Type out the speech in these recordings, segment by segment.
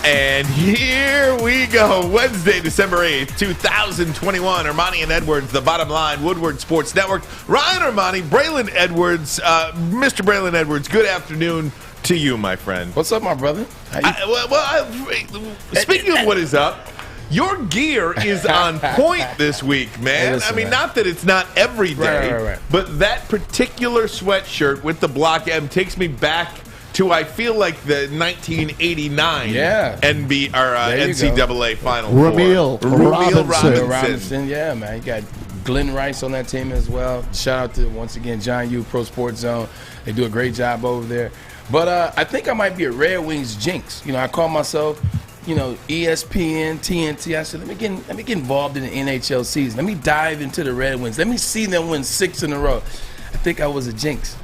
And here we go. Wednesday, December 8th, 2021. Ermanni and Edwards, the bottom line, Woodward Sports Network. Ryan Ermanni, Braylon Edwards. Mr. Braylon Edwards, good afternoon to you, my friend. What's up, my brother? Speaking of what is up, your gear is on point this week, man. Hey, listen, I mean, man. not that it's not every day, Right. but that particular sweatshirt with the block M takes me back to, I feel like, the 1989 NCAA Final Four. Ramil Robinson. Yeah, man. You got Glenn Rice on that team as well. Shout out to, once again, John Yu, Pro Sports Zone. They do a great job over there. But I think I might be a Red Wings jinx. You know, I call myself, ESPN, TNT. I said, let me get involved in the NHL season. Let me dive into the Red Wings. Let me see them win 6 in a row. I think I was a jinx.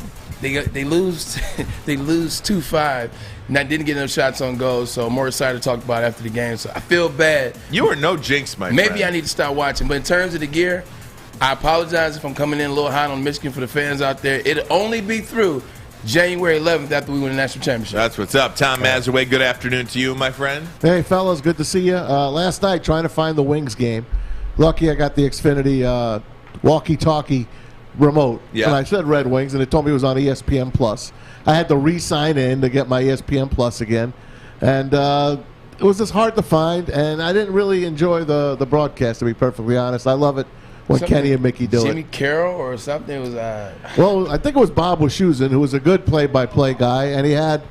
They lose they lose 2-5. And I didn't get no shots on goal, so I'm more excited to talk about it after the game. So I feel bad. You are no jinx, my friend. Maybe I need to start watching. But in terms of the gear, I apologize if I'm coming in a little hot on Michigan for the fans out there. It'll only be through January 11th after we win the national championship. That's what's up. Tom Mazawey, good afternoon to you, my friend. Hey, fellas, good to see you. Last night, trying to find the Wings game. Lucky I got the Xfinity walkie-talkie remote. Yeah. And I said Red Wings, and it told me it was on ESPN Plus. I had to re-sign in to get my ESPN Plus again. And it was just hard to find, and I didn't really enjoy the broadcast, to be perfectly honest. I love it when Kenny and Mickey do Jimmy it. Carroll or something? It was Well, I think it was Bob Wischusen, who was a good play-by-play guy, and he had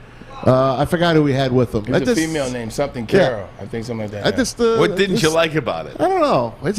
I forgot who he had with him. it was a female name, something Carroll. I think something like that. What didn't you like about it? I don't know. It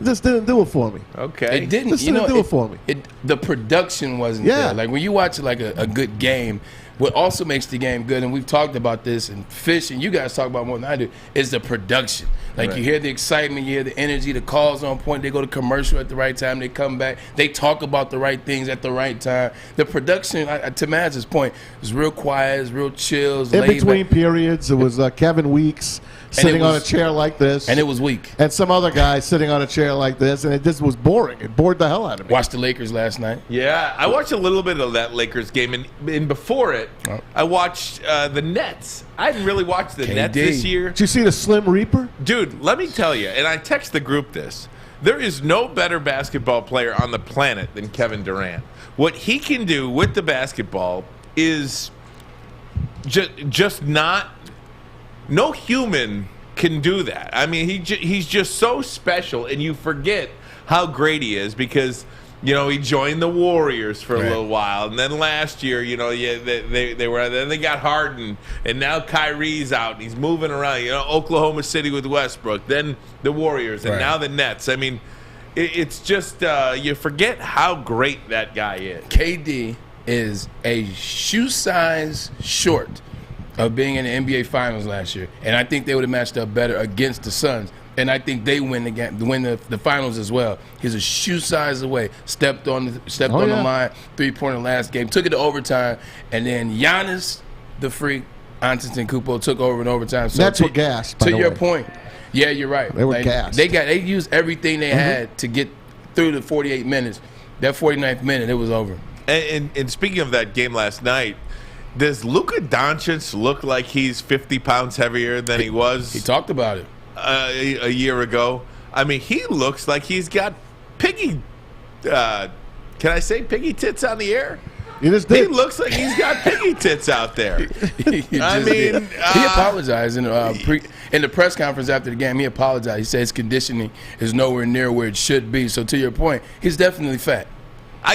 just didn't do it for me. Okay. It didn't. Just didn't do it for me. The production wasn't there. Like when you watch like a good game, what also makes the game good, and we've talked about this, and Fish and you guys talk about more than I do, is the production. Like you hear the excitement, you hear the energy, the calls on point. They go to commercial at the right time. They come back. They talk about the right things at the right time. The production, to Maz's point, was real quiet, was real chill. In between periods, it was Kevin Weeks sitting on a chair like this. And it was weak. And some other guy sitting on a chair like this, and it just was boring. It bored the hell out of me. Watched the Lakers last night. Yeah, I watched a little bit of that Lakers game, and before it, I watched the Nets. I didn't really watch the Nets this year. Did you see the Slim Reaper? Dude, let me tell you, and I text the group this, there is no better basketball player on the planet than Kevin Durant. What he can do with the basketball is just not... No human can do that. I mean, he's just so special, and you forget how great he is because, he joined the Warriors for a little while, and then last year, then they got Harden, and now Kyrie's out, and he's moving around. Oklahoma City with Westbrook, then the Warriors, and now the Nets. I mean, it's just you forget how great that guy is. KD is a shoe size short of being in the NBA Finals last year, and I think they would have matched up better against the Suns. And I think they win the finals as well. He's a shoe size away. Stepped on the line, 3-pointer last game, took it to overtime, and then Giannis, the freak, Antetokounmpo took over in overtime. So Nets were gassed. To your point, yeah, you're right. They were gassed. They used everything they had to get through the 48 minutes. That 49th minute, it was over. And speaking of that game last night, does Luka Doncic look like he's 50 pounds heavier than he was? He talked about it. A year ago. I mean, he looks like he's got piggy. Can I say piggy tits on the air? He looks like he's got piggy tits out there. He apologized in the press conference after the game. He apologized. He said his conditioning is nowhere near where it should be. So to your point, he's definitely fat. I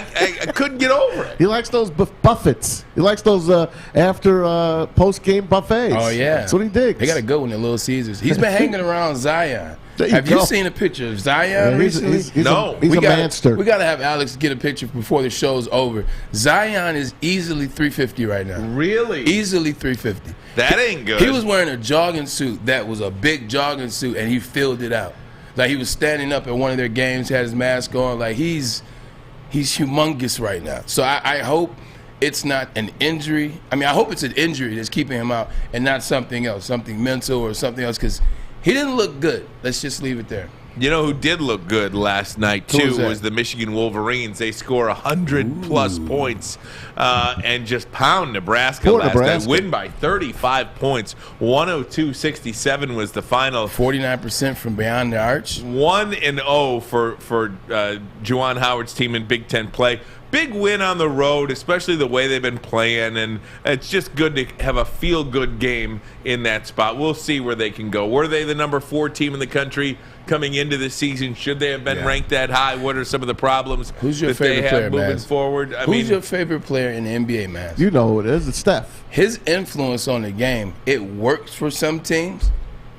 couldn't get over it. He likes those buffets. He likes those after post-game buffets. Oh, yeah. That's what he digs. They got to go in the Little Caesars. He's been hanging around Zion. Have you seen a picture of Zion recently? He's a monster. We got to have Alex get a picture before the show's over. Zion is easily 350 right now. Really? Easily 350. That ain't good. He was wearing a jogging suit that was a big jogging suit, and he filled it out. Like he was standing up at one of their games, had his mask on. Like he's humongous right now. So I hope it's not an injury. I mean, I hope it's an injury that's keeping him out and not something else, something mental or something else, because he didn't look good. Let's just leave it there. You know who did look good last night, Who too, was that? was the Michigan Wolverines. They score 100-plus points and just pound Nebraska Poor last Nebraska. night. Win by 35 points. 102-67 was the final. 49% from beyond the arch. 1-0 for Juwan Howard's team in Big Ten play. Big win on the road, especially the way they've been playing, and it's just good to have a feel-good game in that spot. We'll see where they can go. Were they the number 4 team in the country coming into the season? Should they have been ranked that high? What are some of the problems Who's your that they favorite have player, moving Maz? forward? Who's your favorite player in the NBA, man? You know who it is. It's Steph. His influence on the game, it works for some teams.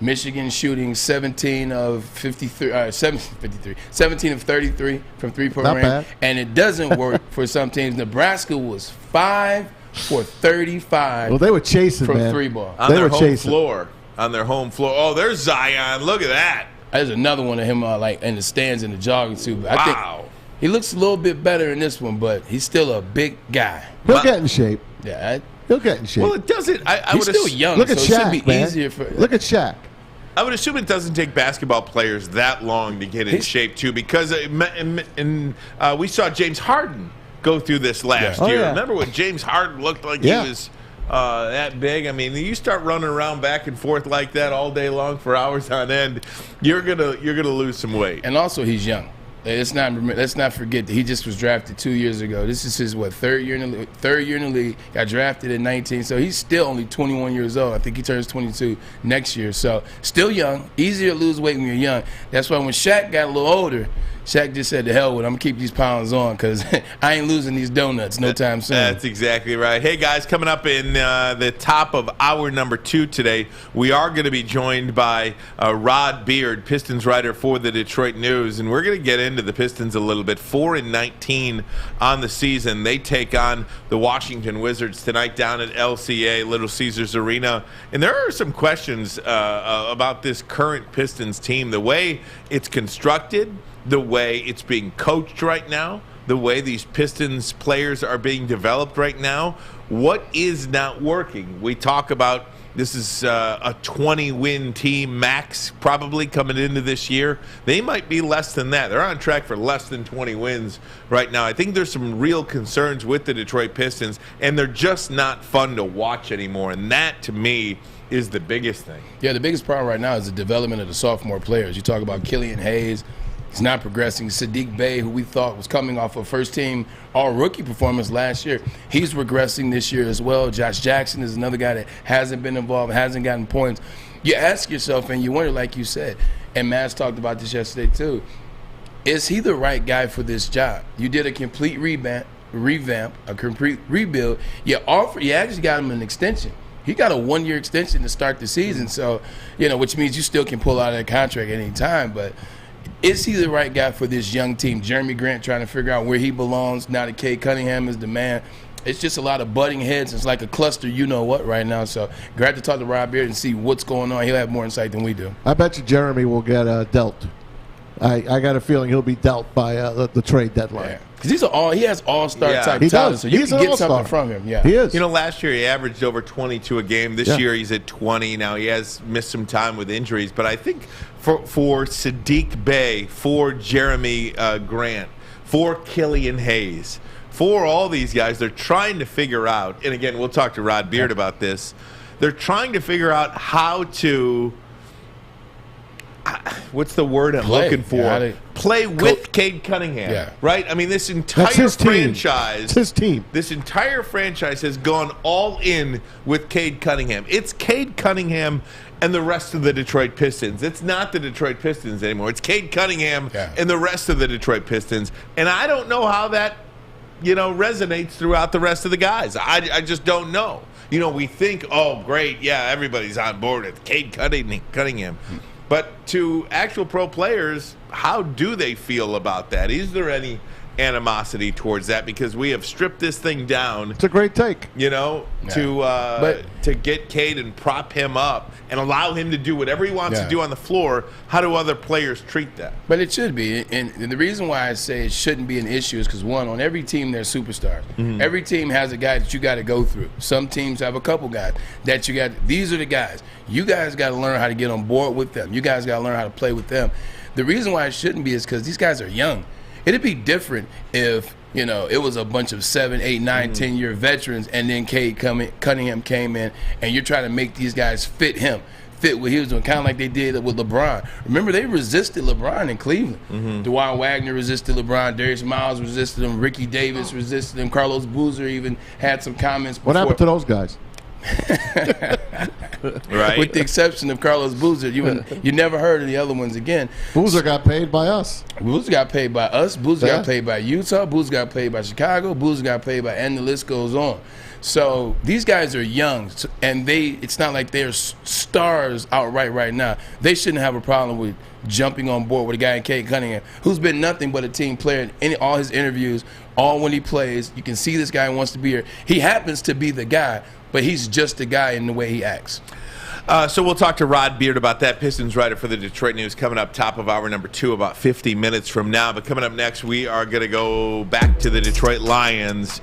Michigan shooting 17 of 33, 17 of 33 from three-point Not range. bad. And it doesn't work for some teams. Nebraska was 5 for 35 Well, they were chasing, from man. three ball. on They their were home chasing. floor. On their home floor. Oh, there's Zion. Look at that. There's another one of him like in the stands in the jogging suit. But I Wow. think he looks a little bit better in this one, but he's still a big guy. He'll get in shape. Yeah, He'll get in shape. Well, it doesn't. I he's would still young, Look so at it should Shaq, be man. easier for. Look at Shaq. I would assume it doesn't take basketball players that long to get in shape, too, because we saw James Harden go through this last Oh, year. yeah. Remember when James Harden looked like Yeah. he was that big? I mean, you start running around back and forth like that all day long for hours on end, you're gonna lose some weight. And also, he's young. Let's not forget that he just was drafted 2 years ago. This is his third year in the league. Got drafted at 19, so he's still only 21 years old. I think he turns 22 next year. So still young. Easier to lose weight when you're young. That's why when Shaq got a little older, Shaq just said, "To hell with it. I'm gonna keep these pounds on because I ain't losing these donuts no time soon." That's exactly right. Hey, guys, coming up in the top of hour number 2 today, we are going to be joined by Rod Beard, Pistons writer for the Detroit News, and we're going to get into the Pistons a little bit. 4-19 on the season. They take on the Washington Wizards tonight down at LCA, Little Caesars Arena, and there are some questions about this current Pistons team, the way it's constructed, the way it's being coached right now, the way these Pistons players are being developed right now. What is not working? We talk about this is a 20-win team max probably coming into this year. They might be less than that. They're on track for less than 20 wins right now. I think there's some real concerns with the Detroit Pistons, and they're just not fun to watch anymore. And that, to me, is the biggest thing. Yeah, the biggest problem right now is the development of the sophomore players. You talk about Killian Hayes. He's not progressing. Sadiq Bey, who we thought was coming off a first-team all-rookie performance last year, he's regressing this year as well. Josh Jackson is another guy that hasn't been involved, hasn't gotten points. You ask yourself, and you wonder, like you said, and Matt's talked about this yesterday too, is he the right guy for this job? You did a complete revamp, a complete rebuild. You actually got him an extension. He got a 1-year extension to start the season, so which means you still can pull out of that contract at any time, but is he the right guy for this young team? Jeremy Grant trying to figure out where he belongs now that Cade Cunningham is the man. It's just a lot of butting heads. It's like a cluster, right now. So glad to talk to Rob Beard and see what's going on. He'll have more insight than we do. I bet you Jeremy will get dealt. I got a feeling he'll be dealt by the trade deadline. Yeah. Because he has all-star type He talent, does. so you He's can an get something all-star. from him. Yeah, He is. Last year he averaged over 22 a game. This Yeah. year he's at 20. Now he has missed some time with injuries, but I think for Sadiq Bey, for Jeremy Grant, for Killian Hayes, for all these guys, they're trying to figure out, and again, we'll talk to Rod Beard about this, they're trying to figure out how to, what's the word I'm looking for? Yeah, play with Cade Cunningham, Yeah. right? I mean, this entire That's his team. franchise. It's his team. This entire franchise has gone all in with Cade Cunningham. It's Cade Cunningham and the rest of the Detroit Pistons. It's not the Detroit Pistons anymore. It's Cade Cunningham and the rest of the Detroit Pistons. And I don't know how that, resonates throughout the rest of the guys. I just don't know. We think, oh, great, yeah, everybody's on board with Cade Cunningham. But to actual pro players, how do they feel about that? Is there any animosity towards that? Because we have stripped this thing down, It's a great take. to get Cade and prop him up and allow him to do whatever he wants to do on the floor. How do other players treat that? But it should be, and the reason why I say it shouldn't be an issue is because, one, on every team there's superstars. Mm-hmm. Every team has a guy that you got to go through. Some teams have a couple guys that you got. These are the guys. You guys got to learn how to get on board with them. You guys got to learn how to play with them. The reason why it shouldn't be is because these guys are young. It'd be different if, it was a bunch of 7, 8, 9, 10-year veterans, and then Cade Cunningham came in, and you're trying to make these guys fit what he was doing, kind of like they did with LeBron. Remember, they resisted LeBron in Cleveland. DeJuan Wagner resisted LeBron. Darius Miles resisted him. Ricky Davis resisted him. Carlos Boozer even had some comments before. What happened to those guys? Right. With the exception of Carlos Boozer, you never heard of the other ones again. Boozer got paid by us. Boozer got paid by us. Boozer got paid by Utah. Boozer got paid by Chicago. Boozer got paid by, and the list goes on. So these guys are young, and it's not like they're stars outright right now. They shouldn't have a problem with jumping on board with a guy in Cade Cunningham, who's been nothing but a team player in all his interviews, all when he plays. You can see this guy wants to be here. He happens to be the guy, but he's just a guy in the way he acts. So we'll talk to Rod Beard about that. Pistons writer for the Detroit News coming up top of hour number 2 about 50 minutes from now. But coming up next, we are going to go back to the Detroit Lions.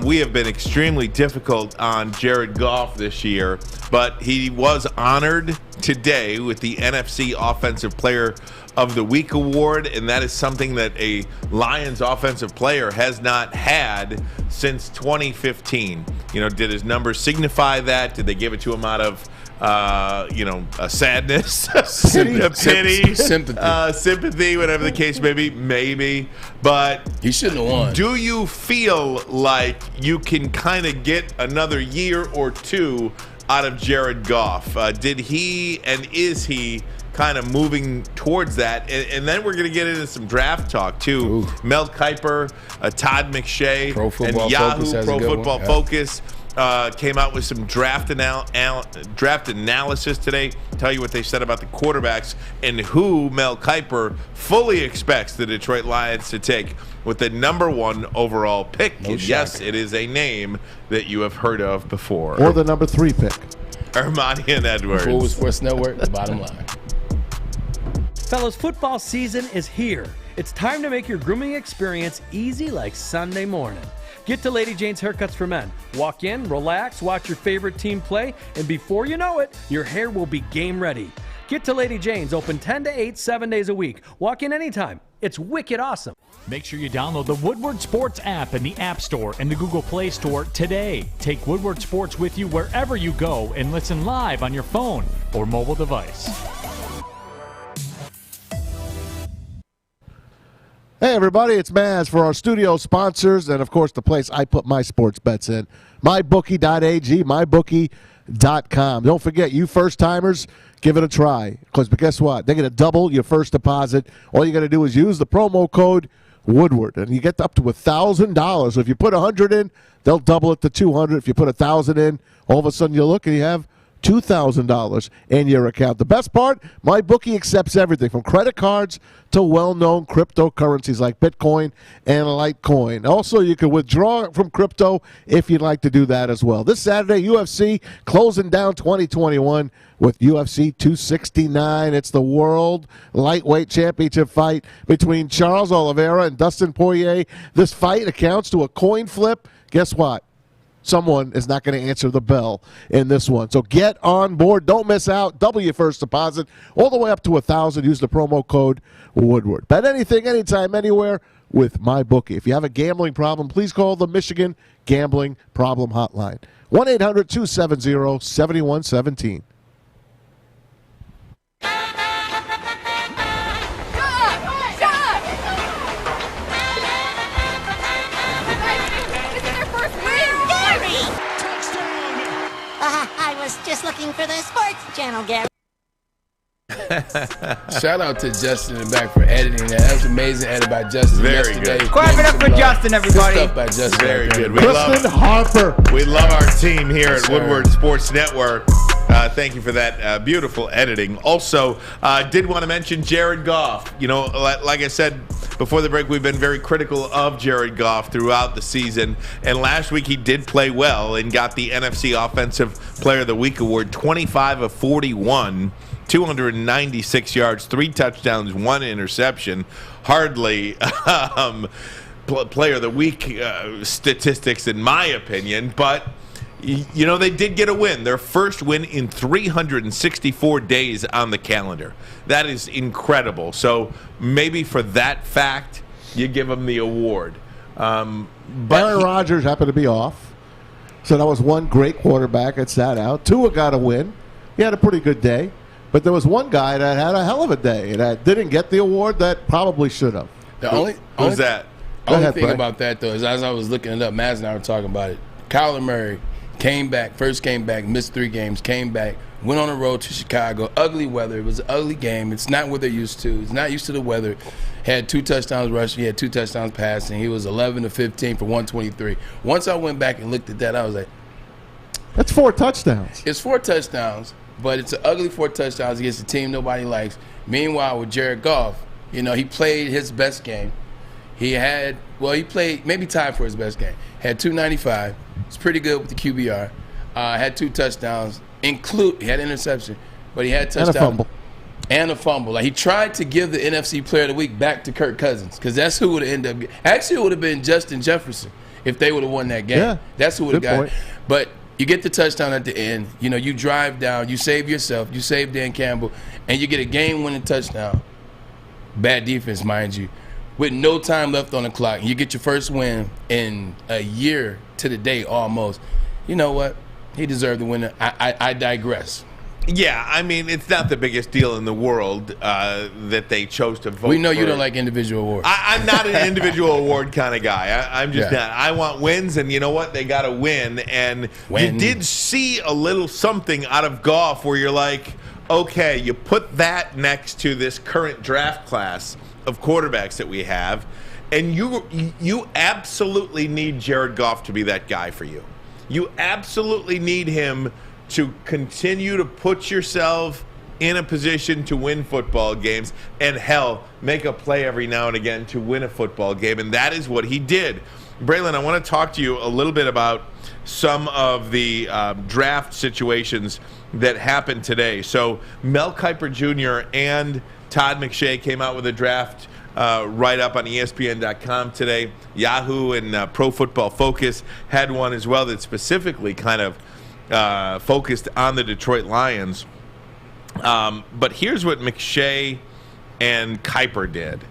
We have been extremely difficult on Jared Goff this year, but he was honored today with the NFC Offensive Player of the Week award, and that is something that a Lions offensive player has not had since 2015. Did his numbers signify that? Did they give it to him out of a sadness, a pity, sympathy, whatever the case may be, maybe. But he shouldn't have won. Do you feel like you can kind of get another year or two out of Jared Goff? Did he and is he kind of moving towards that? And then we're going to get into some draft talk, too. Ooh. Mel Kiper, Todd McShay, and Yahoo Pro Football Focus came out with some draft analysis today. Tell you what they said about the quarterbacks and who Mel Kiper fully expects the Detroit Lions to take with the number 1 overall pick. No And yes, it is a name that you have heard of before. Or the number 3 pick. Ermanni and Edwards. Forward Sports Network, the bottom line. Fellas, football season is here. It's time to make your grooming experience easy like Sunday morning. Get to Lady Jane's Haircuts for Men. Walk in, relax, watch your favorite team play, and before you know it, your hair will be game ready. Get to Lady Jane's, open 10 to 8, 7 days a week. Walk in anytime. It's wicked awesome. Make sure you download the Woodward Sports app in the App Store and the Google Play Store today. Take Woodward Sports with you wherever you go and listen live on your phone or mobile device. Hey, everybody, it's Maz for our studio sponsors and, of course, the place I put my sports bets in, mybookie.ag, mybookie.com. Don't forget, you first-timers, give it a try because guess what? They're going to double your first deposit. All you got to do is use the promo code Woodward, and you get up to $1,000. So if you put $100 in, they'll double it to $200. If you put $1,000 in, all of a sudden you look and you have $2,000 in your account. The best part, MyBookie accepts everything from credit cards to well-known cryptocurrencies like Bitcoin and Litecoin. Also, you can withdraw from crypto if you'd like to do that as well. This Saturday, UFC closing down 2021 with UFC 269. It's the World Lightweight Championship fight between Charles Oliveira and Dustin Poirier. This fight accounts to a coin flip. Guess what? Someone is not going to answer the bell in this one. So get on board. Don't miss out. Double your first deposit all the way up to $1,000. Use the promo code Woodward. Bet anything, anytime, anywhere with MyBookie. If you have a gambling problem, please call the Michigan Gambling Problem Hotline. 1-800-270-7117. I was just looking for the sports channel, Gary. Shout out to Justin in the back for editing that. That was amazing edit by Justin. Very good. Clap it up for Justin, everybody. Good stuff by Justin. Very good. Kristen Harper. We love our team here Yes, at sir. Woodward Sports Network. Thank you for that beautiful editing. Also, did want to mention Jared Goff. You know, like I said before the break, we've been very critical of Jared Goff throughout the season. And last week he did play well and got the NFC Offensive Player of the Week award, 25 of 41. 296 yards, 3 touchdowns, 1 interception. Hardly Player of the Week statistics, in my opinion. But, You know, they did get a win. Their first win in 364 days on the calendar. That is incredible. So maybe for that fact, you give them the award. But Aaron Rodgers happened to be off. So that was one great quarterback that sat out. Tua got a win. He had a pretty good day. But there was one guy that had a hell of a day that didn't get the award that probably should have. Who's that? Only thing about that, though, is as I was looking it up, Maz and I were talking about it. Kyler Murray came back, missed 3 games, came back, went on the road to Chicago. Ugly weather. It was an ugly game. It's not what they're used to. He's not used to the weather. Had 2 touchdowns rushing. He had 2 touchdowns passing. He was 11 to 15 for 123. Once I went back and looked at that, I was like, that's 4 touchdowns. It's 4 touchdowns, but it's an ugly 4 touchdowns against a team nobody likes. Meanwhile, with Jared Goff, you know, he played his best game. He played maybe tied for his best game. Had 295. It's pretty good with the QBR. Had 2 touchdowns. He had an interception, but he had touchdown. And a fumble. Like, he tried to give the NFC Player of the Week back to Kirk Cousins because that's who would have ended up. Actually, it would have been Justin Jefferson if they would have won that game. Yeah, that's who would have got point. it. But you get the touchdown at the end. You know, you drive down. You save yourself. You save Dan Campbell. And you get a game-winning touchdown. Bad defense, mind you. With no time left on the clock. You get your first win in a year to the day almost. You know what? He deserved the win. I digress. Yeah, I mean, it's not the biggest deal in the world that they chose to vote. We know for. you don't like individual awards. I'm not an individual award kind of guy. I'm just not. I want wins, and you know what? They got to win. And you did see a little something out of Goff where you're like, okay, you put that next to this current draft class of quarterbacks that we have, and you absolutely need Jared Goff to be that guy for you. You absolutely need him to continue to put yourself in a position to win football games and, hell, make a play every now and again to win a football game, and that is what he did. Braylon, I want to talk to you a little bit about some of the draft situations that happened today. So Mel Kiper Jr. and Todd McShay came out with a draft write-up on ESPN.com today. Yahoo and Pro Football Focus had one as well that specifically kind of focused on the Detroit Lions. But here's what McShay and Kiper did.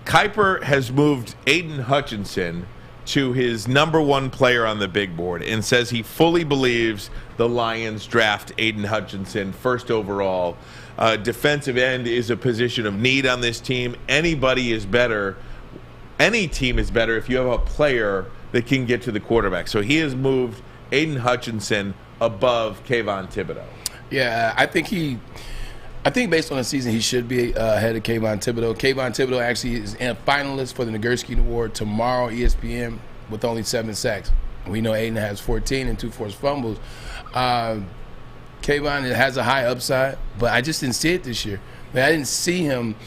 Kiper has moved Aiden Hutchinson to his number 1 player on the big board and says he fully believes the Lions draft Aiden Hutchinson first overall. Defensive end is a position of need on this team. Anybody is better. Any team is better if you have a player that can get to the quarterback. So he has moved Aiden Hutchinson above Kayvon Thibodeau. Yeah, I think based on the season, he should be ahead of Kayvon Thibodeau. Kayvon Thibodeau actually is a finalist for the Nagurski Award tomorrow, ESPN, with only 7 sacks. We know Aiden has 14 and 2 forced fumbles. Kayvon has a high upside, but I just didn't see it this year. I didn't see him.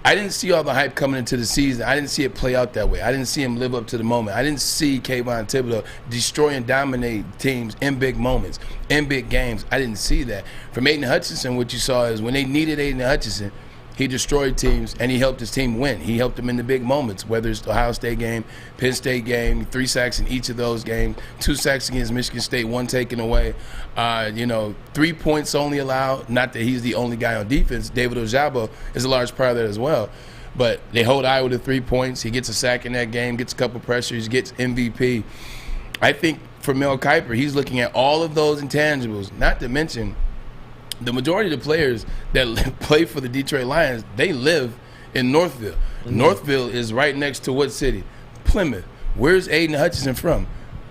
I didn't see all the hype coming into the season. I didn't see it play out that way. I didn't see him live up to the moment. I didn't see Kayvon Thibodeau destroy and dominate teams in big moments, in big games. I didn't see that. From Aiden Hutchinson, what you saw is when they needed Aiden Hutchinson, he destroyed teams, and he helped his team win. He helped them in the big moments, whether it's the Ohio State game, Penn State game, 3 sacks in each of those games, 2 sacks against Michigan State, 1 taken away. 3 points only allowed. Not that he's the only guy on defense. David Ojabo is a large part of that as well. But they hold Iowa to 3 points. He gets a sack in that game, gets a couple pressures, gets MVP. I think for Mel Kiper, he's looking at all of those intangibles, not to mention the majority of the players that play for the Detroit Lions, they live in Northville. Mm-hmm. Northville is right next to what city? Plymouth. Where's Aiden Hutchinson from?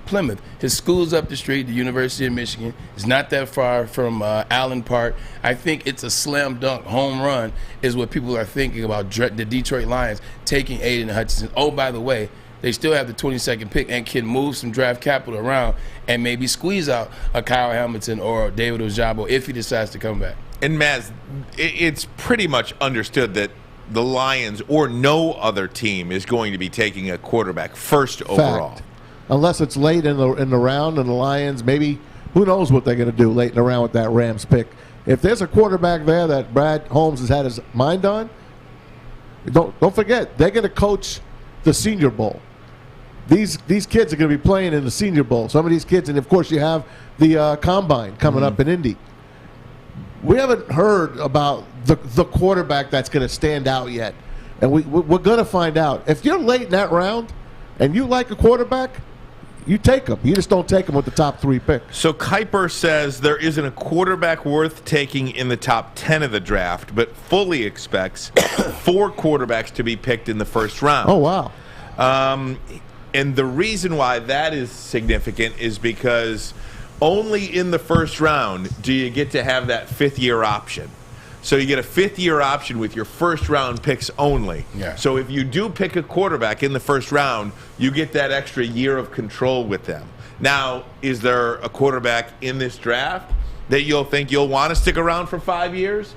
Plymouth. His school's up the street, the University of Michigan. It's not that far from Allen Park. I think it's a slam dunk home run is what people are thinking about the Detroit Lions taking Aiden Hutchinson. Oh, by the way, they still have the 22nd pick and can move some draft capital around and maybe squeeze out a Kyle Hamilton or David Ojabo if he decides to come back. And Maz, it's pretty much understood that the Lions or no other team is going to be taking a quarterback first overall. Unless it's late in the round and the Lions, maybe, who knows what they're going to do late in the round with that Rams pick. If there's a quarterback there that Brad Holmes has had his mind on, don't forget, they're going to coach the Senior Bowl. these kids are going to be playing in the Senior Bowl. Some of these kids, and of course you have the Combine coming up in Indy. We haven't heard about the quarterback that's going to stand out yet, and we're going to find out. If you're late in that round and you like a quarterback, you take him. You just don't take him with the top 3 picks. So Kuiper says there isn't a quarterback worth taking in the top 10 of the draft, but fully expects 4 quarterbacks to be picked in the first round. Oh, wow. And the reason why that is significant is because only in the first round do you get to have that 5th-year option. So you get a 5th-year option with your first-round picks only. Yeah. So if you do pick a quarterback in the first round, you get that extra year of control with them. Now, is there a quarterback in this draft that you'll think you'll want to stick around for 5 years?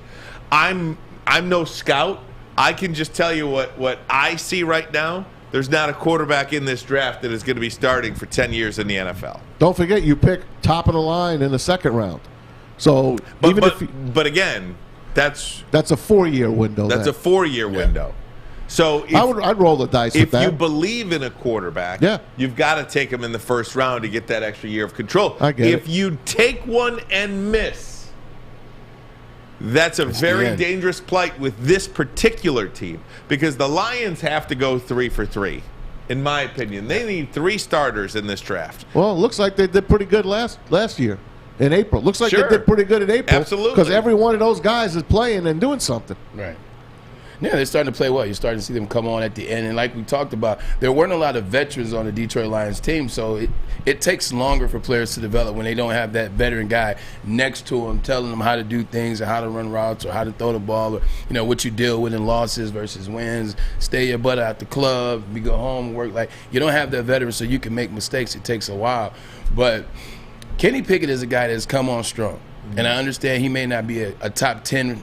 I'm no scout. I can just tell you what I see right now. There's not a quarterback in this draft that is going to be starting for 10 years in the NFL. Don't forget, you pick top of the line in the second round. So but again, that's a 4-year window. That's a 4-year window. So I'd roll the dice with that. If you believe in a quarterback, you've got to take him in the first round to get that extra year of control. I get if you take one and miss, that's a very dangerous plight with this particular team, because the Lions have to go 3 for 3. In my opinion, they need 3 starters in this draft. Well, it looks like they did pretty good last year. In April. Looks like they did pretty good in April. Absolutely. Because every one of those guys is playing and doing something. Right. Yeah, they're starting to play well. You're starting to see them come on at the end. And like we talked about, there weren't a lot of veterans on the Detroit Lions team, so it takes longer for players to develop when they don't have that veteran guy next to them telling them how to do things and how to run routes or how to throw the ball, or what you deal with in losses versus wins. Stay your butt out the club, we go home and work. Like, you don't have that veteran, so you can make mistakes. It takes a while. But Kenny Pickett is a guy that's come on strong, and I understand he may not be a top 10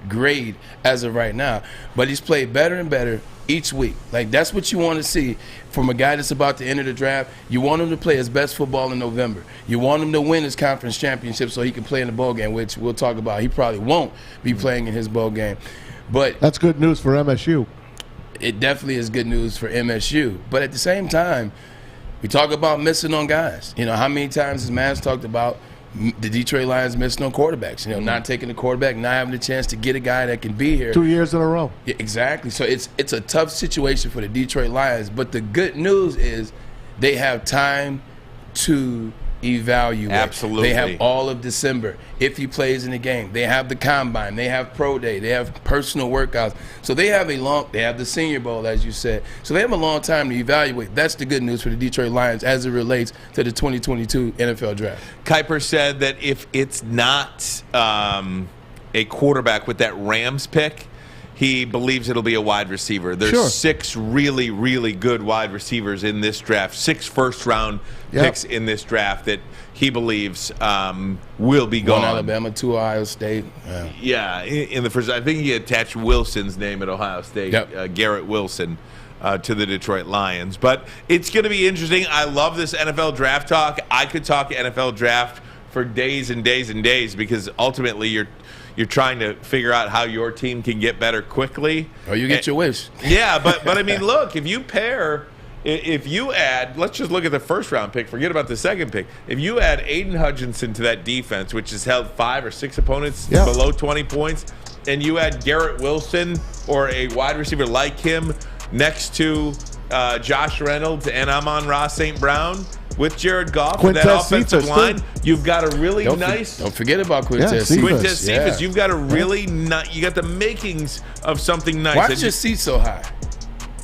grade as of right now, but he's played better and better each week. Like, that's what you want to see from a guy that's about to enter the draft. You want him to play his best football in November. You want him to win his conference championship so he can play in the bowl game, which we'll talk about. He probably won't be playing in his bowl game, but that's good news for MSU. It definitely is good news for MSU, but at the same time, we talk about missing on guys. How many times has Maz talked about the Detroit Lions missing on quarterbacks? Not taking the quarterback, not having the chance to get a guy that can be here. 2 years in a row. Yeah, exactly. So it's a tough situation for the Detroit Lions. But the good news is they have time to evaluate. Absolutely. They have all of December if he plays in the game. They have the Combine. They have Pro Day. They have personal workouts. So they have they have the Senior Bowl, as you said. So they have a long time to evaluate. That's the good news for the Detroit Lions as it relates to the 2022 NFL Draft. Kuiper said that if it's not a quarterback with that Rams pick, he believes it'll be a wide receiver. There's 6 really, really good wide receivers in this draft, 6 first-round picks in this draft that he believes will be gone. 1 Alabama, 2 Ohio State. Yeah, in the first. I think he attached Wilson's name at Ohio State, Garrett Wilson, to the Detroit Lions. But it's going to be interesting. I love this NFL draft talk. I could talk NFL draft for days and days and days, because ultimately you're trying to figure out how your team can get better quickly. Or you get your wish. Yeah, but I mean, look, if you add, let's just look at the first round pick, forget about the second pick. If you add Aiden Hutchinson to that defense, which has held 5 or 6 opponents below 20 points, and you add Garrett Wilson or a wide receiver like him next to Josh Reynolds and Amon-Ra St. Brown, with Jared Goff and that offensive line, you've got a really nice. Don't forget about Quintez Cephas. You've got a really nice. You got the makings of something nice. Why is your seat so high?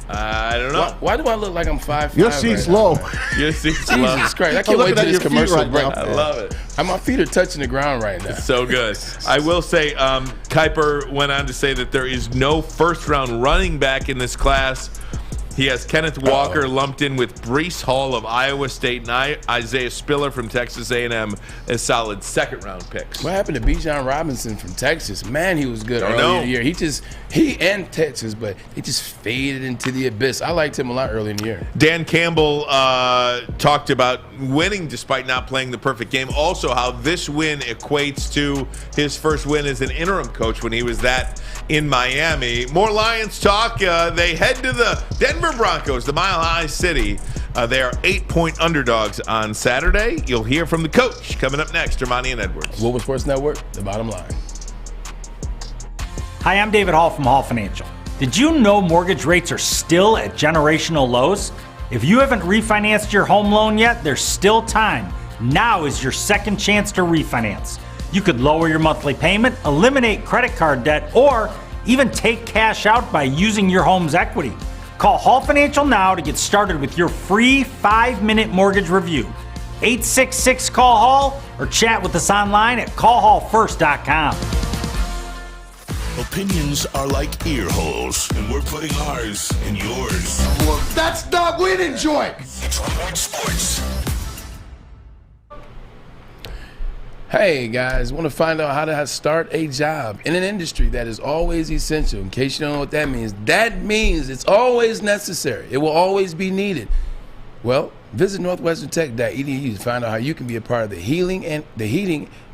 I don't know. Why do I look like I'm 5'5"? Your seat's low. Your seat's low. Jesus Christ! I can't wait till this commercial break. Now. I love it. My feet are touching the ground right now. It's so good. I will say, Kuiper went on to say that there is no first-round running back in this class. He has Kenneth Walker lumped in with Breece Hall of Iowa State and Isaiah Spiller from Texas A&M as solid second-round picks. What happened to Bijan Robinson from Texas? Man, he was good early in the year. He and Texas, but he just faded into the abyss. I liked him a lot early in the year. Dan Campbell talked about winning despite not playing the perfect game. Also, how this win equates to his first win as an interim coach when he was that in Miami. More Lions talk. They head to the Denver Broncos, the Mile High City. They are 8-point underdogs on Saturday. You'll hear from the coach coming up next. Ermanni and Edwards. Woodward Sports Network, the bottom line. Hi, I'm David Hall from Hall Financial. Did you know mortgage rates are still at generational lows? If you haven't refinanced your home loan yet, there's still time. Now is your second chance to refinance. You could lower your monthly payment, eliminate credit card debt, or even take cash out by using your home's equity. Call Hall Financial now to get started with your free 5-minute mortgage review. 866-CALL-HALL or chat with us online at callhallfirst.com. Opinions are like ear holes, and we're putting ours in yours. Well, that's not winning joint. It's Woodward Sports. Hey guys, want to find out how to start a job in an industry that is always essential? In case you don't know what that means it's always necessary. It will always be needed. Well, visit northwesterntech.edu to find out how you can be a part of the heating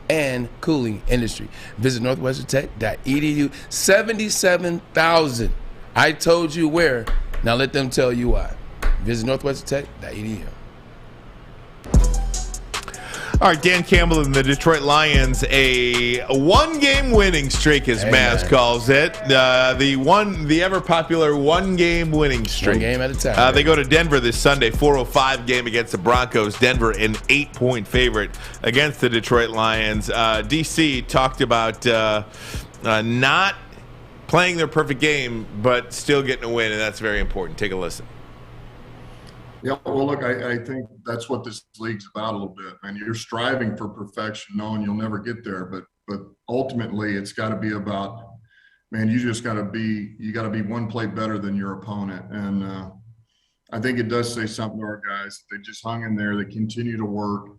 and cooling industry. Visit northwesterntech.edu. 77,000. I told you where. Now let them tell you why. Visit northwesterntech.edu. All right, Dan Campbell and the Detroit Lions, a one-game winning streak, as Maz calls it. The ever-popular one-game winning streak. One game at a time. They go to Denver this Sunday, 4:05 game against the Broncos. Denver, an 8-point favorite against the Detroit Lions. DC talked about not playing their perfect game, but still getting a win, and that's very important. Take a listen. Yeah, well, look, I think that's what this league's about a little bit. And you're striving for perfection, knowing you'll never get there. But ultimately, it's got to be about, man, you got to be one play better than your opponent. And I think it does say something to our guys. They just hung in there. They continue to work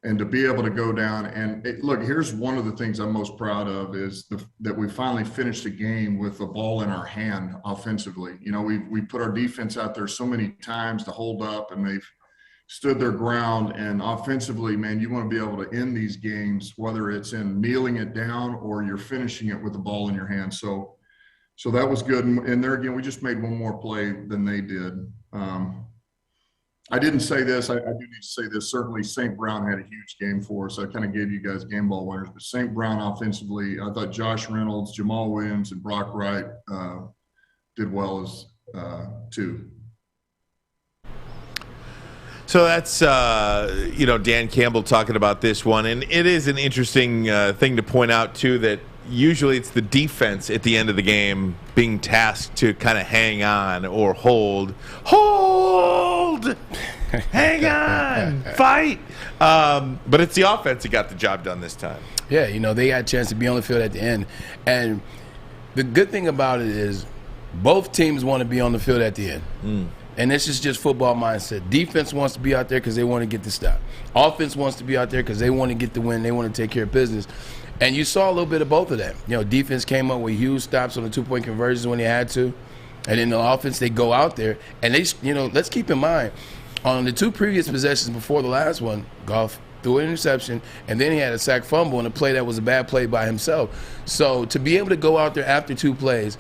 and to be able to go down. And look, here's one of the things I'm most proud of is that we finally finished a game with the ball in our hand offensively. You know, we put our defense out there so many times to hold up, and they've stood their ground. And offensively, man, you want to be able to end these games, whether it's in kneeling it down or you're finishing it with the ball in your hand. So that was good. And there again, we just made one more play than they did. I didn't say this. I do need to say this. Certainly, St. Brown had a huge game for us. I kind of gave you guys game ball winners. But St. Brown offensively, I thought Josh Reynolds, Jamal Williams, and Brock Wright did well as too. So that's, Dan Campbell talking about this one. And it is an interesting thing to point out, too, that usually it's the defense at the end of the game being tasked to kind of hang on or hold, hang on, fight. But it's the offense that got the job done this time. Yeah, they had a chance to be on the field at the end. And the good thing about it is both teams want to be on the field at the end. And this is just football mindset. Defense wants to be out there because they want to get the stop. Offense wants to be out there because they want to get the win. They want to take care of business. And you saw a little bit of both of that. Defense came up with huge stops on the 2-point conversions when they had to. And in the offense, they go out there. And they, let's keep in mind, on the 2 previous possessions before the last one, Goff threw an interception, and then he had a sack fumble and a play that was a bad play by himself. So to be able to go out there after 2 plays,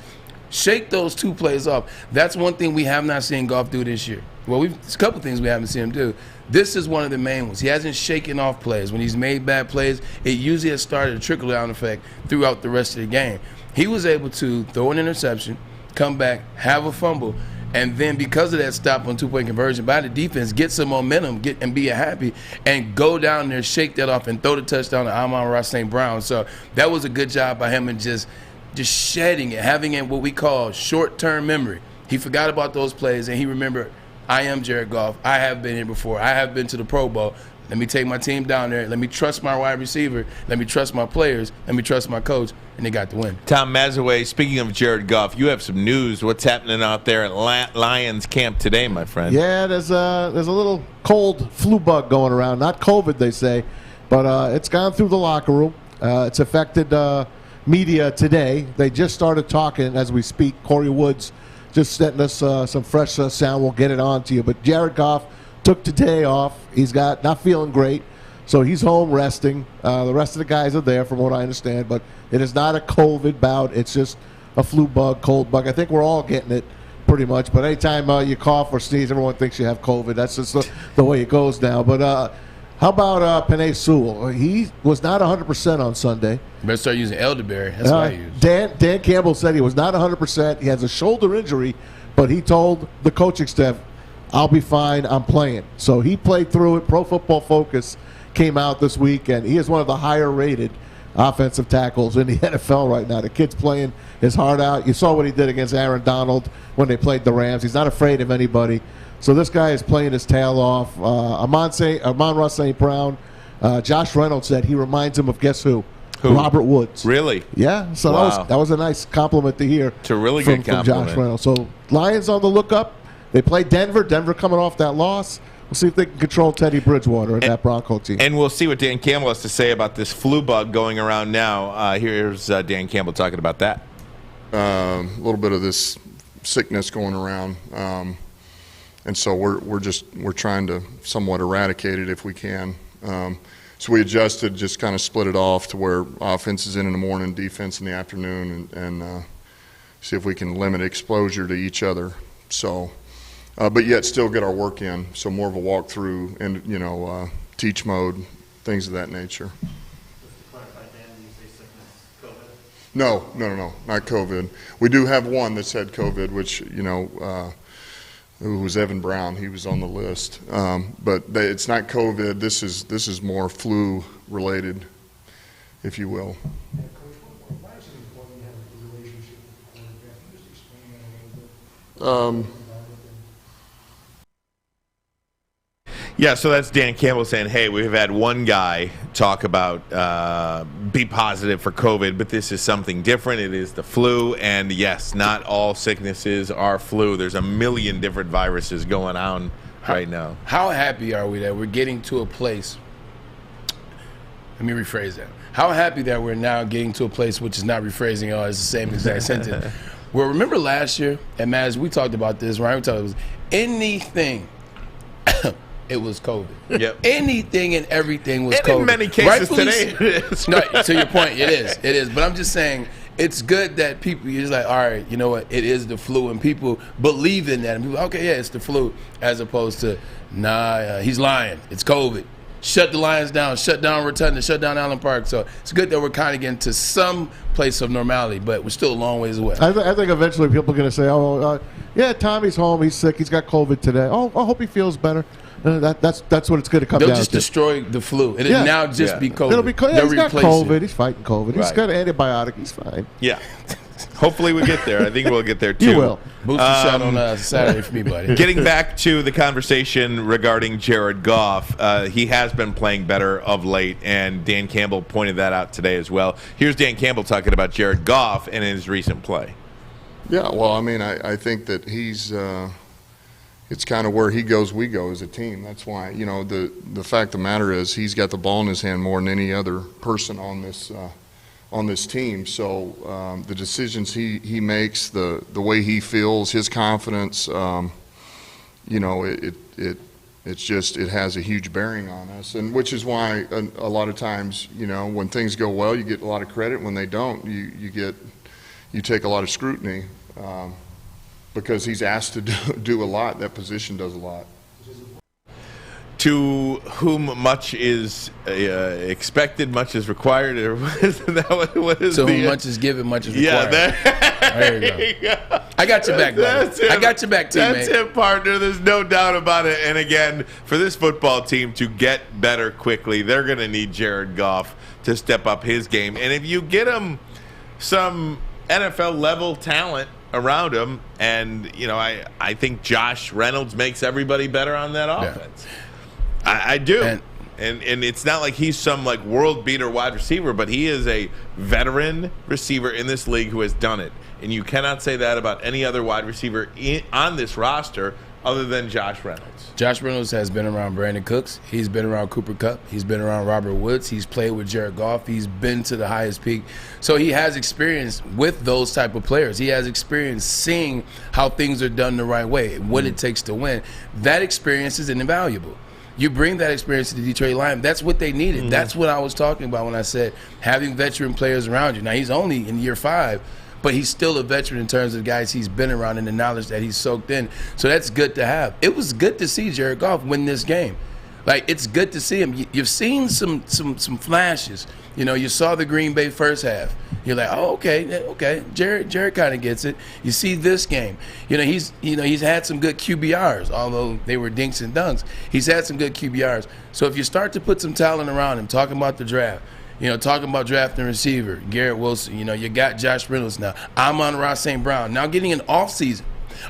shake those 2 plays off, that's one thing we have not seen Goff do this year. Well, there's a couple things we haven't seen him do. This is one of the main ones. He hasn't shaken off plays. When he's made bad plays, it usually has started a trickle-down effect throughout the rest of the game. He was able to throw an interception, come back, have a fumble, and then because of that stop on 2-point conversion by the defense, get some momentum, and be happy, and go down there, shake that off, and throw the touchdown to Amon-Ra St. Brown. So that was a good job by him, and just shedding it, having it what we call short-term memory. He forgot about those plays, and he remembered, I am Jared Goff. I have been here before. I have been to the Pro Bowl. Let me take my team down there. Let me trust my wide receiver. Let me trust my players. Let me trust my coach. And they got the win. Tom Mazawey, speaking of Jared Goff, you have some news. What's happening out there at Lions camp today, my friend? Yeah, there's a little cold flu bug going around. Not COVID, they say, but it's gone through the locker room. It's affected media today. They just started talking as we speak. Corey Woods just sent us some fresh sound. We'll get it on to you. But Jared Goff took today off. He's not feeling great, so he's home resting. The rest of the guys are there, from what I understand, but it is not a COVID bout. It's just a flu bug, cold bug. I think we're all getting it pretty much, but anytime you cough or sneeze, everyone thinks you have COVID. That's just the way it goes now. But how about Penei Sewell? He was not 100% on Sunday. You better start using elderberry. That's what I use. Dan Campbell said he was not 100%. He has a shoulder injury, but he told the coaching staff, I'll be fine, I'm playing. So he played through it. Pro Football Focus came out this week, and he is one of the higher-rated offensive tackles in the NFL right now. The kid's playing his heart out. You saw what he did against Aaron Donald when they played the Rams. He's not afraid of anybody. So this guy is playing his tail off. Amon-Ra St. Brown, Josh Reynolds said he reminds him of guess who? Robert Woods. Really? Yeah. So wow. that was a nice compliment to hear. It's a really from, good compliment. From Josh Reynolds. So Lions on the lookup. They play Denver. Denver coming off that loss. We'll see if they can control Teddy Bridgewater and that Bronco team. And we'll see what Dan Campbell has to say about this flu bug going around now. Here's Dan Campbell talking about that. A little bit of this sickness going around, and so we're trying to somewhat eradicate it if we can. So we adjusted, just kind of split it off to where offense is in the morning, defense in the afternoon, and see if we can limit exposure to each other. So. But yet still get our work in, so more of a walkthrough and, teach mode, things of that nature. Just to clarify, Dan, when you say sickness, COVID? No, not COVID. We do have one that's had COVID, which, who was Evan Brown. He was on the list. But it's not COVID. This is more flu-related, if you will. Yeah, Coach, why is it important to have a relationship with the quarterback? Can you just explain that a little bit? Yeah, so that's Dan Campbell saying, hey, we've had one guy talk about be positive for COVID, but this is something different. It is the flu, and yes, not all sicknesses are flu. There's a million different viruses going on right now. How happy are we that we're getting to a place? Let me rephrase that. How happy that we're now getting to a place, which is not rephrasing, it's the same exact sentence. Well, remember last year, and Maz, we talked about this, right? We talked about anything. It was COVID. Yep. Anything and everything was and COVID. In many cases today, it is. No, to your point, it is. It is. But I'm just saying, it's good that people, you're just like, all right, you know what? It is the flu, and people believe in that. And people, okay, yeah, it's the flu, as opposed to, he's lying. It's COVID. Shut the Lions down. Shut down Rotunda. Shut down Allen Park. So it's good that we're kind of getting to some place of normality, but we're still a long ways away. I think eventually people are going to say, yeah, Tommy's home. He's sick. He's got COVID today. Oh, I hope he feels better. That's what it's going to come down to. They'll just destroy the flu. It'll now just be COVID. It'll be COVID. Yeah, he's got COVID. He's fighting COVID. He's got an antibiotic. He's fine. Yeah. Hopefully we get there. I think we'll get there too. You will. Boost the shot on Saturday for me, buddy. Getting back to the conversation regarding Jared Goff, he has been playing better of late, and Dan Campbell pointed that out today as well. Here's Dan Campbell talking about Jared Goff and his recent play. Yeah, well, I mean, I think that he's it's kind of where he goes, we go as a team. That's why, the fact of the matter is he's got the ball in his hand more than any other person on this team. So the decisions he makes, the way he feels, his confidence, it has a huge bearing on us, and which is why a lot of times, when things go well, you get a lot of credit. When they don't, you take a lot of scrutiny. Because he's asked to do a lot. That position does a lot. To whom much is expected, much is required. Or what is to whom much is given, much is required. Yeah, there you go. I got your back, buddy. I got your back, teammate. That's it, partner. There's no doubt about it. And again, for this football team to get better quickly, they're going to need Jared Goff to step up his game. And if you get him some NFL-level talent around him, and I think Josh Reynolds makes everybody better on that offense. Yeah. I do, and it's not like he's some world beater wide receiver, but he is a veteran receiver in this league who has done it, and you cannot say that about any other wide receiver on this roster other than Josh Reynolds? Josh Reynolds has been around Brandon Cooks. He's been around Cooper Kupp. He's been around Robert Woods. He's played with Jared Goff. He's been to the highest peak. So he has experience with those type of players. He has experience seeing how things are done the right way, what it takes to win. That experience is invaluable. You bring that experience to the Detroit Lions. That's what they needed. That's what I was talking about when I said having veteran players around you. Now, he's only in year 5, but he's still a veteran in terms of guys he's been around and the knowledge that he's soaked in. So that's good to have. It was good to see Jared Goff win this game. Like, it's good to see him. You've seen some flashes. You know, you saw the Green Bay first half. You're like, oh, okay. Jared kind of gets it. You see this game. He's had some good QBRs, although they were dinks and dunks. He's had some good QBRs. So if you start to put some talent around him, talking about the draft, talking about drafting receiver, Garrett Wilson, you got Josh Reynolds now. Amon-Ra St. Brown. Now getting an off-season.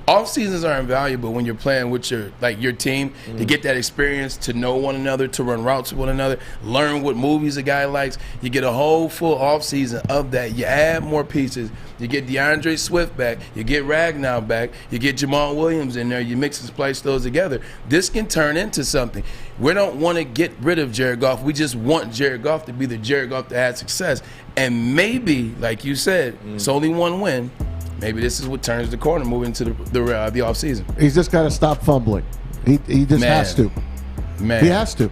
Off-seasons are invaluable when you're playing with your team to get that experience, to know one another, to run routes with one another, learn what movies a guy likes. You get a whole full off-season of that. You add more pieces. You get DeAndre Swift back. You get Ragnow back. You get Jamal Williams in there. You mix and splice those together. This can turn into something. We don't want to get rid of Jared Goff. We just want Jared Goff to be the Jared Goff that had success. And maybe, like you said, it's only one win. Maybe this is what turns the corner moving into the offseason. He's just got to stop fumbling. He just has to. He has to.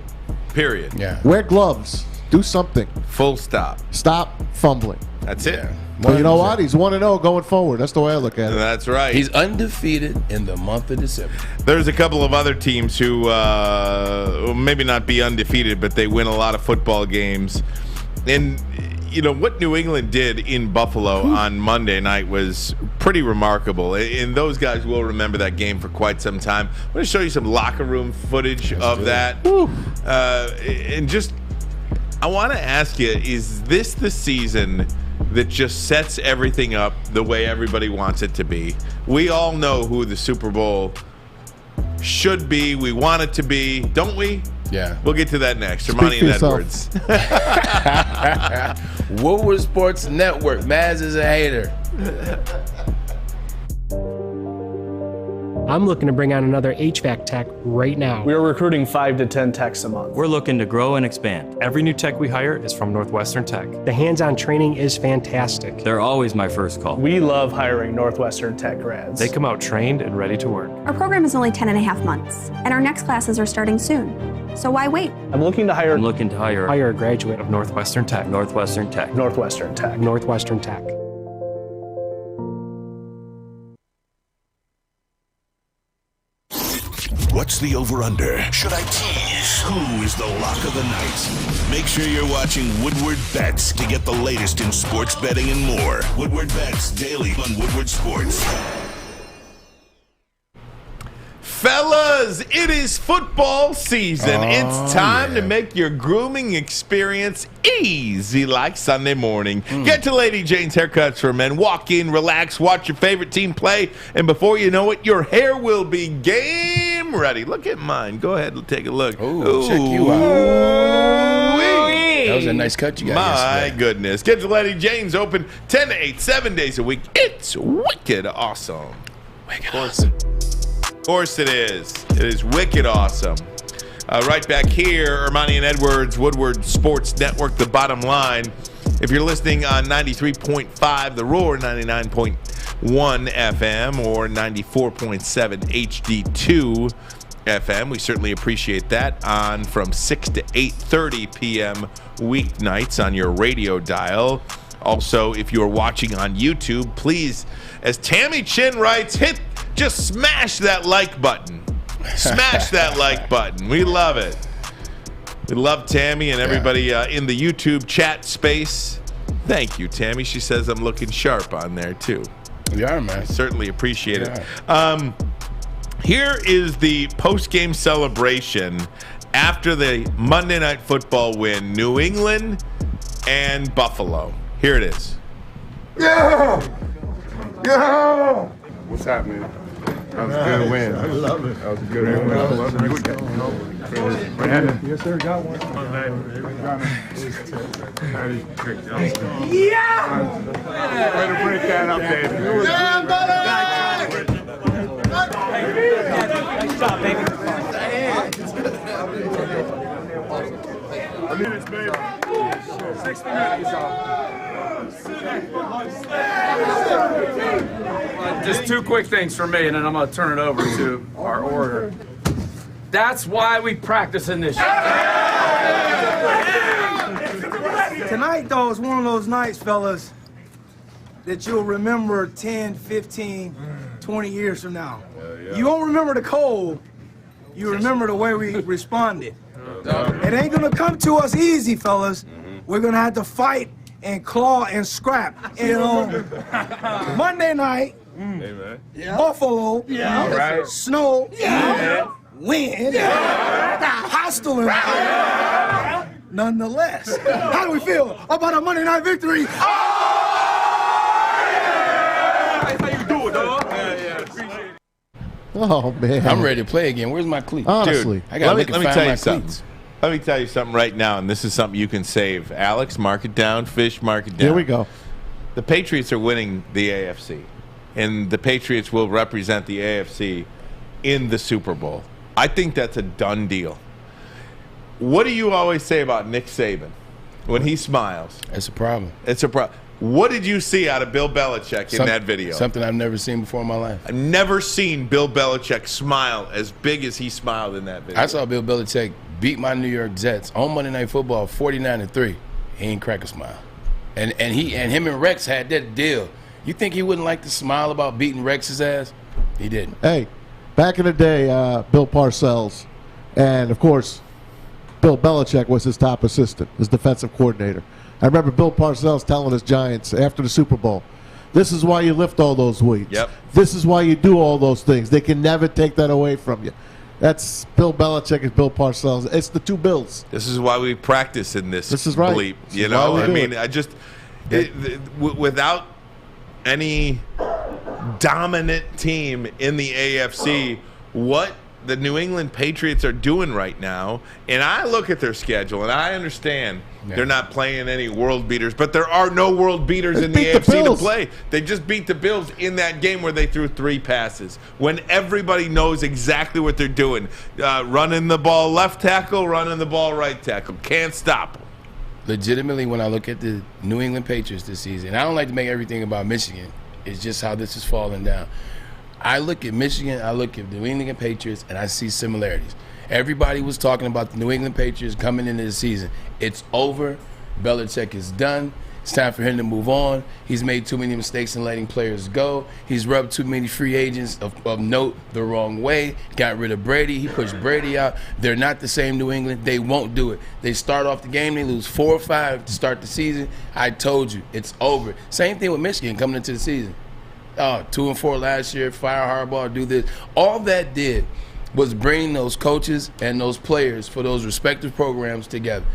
Period. Yeah. Wear gloves. Do something. Full stop. Stop fumbling. That's it. Yeah. Well, you know what? He's 1-0 going forward. That's the way I look at it. That's right. He's undefeated in the month of December. There's a couple of other teams who maybe not be undefeated, but they win a lot of football games. And what New England did in Buffalo on Monday night was pretty remarkable. And those guys will remember that game for quite some time. I'm going to show you some locker room footage of that. I want to ask you, is this the season that just sets everything up the way everybody wants it to be? We all know who the Super Bowl should be. We want it to be, don't we? Yeah. We'll get to that next. Ermanni and Edwards. Woodward Sports Network. Maz is a hater. I'm looking to bring on another HVAC tech right now. We're recruiting 5 to 10 techs a month. We're looking to grow and expand. Every new tech we hire is from Northwestern Tech. The hands-on training is fantastic. They're always my first call. We love hiring Northwestern Tech grads. They come out trained and ready to work. Our program is only 10.5 months, and our next classes are starting soon. So why wait? I'm looking to hire a graduate of Northwestern Tech. Northwestern Tech. Northwestern Tech. What's the over-under? Should I tease? Who is the lock of the night? Make sure you're watching Woodward Bets to get the latest in sports betting and more. Woodward Bets daily on Woodward Sports. Fellas, it is football season. It's time to make your grooming experience easy like Sunday morning. Get to Lady Jane's Haircuts for Men. Walk in, relax, watch your favorite team play, and before you know it, your hair will be game ready. Look at mine. Go ahead and take a look. Ooh, check you out. That was a nice cut you got. My goodness. Get to Lady Jane's open 10 to 8, 7 days a week. It's wicked awesome. Wicked awesome. Of course it is. It is wicked awesome. Right back here, Ermanni and Edwards, Woodward Sports Network, The Bottom Line. If you're listening on 93.5 The Roar, 99.1 FM, or 94.7 HD2 FM, we certainly appreciate that. On from 6 to 8:30 p.m. weeknights on your radio dial. Also, if you're watching on YouTube, please, as Tammy Chin writes, just smash that like button. Smash that like button. We love it. We love Tammy and everybody in the YouTube chat space. Thank you, Tammy. She says I'm looking sharp on there, too. You are, man. I certainly appreciate it. Here is the post-game celebration after the Monday Night Football win, New England and Buffalo. Here it is. Yeah! Yeah! What's happening? That was a good win. I love it. That was a good win. I love it. Brandon? Yes, sir. Got one. Yeah! Way to break that up, David. Yeah, buddy! baby. 60 minutes, Just two quick things for me, and then I'm going to turn it over to our orator. That's why we practice in this. Tonight, though, is one of those nights, fellas, that you'll remember 10, 15, 20 years from now. You won't remember the cold. You remember the way we responded. It ain't going to come to us easy, fellas. We're going to have to fight and claw and scrap. And on Monday night, Buffalo, snow, wind, hostile environment. Nonetheless, how do we feel about a Monday night victory? Oh, man. I'm ready to play again. Where's my cleats? Honestly. Dude, I got to let me tell you something. cleats. Let me tell you something right now, and this is something you can save. Alex, mark it down. Fish, mark it down. Here we go. The Patriots are winning the AFC, and the Patriots will represent the AFC in the Super Bowl. I think that's a done deal. What do you always say about Nick Saban when he smiles? It's a problem. It's a problem. What did you see out of Bill Belichick in that video? Something I've never seen before in my life. I've never seen Bill Belichick smile as big as he smiled in that video. I saw Bill Belichick beat my New York Jets on Monday Night Football 49-3. He ain't crack a smile. And him and Rex had that deal. You think he wouldn't like to smile about beating Rex's ass? He didn't. Hey, back in the day, Bill Parcells, and of course, Bill Belichick was his top assistant, his defensive coordinator. I remember Bill Parcells telling his Giants after the Super Bowl, this is why you lift all those weights. Yep. This is why you do all those things. They can never take that away from you. That's Bill Belichick and Bill Parcells. It's the two Bills. This is why we practice in this. This is right. Bleep, This you is know, why we I do mean, it. Without any dominant team in the AFC, what the New England Patriots are doing right now, and I look at their schedule, and I understand they're not playing any world beaters, but there are no world beaters in the AFC to play. They just beat the Bills in that game where they threw 3 passes, when everybody knows exactly what they're doing. Running the ball left tackle, running the ball right tackle. Can't stop them. Legitimately, when I look at the New England Patriots this season, I don't like to make everything about Michigan. It's just how this is falling down. I look at Michigan, I look at the New England Patriots, and I see similarities. Everybody was talking about the New England Patriots coming into the season. It's over. Belichick is done. It's time for him to move on. He's made too many mistakes in letting players go. He's rubbed too many free agents of note the wrong way. Got rid of Brady. He pushed Brady out. They're not the same New England. They won't do it. They start off the game, they lose 4 or 5 to start the season. I told you, it's over. Same thing with Michigan coming into the season. 2-4 last year, fire Harbaugh, do this. All that did was bring those coaches and those players for those respective programs together.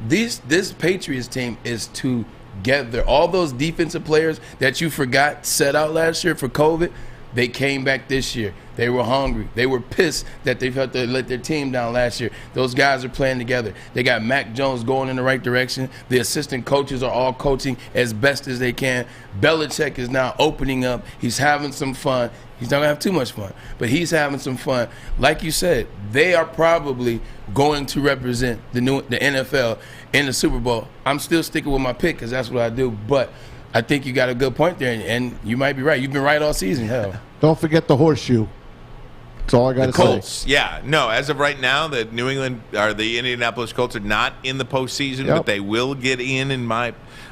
This Patriots team is together. All those defensive players that you forgot set out last year for COVID, they came back this year. They were hungry. They were pissed that they felt they let their team down last year. Those guys are playing together. They got Mac Jones going in the right direction. The assistant coaches are all coaching as best as they can. Belichick is now opening up. He's having some fun. He's not going to have too much fun, but he's having some fun. Like you said, they are probably going to represent the NFL in the Super Bowl. I'm still sticking with my pick because that's what I do, but I think you got a good point there, and you might be right. You've been right all season, hell. Don't forget the horseshoe. That's all I got to say. Colts, yeah. No, as of right now, the New England or the Indianapolis Colts are not in the postseason, but they will get in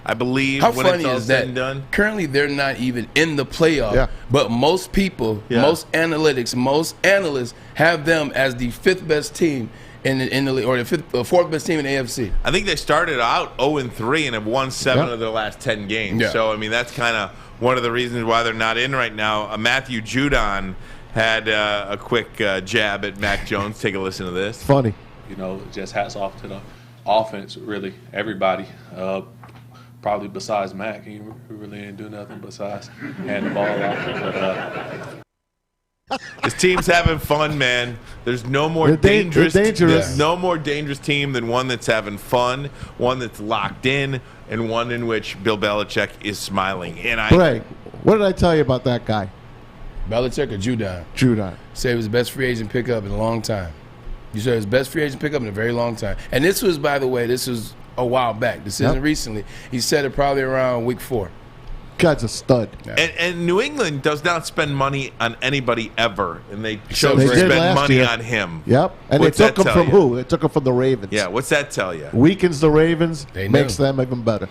I believe, How when funny it's all is said that? and done. Currently, they're not even in the playoff, but most people, most analytics, most analysts have them as the 5th best team in the league, or the 4th best team in the AFC. I think they started out 0-3 and have won 7 of their last 10 games. Yeah. So, I mean, that's kind of one of the reasons why they're not in right now. Matthew Judon had a quick jab at Mac Jones. Take a listen to this. Funny. You know, just hats off to the offense, really, everybody. Probably besides Mac. He really ain't do nothing besides hand the ball off. But, This team's having fun, man. There's no more dangerous team than one that's having fun, one that's locked in, and one in which Bill Belichick is smiling. And Greg, what did I tell you about that guy? Belichick or Judon? Judon. Said it was the best free agent pickup in a long time. You said it was the best free agent pickup in a very long time. And this was, by the way, a while back. This isn't recently. He said it probably around week 4. Guy's a stud. And New England does not spend money on anybody ever, and they chose They to did spend last money year. on him. Yep. And What's they took that him tell from you? who? They took him from the Ravens. Yeah, what's that tell you? Weakens the Ravens, They makes knew. them even better.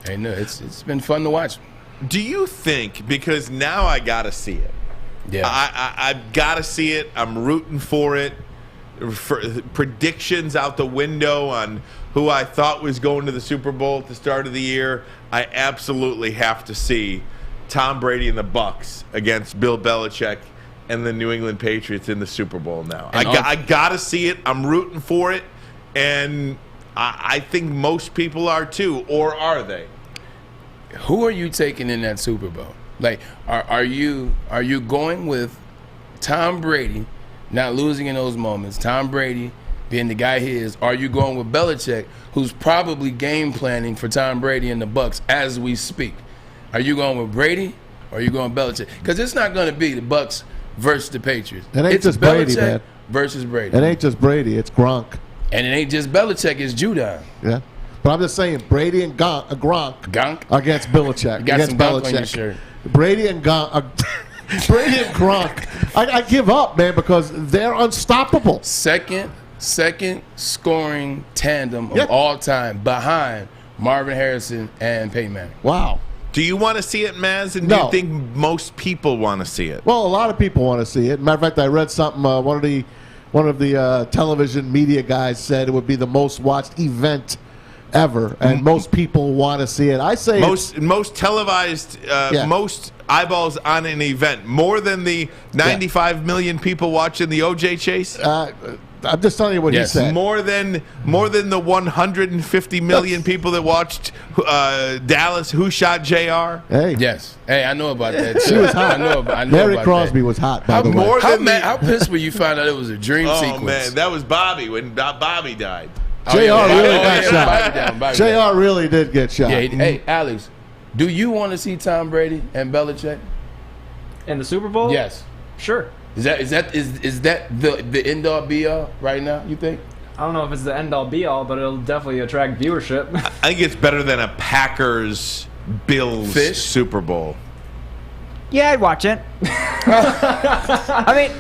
Hey, no, it's been fun to watch. Do you think, because now I got to see it. Yeah. I've got to see it. I'm rooting for it. For predictions out the window on who I thought was going to the Super Bowl at the start of the year, I absolutely have to see Tom Brady and the Bucs against Bill Belichick and the New England Patriots in the Super Bowl now. I got to see it. I'm rooting for it, and I think most people are too, or are they? Who are you taking in that Super Bowl? Like, are you going with Tom Brady not losing in those moments, Tom Brady being the guy he is? Are you going with Belichick, who's probably game planning for Tom Brady and the Bucs as we speak? Are you going with Brady or are you going with Belichick? Because it's not going to be the Bucs versus the Patriots. It ain't It's just Brady, Belichick man. versus Brady. It ain't just Brady. It's Gronk. And it ain't just Belichick, it's Judon. Yeah. But I'm just saying, Brady and Gronk against Belichick. You got against some Gronk on your Belichick. shirt. Brady and Brady and Gronk. I give up, man, because they're unstoppable. Second scoring tandem of all time behind Marvin Harrison and Peyton Manning. Wow. Do you want to see it, Maz? And do you think most people want to see it? Well, a lot of people want to see it. Matter of fact, I read something. One of the television media guys said it would be the most watched event ever, and most people want to see it. I say most televised, most eyeballs on an event, more than the 95 million people watching the OJ chase. I'm just telling you what he said. More than the 150 million people that watched Dallas. Who shot JR? Hey, yes. Hey, I know about that. She was hot. I know Mary about Crosby that. was hot. By the way, How pissed were you found out it was a dream Oh sequence? man, that was Bobby when Bobby died. JR really got shot. JR really did get shot. Yeah, hey, Alex, do you want to see Tom Brady and Belichick in the Super Bowl? Yes. Sure. Is that the end all be all right now? You think? I don't know if it's the end all be all, but it'll definitely attract viewership. I think it's better than a Packers Bills Super Bowl. Yeah, I'd watch it. I mean,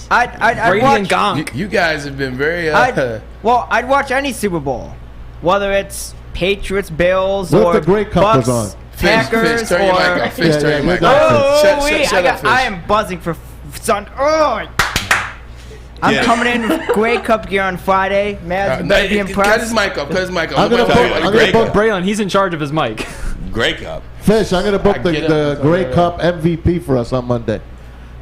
I'd watch. Gronk. You guys have been very. I'd watch any Super Bowl, whether it's Patriots, Bills, What or if the Grey Cup was Bucs, on? Packers, Fish, turn your mic off. Fish, turn your mic off. Oh, Shut up, Fish. I am buzzing for son. Oh, I'm coming in with Grey Cup gear on Friday. Maz, you better be impressed. Cut his mic off. Cut his mic off. I'm gonna book Braylon, he's in charge of his mic. Grey Cup. Fish, I'm going to book the Grey Cup MVP for us on Monday.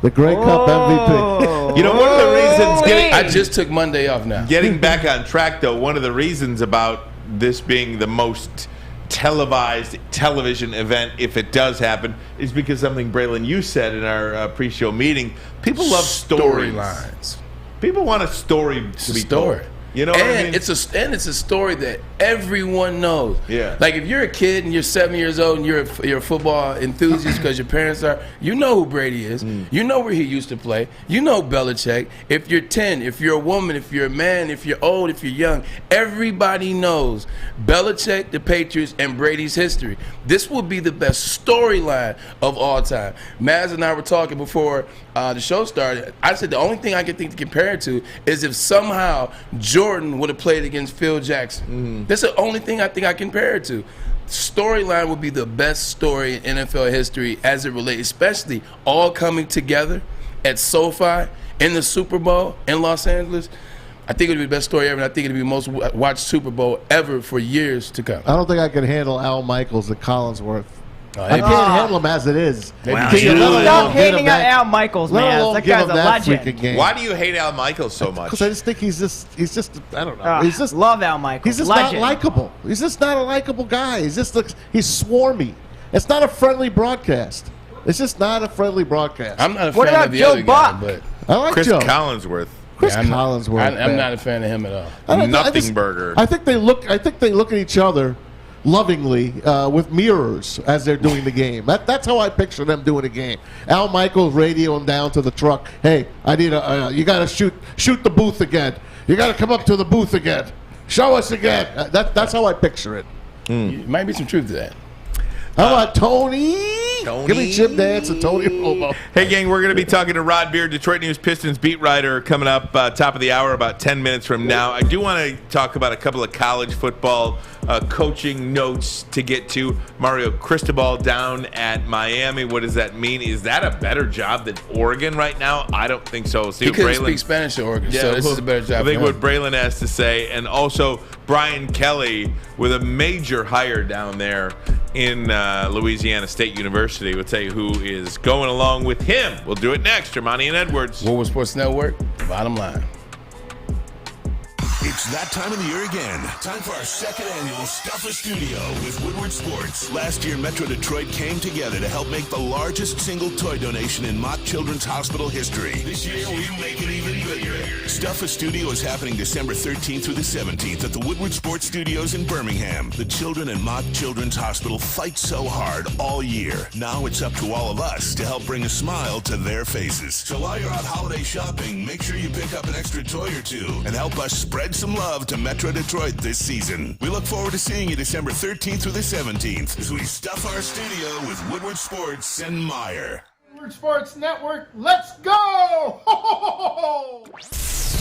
The Grey Cup MVP. You know, one of the reasons I just took Monday off now. Getting back on track, though, one of the reasons about this being the most televised television event, if it does happen, is because something, Braylon, you said in our pre-show meeting. People love storylines. People want a story to be told. You know what I mean? It's a story that everyone knows. Yeah. Like if you're a kid and you're 7 years old and you're a football enthusiast because your parents are, you know who Brady is. You know where he used to play. You know Belichick. If you're 10, if you're a woman, if you're a man, if you're old, if you're young, everybody knows Belichick, the Patriots, and Brady's history. This will be the best storyline of all time. Maz and I were talking before the show started. I said the only thing I can think to compare it to is if somehow Jordan would have played against Phil Jackson. That's the only thing I think I compare it to. Storyline would be the best story in NFL history as it relates, especially all coming together at SoFi in the Super Bowl in Los Angeles. I think it would be the best story ever, and I think it would be the most watched Super Bowl ever for years to come. I don't think I can handle Al Michaels at Collinsworth. I can't handle him as it is. Stop hating on Al Michaels, man. That guy's a legend. Why do you hate Al Michaels so much? Because I just think he's just I don't know. He's just love Al Michaels. He's just legend. not likable. He's just not a likable guy. He's swarmy. It's not a friendly broadcast. It's just not a friendly broadcast. I'm not a fan of the other guy, but I like Chris Joe. Collinsworth. Chris Collinsworth. I'm not a fan of him at all. Nothing burger. I think they look at each other lovingly with mirrors as they're doing the game. That's how I picture them doing a game. Al Michaels radioing down to the truck. Hey, I need you got to shoot the booth again. You got to come up to the booth again. Show us again. That's how I picture it. Might be some truth to that. How about Tony? Give me Jim Nance and Tony Romo. Hey, gang, we're going to be talking to Rod Beard, Detroit News Pistons beat writer, coming up top of the hour, about 10 minutes from now. I do want to talk about a couple of college football coaching notes to get to. Mario Cristobal down at Miami. What does that mean? Is that a better job than Oregon right now? I don't think so. He couldn't speak Spanish at Oregon, so this is a better job. I think for him. what Braylon has to say, and also Brian Kelly with a major hire down there in Louisiana State University. We'll tell you who is going along with him. We'll do it next. Ermanni and Edwards. Woodward Sports Network, bottom line. It's that time of the year again. Time for our second annual Stuffer Studio with Woodward Sports. Last year, Metro Detroit came together to help make the largest single toy donation in Mott Children's Hospital history. This year, we make it even bigger. Stuffer Studio is happening December 13th through the 17th at the Woodward Sports Studios in Birmingham. The children in Mott Children's Hospital fight so hard all year. Now it's up to all of us to help bring a smile to their faces. So while you're out holiday shopping, make sure you pick up an extra toy or two and help us spread some love to Metro Detroit this season. We look forward to seeing you December 13th through the 17th as we stuff our studio with Woodward Sports and Myre. Woodward Sports Network, let's go!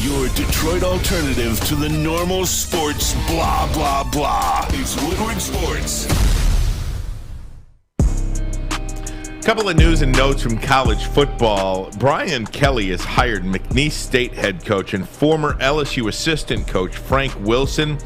Your Detroit alternative to the normal sports blah, blah, blah. It's Woodward Sports. Couple of news and notes from college football. Brian Kelly has hired McNeese State head coach and former LSU assistant coach Frank Wilson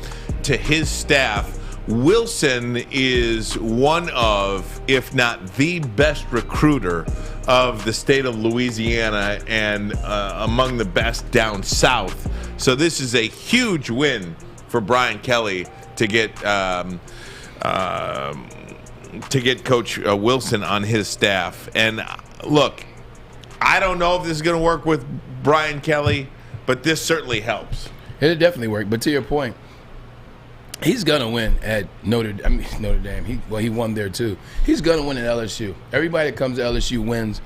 to his staff. Wilson is one of, if not the best recruiter of the state of Louisiana and among the best down south. So this is a huge win for Brian Kelly to get Coach Wilson on his staff. And look, I don't know if this is going to work with Brian Kelly, but this certainly helps. It'll definitely work. But to your point, he's going to win at Notre Dame. He won there too. He's going to win at LSU. Everybody that comes to LSU wins.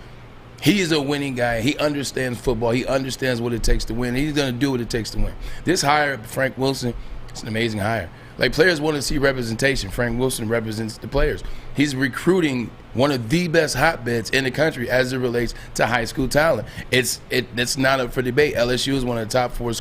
He is a winning guy. He understands football. He understands what it takes to win. He's going to do what it takes to win. This hire, Frank Wilson, it's an amazing hire. Like, players want to see representation. Frank Wilson represents the players. He's recruiting one of the best hotbeds in the country as it relates to high school talent. It's not up for debate. LSU is one of the top four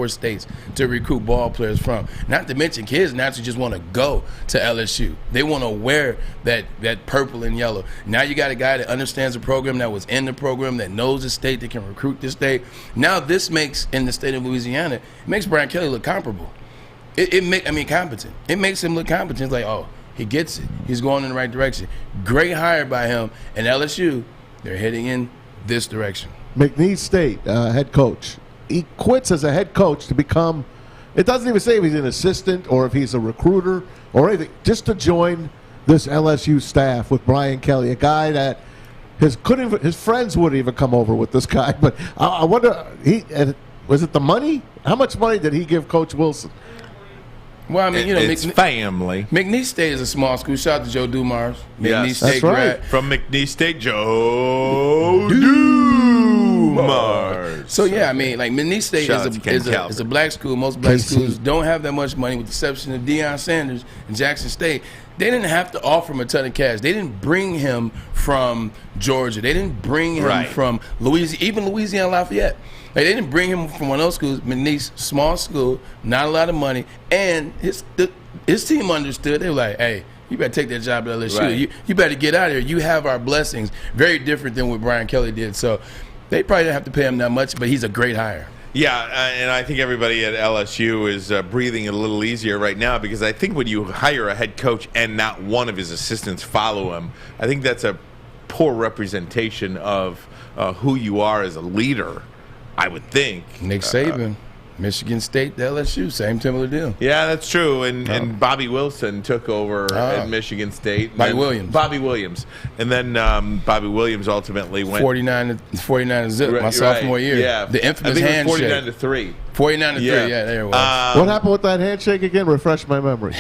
states to recruit ball players from. Not to mention, kids naturally just want to go to LSU. They want to wear that purple and yellow. Now you got a guy that understands the program, that was in the program, that knows the state, that can recruit the state. Now this makes, in the state of Louisiana, it makes Brian Kelly look comparable. Competent. It makes him look competent. It's like, oh, he gets it. He's going in the right direction. Great hire by him. And LSU, they're heading in this direction. McNeese State head coach. He quits as a head coach to become, it doesn't even say if he's an assistant or if he's a recruiter or anything, just to join this LSU staff with Brian Kelly, a guy that his friends wouldn't even come over with this guy. But I wonder, was it the money? How much money did he give Coach Wilson? Well, I mean, it's family. McNeese State is a small school. Shout out to Joe Dumars. McNeese Yes, State that's right. grad. From McNeese State, Joe Dumars. So yeah, I mean, like, McNeese State Shout out to Ken is Calvert. a black school. Most black KC. schools don't have that much money, with the exception of Deion Sanders and Jackson State. They didn't have to offer him a ton of cash. They didn't bring him from Georgia. They didn't bring him from Louisiana, even Louisiana Lafayette. Like, they didn't bring him from one of those schools. McNeese, small school, not a lot of money, and his team understood. They were like, hey, you better take that job at LSU. Right. You better get out of here. You have our blessings. Very different than what Brian Kelly did. So they probably didn't have to pay him that much, but he's a great hire. Yeah, and I think everybody at LSU is breathing a little easier right now, because I think when you hire a head coach and not one of his assistants follow him, I think that's a poor representation of who you are as a leader, I would think. Nick Saban, Michigan State to LSU, same similar deal. Yeah, that's true. And Bobby Wilson took over at Michigan State. Bobby Williams. And then Bobby Williams ultimately went 49 to zip my sophomore year. Yeah. The infamous I think handshake. It was 49-3. 49-3, yeah, there it was. What happened with that handshake again? Refresh my memory.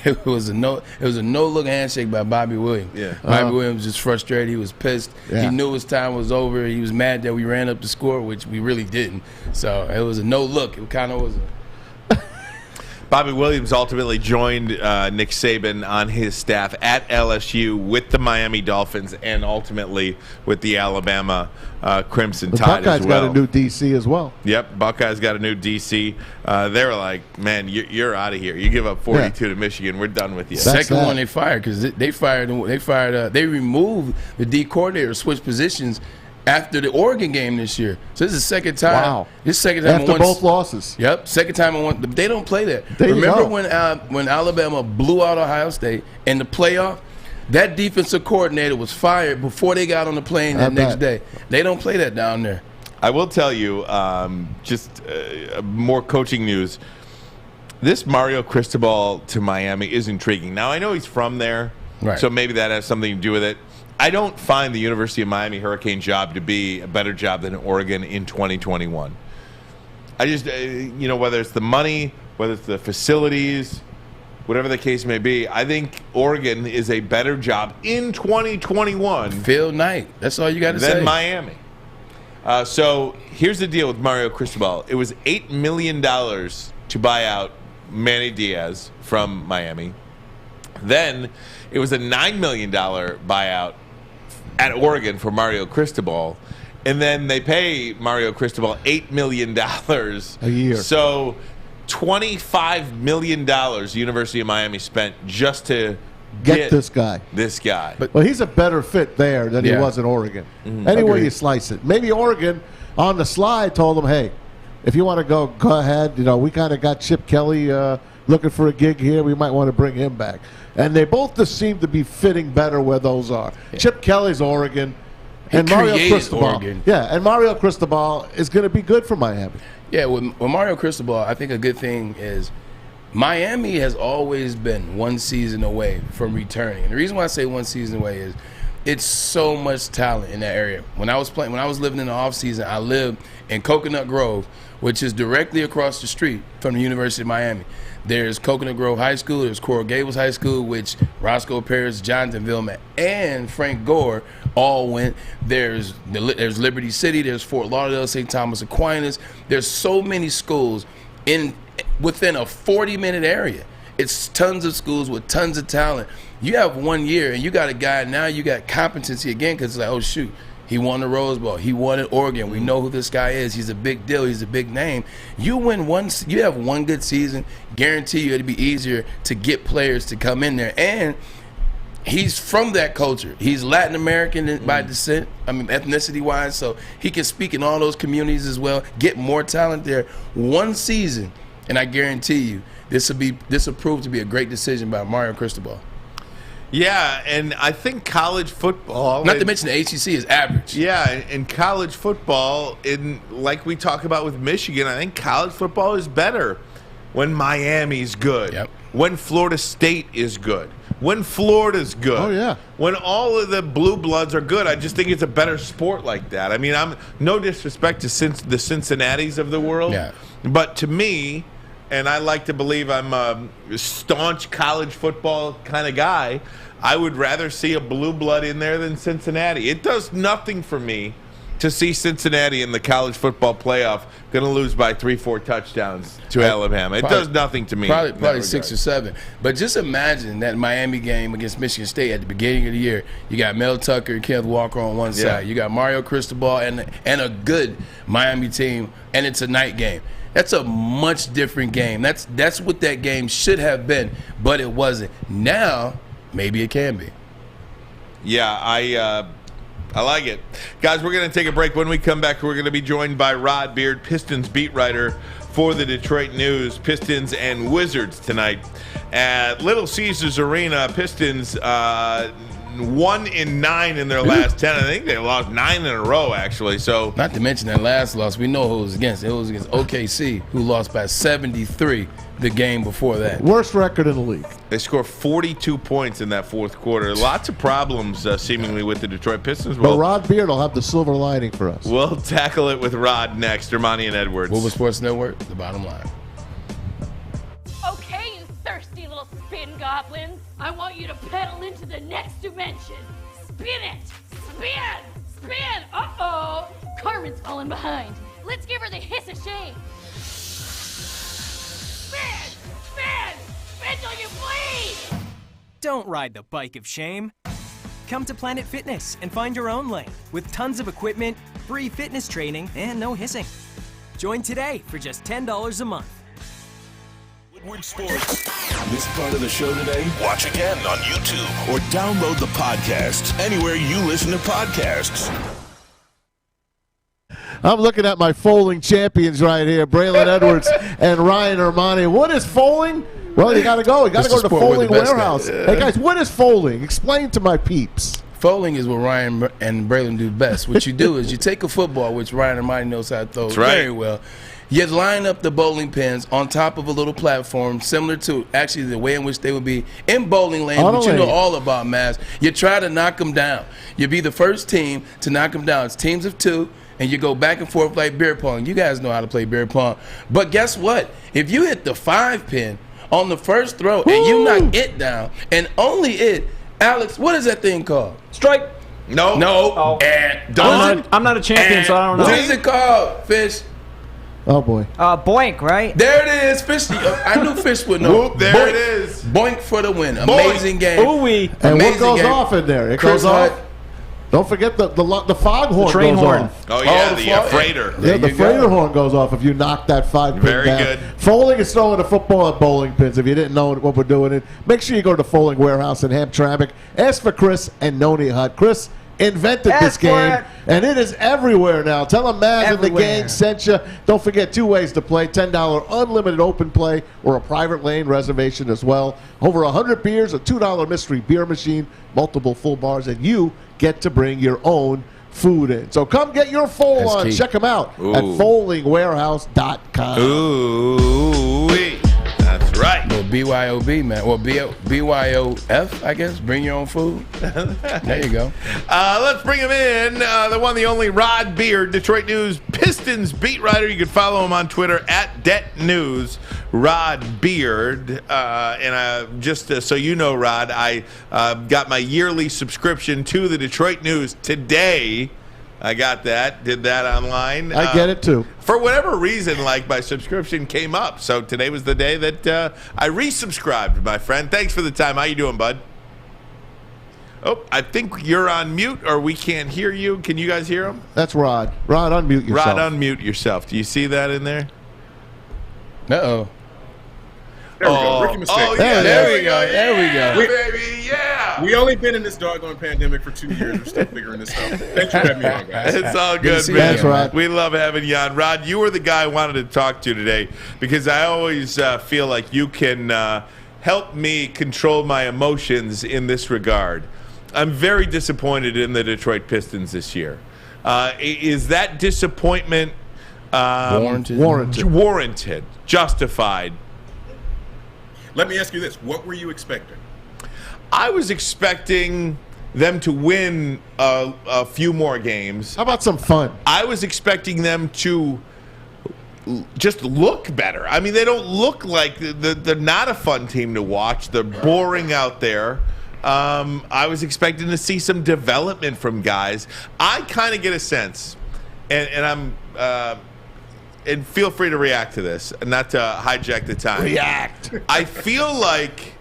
It was a no-look handshake by Bobby Williams. Yeah. Bobby Williams was just frustrated. He was pissed. Yeah. He knew his time was over. He was mad that we ran up the score, which we really didn't. So it was a no-look. It kind of was. Bobby Williams ultimately joined Nick Saban on his staff at LSU with the Miami Dolphins and ultimately with the Alabama Crimson Tide Buckeyes as well. got a new DC as well. Yep, Buckeyes got a new DC. They were like, man, you're out of here. You give up 42 to Michigan. We're done with you. Second one they fired because they removed the D coordinator, switched positions after the Oregon game this year. So this is the second time. Wow. This is the second time after both losses. Yep, second time I won. They don't play that. There you Remember go. when Alabama blew out Ohio State in the playoff? That defensive coordinator was fired before they got on the plane that next day. They don't play that down there. I will tell you, just more coaching news. This Mario Cristobal to Miami is intriguing. Now, I know he's from there, so maybe that has something to do with it. I don't find the University of Miami Hurricane job to be a better job than Oregon in 2021. I just, whether it's the money, whether it's the facilities, whatever the case may be, I think Oregon is a better job in 2021. Phil Knight. That's all you got to say. Than Miami. So here's the deal with Mario Cristobal. It was $8 million to buy out Manny Diaz from Miami. Then it was a $9 million buyout at Oregon for Mario Cristobal. And then they pay Mario Cristobal $8 million a year. So $25 million the University of Miami spent just to get this guy. But he's a better fit there than he was in Oregon. Any way you slice it. Maybe Oregon on the slide told him, hey, if you want to go ahead. We kind of got Chip Kelly looking for a gig here. We might want to bring him back. And they both just seem to be fitting better where those are. Yeah. Chip Kelly's Oregon. And Mario Cristobal. Oregon. Yeah, and Mario Cristobal is going to be good for Miami. Yeah, with Mario Cristobal, I think a good thing is Miami has always been one season away from returning. And the reason why I say one season away is it's so much talent in that area. When I was living in the offseason, I lived in Coconut Grove, which is directly across the street from the University of Miami. There's Coconut Grove High School, there's Coral Gables High School, which Roscoe Parrish, Jonathan Vilma, and Frank Gore all went. There's Liberty City, there's Fort Lauderdale, St. Thomas Aquinas. There's so many schools within a 40-minute area. It's tons of schools with tons of talent. You have 1 year, and you got a guy, now you got competency again, because it's like, oh, shoot, he won the Rose Bowl. He won at Oregon. We know who this guy is. He's a big deal. He's a big name. You have one good season, guarantee you it'll be easier to get players to come in there. And he's from that culture. He's Latin American by descent, ethnicity-wise, so he can speak in all those communities as well, get more talent there. One season, and I guarantee you, this will prove to be a great decision by Mario Cristobal. Yeah, and I think college football... Not to mention the ACC is average. Yeah, in college football, like we talk about with Michigan, I think college football is better when Miami's good, when Florida State is good, when Florida's good. Oh, yeah. When all of the blue bloods are good, I just think it's a better sport like that. I mean, I'm no disrespect to the Cincinnatis of the world, but to me... And I like to believe I'm a staunch college football kind of guy. I would rather see a blue blood in there than Cincinnati. It does nothing for me to see Cincinnati in the college football playoff going to lose by 3-4 touchdowns to Alabama. It does nothing to me. Probably 6 or 7. But just imagine that Miami game against Michigan State at the beginning of the year. You got Mel Tucker and Kenneth Walker on one side. You got Mario Cristobal and a good Miami team, and it's a night game. That's a much different game. That's what that game should have been, but it wasn't. Now, maybe it can be. Yeah, I like it. Guys, we're going to take a break. When we come back, we're going to be joined by Rod Beard, Pistons beat writer for the Detroit News. Pistons and Wizards tonight at Little Caesars Arena. Pistons 1-9 in their last 10. I think they lost 9 in a row, actually. So, not to mention that last loss, we know who it was against. It was against OKC, who lost by 73 the game before that. Worst record in the league. They scored 42 points in that fourth quarter. Lots of problems, seemingly, with the Detroit Pistons. But Rod Beard will have the silver lining for us. We'll tackle it with Rod next. Ermanni and Edwards. Woodward Sports Network, the bottom line. Okay, you thirsty little spin goblins. I want you to pedal into the next dimension. Spin it! Spin! Spin! Uh-oh! Carmen's falling behind. Let's give her the hiss of shame. Spin! Spin! until you bleed! Don't ride the bike of shame. Come to Planet Fitness and find your own lane with tons of equipment, free fitness training, and no hissing. Join today for just $10 a month. Woodward Sports. Missed part of the show today? Watch again on YouTube or download the podcast anywhere you listen to podcasts. I'm looking at my Fowling champions right here, Braylon Edwards and Ryan Ermanni. What is Fowling? Well, you got to go. You got to go to Fowling Warehouse. Hey, guys, what is Fowling? Explain to my peeps. Fowling is what Ryan and Braylon do best. What you do is you take a football, which Ryan and Ryan knows how to throw very well. You line up the bowling pins on top of a little platform, similar to actually the way in which they would be in bowling lanes, which you know all about, Maz. You try to knock them down. You be the first team to knock them down. It's teams of 2, and you go back and forth like beer pong. You guys know how to play beer pong. But guess what? If you hit the 5 pin on the first throw and you knock it down, and only it, Alex, what is that thing called? Strike. No. Oh. I'm not a champion, so I don't know. What is it called, Fish? Oh, boy. Boink, right? There it is, Fish. I knew Fish would know. Whoop, there it is. Boink for the win. Amazing game. Ooh-wee. And Amazing what goes game. off in there? It Chris goes off. Hutt. Don't forget the foghorn train goes horn. off. Oh, yeah, the freighter. Yeah, the freighter horn goes off if you knock that 5 pin Very down. good. Fowling is throwing a football at bowling pins. If you didn't know what we're doing, make sure you go to Fowling Warehouse in Hamtramck. Ask for Chris and Noni Hut. Chris invented this game, and it is everywhere now. Tell them Maz and the gang sent you. Don't forget 2 ways to play: $10 unlimited open play or a private lane reservation as well. Over 100 beers, a $2 mystery beer machine, multiple full bars, and you get to bring your own food in. So come get your foal on. key. Check them out at fowlingwarehouse.com. Ooh-wee. That's right. Well, BYOB, man. Well, BYOF, I guess. Bring your own food. There you go. Let's bring him in. The one, the only Rod Beard, Detroit News Pistons beat writer. You can follow him on Twitter at @DetNews. Rod Beard. And just so you know, Rod, I got my yearly subscription to the Detroit News today. I got that. Did that online. I get it, too. For whatever reason, like, my subscription came up. So today was the day that I resubscribed, my friend. Thanks for the time. How you doing, bud? Oh, I think you're on mute, or we can't hear you. Can you guys hear him? That's Rod. Rod, unmute yourself. Rod, unmute yourself. Do you see that in there? Uh-oh. There we go. Rookie mistake. Oh, yeah, there we go. There we go. Baby, yeah. We only been in this doggone pandemic for 2 years. We're still figuring this out. Thanks for having me on, guys. It's all Good to good, see man. you, Thanks, Rod. We love having you on. Rod, you were the guy I wanted to talk to today because I always feel like you can help me control my emotions in this regard. I'm very disappointed in the Detroit Pistons this year. Is that disappointment warranted, justified? Let me ask you this. What were you expecting? I was expecting them to win a few more games. How about some fun? I was expecting them to just look better. I mean, they don't look like they're not a fun team to watch. They're boring out there. I was expecting to see some development from guys. I kind of get a sense, and I'm and feel free to react to this, not to hijack the time. React. I feel like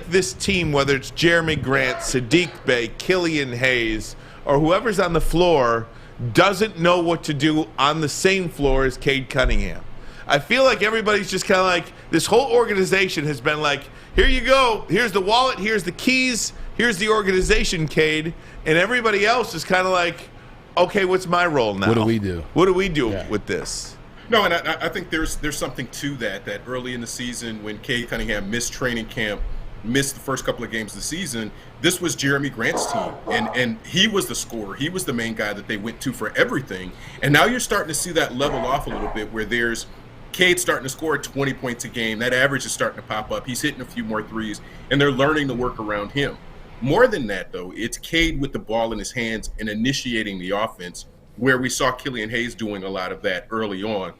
this team, whether it's Jeremy Grant, Sadiq Bey, Killian Hayes, or whoever's on the floor, doesn't know what to do on the same floor as Cade Cunningham. I feel like everybody's just kind of like, this whole organization has been like, here you go, here's the wallet, here's the keys, here's the organization, Cade, and everybody else is kind of like, okay, what's my role now? What do we do? What do we do with this? No, and I think there's something to that early in the season when Cade Cunningham missed training camp, missed the first couple of games of the season, this was Jeremy Grant's team. And he was the scorer. He was the main guy that they went to for everything. And now you're starting to see that level off a little bit where there's Cade starting to score 20 points a game. That average is starting to pop up. He's hitting a few more threes, and they're learning to work around him. More than that, though, it's Cade with the ball in his hands and initiating the offense, where we saw Killian Hayes doing a lot of that early on.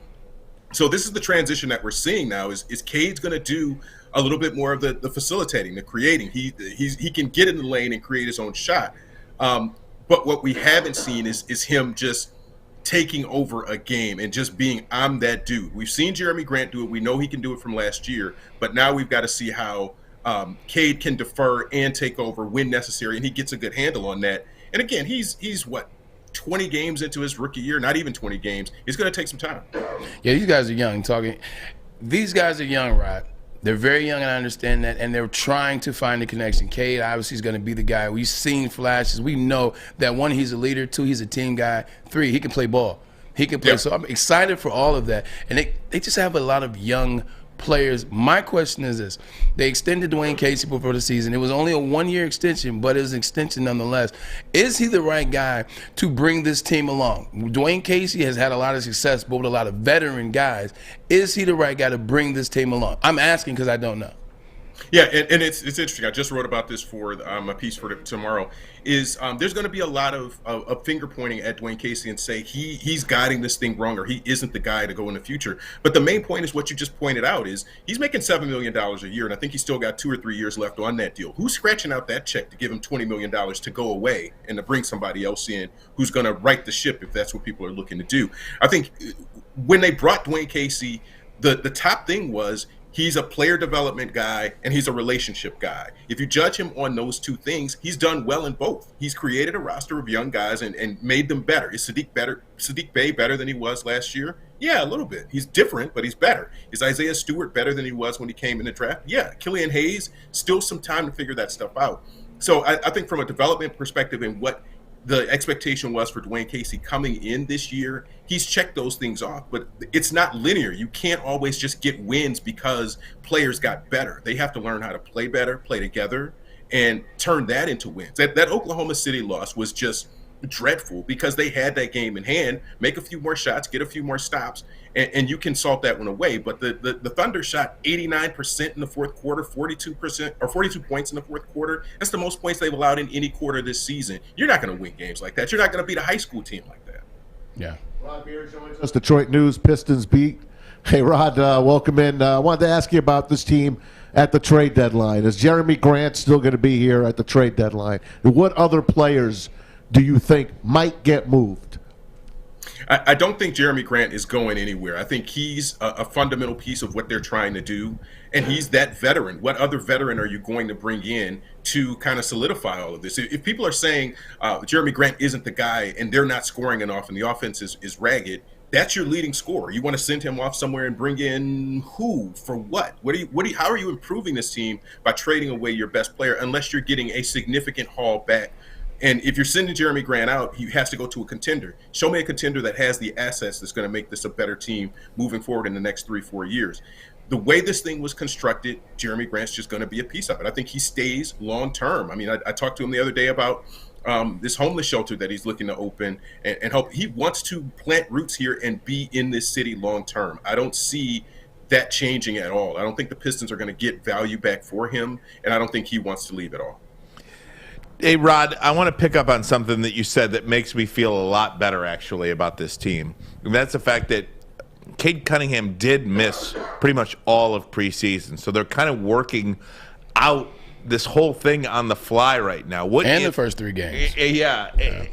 So this is the transition that we're seeing now is Cade's going to do a little bit more of the facilitating, the creating. He can get in the lane and create his own shot. But what we haven't seen is him just taking over a game and just being, I'm that dude. We've seen Jeremy Grant do it. We know he can do it from last year, but now we've got to see how Cade can defer and take over when necessary, and he gets a good handle on that. And again, he's what, 20 games into his rookie year, not even 20 games. It's going to take some time. Yeah, these guys are young. These guys are young, Rod. They're very young, and I understand that, and they're trying to find the connection. Cade obviously is going to be the guy. We've seen flashes. We know that, 1, he's a leader, 2, he's a team guy, 3, he can play ball. He can play. Yep. So I'm excited for all of that. And they just have a lot of young players. My question is this. They extended Dwayne Casey before the season. It was only a 1-year extension, but it was an extension nonetheless. Is he the right guy to bring this team along? Dwayne Casey has had a lot of success, but with a lot of veteran guys. Is he the right guy to bring this team along? I'm asking because I don't know. Yeah, and it's interesting. I just wrote about this for a piece for tomorrow. There's going to be a lot of finger pointing at Dwayne Casey and say he's guiding this thing wrong, or he isn't the guy to go in the future. But the main point is what you just pointed out is he's making $7 million a year, and I think he's still got 2 or 3 years left on that deal. Who's scratching out that check to give him $20 million to go away and to bring somebody else in who's going to right the ship if that's what people are looking to do? I think when they brought Dwayne Casey, the top thing was he's a player development guy and he's a relationship guy. If you judge him on those 2 things, he's done well in both. He's created a roster of young guys and made them better. Is Sadiq Bey better than he was last year? Yeah, a little bit. He's different, but he's better. Is Isaiah Stewart better than he was when he came in the draft? Yeah. Killian Hayes, still some time to figure that stuff out. So I think from a development perspective and what the expectation was for Dwayne Casey coming in this year, he's checked those things off, but it's not linear. You can't always just get wins because players got better. They have to learn how to play better, play together, and turn that into wins. That Oklahoma City loss was just dreadful because they had that game in hand, make a few more shots, get a few more stops, and you can salt that one away. But the Thunder shot 89% in the fourth quarter, 42 points in the fourth quarter. That's the most points they've allowed in any quarter this season. You're not going to win games like that. You're not going to beat a high school team like that. Yeah. Rod Beer joins us. Detroit News, Pistons beat. Hey, Rod, welcome in. I wanted to ask you about this team at the trade deadline. Is Jeremy Grant still going to be here at the trade deadline? And what other players do you think might get moved? I don't think Jeremy Grant is going anywhere. I think he's a fundamental piece of what they're trying to do, and he's that veteran. What other veteran are you going to bring in to kind of solidify all of this? If people are saying Jeremy Grant isn't the guy and they're not scoring enough and the offense is ragged, that's your leading scorer. You want to send him off somewhere and bring in who for what? How are you improving this team by trading away your best player unless you're getting a significant haul back? And if you're sending Jeremy Grant out, he has to go to a contender. Show me a contender that has the assets that's going to make this a better team moving forward in the next 3-4 years. The way this thing was constructed, Jeremy Grant's just going to be a piece of it. I think he stays long term. I mean, I talked to him the other day about this homeless shelter that he's looking to open and help. He wants to plant roots here and be in this city long term. I don't see that changing at all. I don't think the Pistons are going to get value back for him, and I don't think he wants to leave at all. Hey, Rod, I want to pick up on something that you said that makes me feel a lot better, actually, about this team. And that's the fact that Cade Cunningham did miss pretty much all of preseason. So they're kind of working out this whole thing on the fly right now. The first 3 games. Yeah.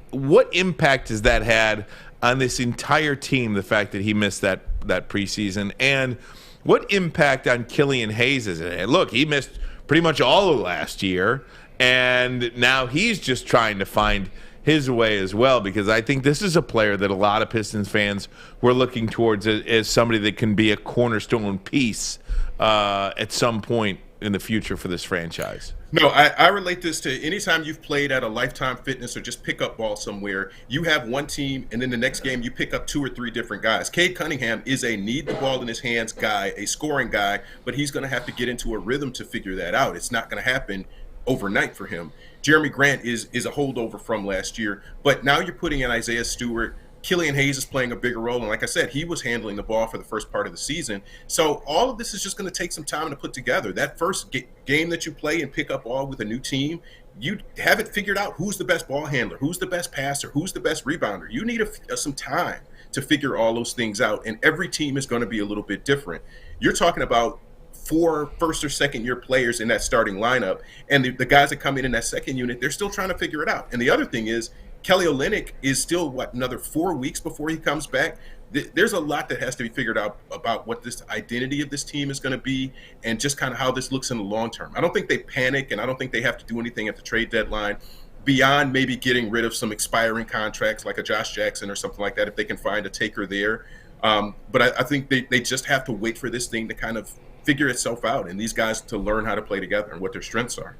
What impact has that had on this entire team, the fact that he missed that preseason? And what impact on Killian Hayes is it? Look, he missed pretty much all of last year. And now he's just trying to find his way as well, because I think this is a player that a lot of Pistons fans were looking towards as somebody that can be a cornerstone piece at some point in the future for this franchise. No, I relate this to anytime you've played at a Lifetime Fitness or just pick up ball somewhere, you have one team, and then the next game you pick up 2 or 3 different guys. Cade Cunningham is a need the ball in his hands guy, a scoring guy, but he's going to have to get into a rhythm to figure that out. It's not going to happen overnight for him. Jeremy Grant is a holdover from last year, but now you're putting in Isaiah Stewart. Killian Hayes is playing a bigger role, and like I said, he was handling the ball for the first part of the season. So all of this is just going to take some time to put together. That first game that you play and pick up ball with a new team, you haven't figured out who's the best ball handler, who's the best passer, who's the best rebounder. You need some time to figure all those things out, and every team is going to be a little bit different. You're talking about 4 first or second year players in that starting lineup, and the guys that come in that second unit, they're still trying to figure it out. And the other thing is, Kelly Olynyk is still, another 4 weeks before he comes back. There's a lot that has to be figured out about what this identity of this team is going to be and just kind of how this looks in the long term. I don't think they panic, and I don't think they have to do anything at the trade deadline beyond maybe getting rid of some expiring contracts like a Josh Jackson or something like that if they can find a taker there. But I think they just have to wait for this thing to kind of figure itself out and these guys to learn how to play together and what their strengths are.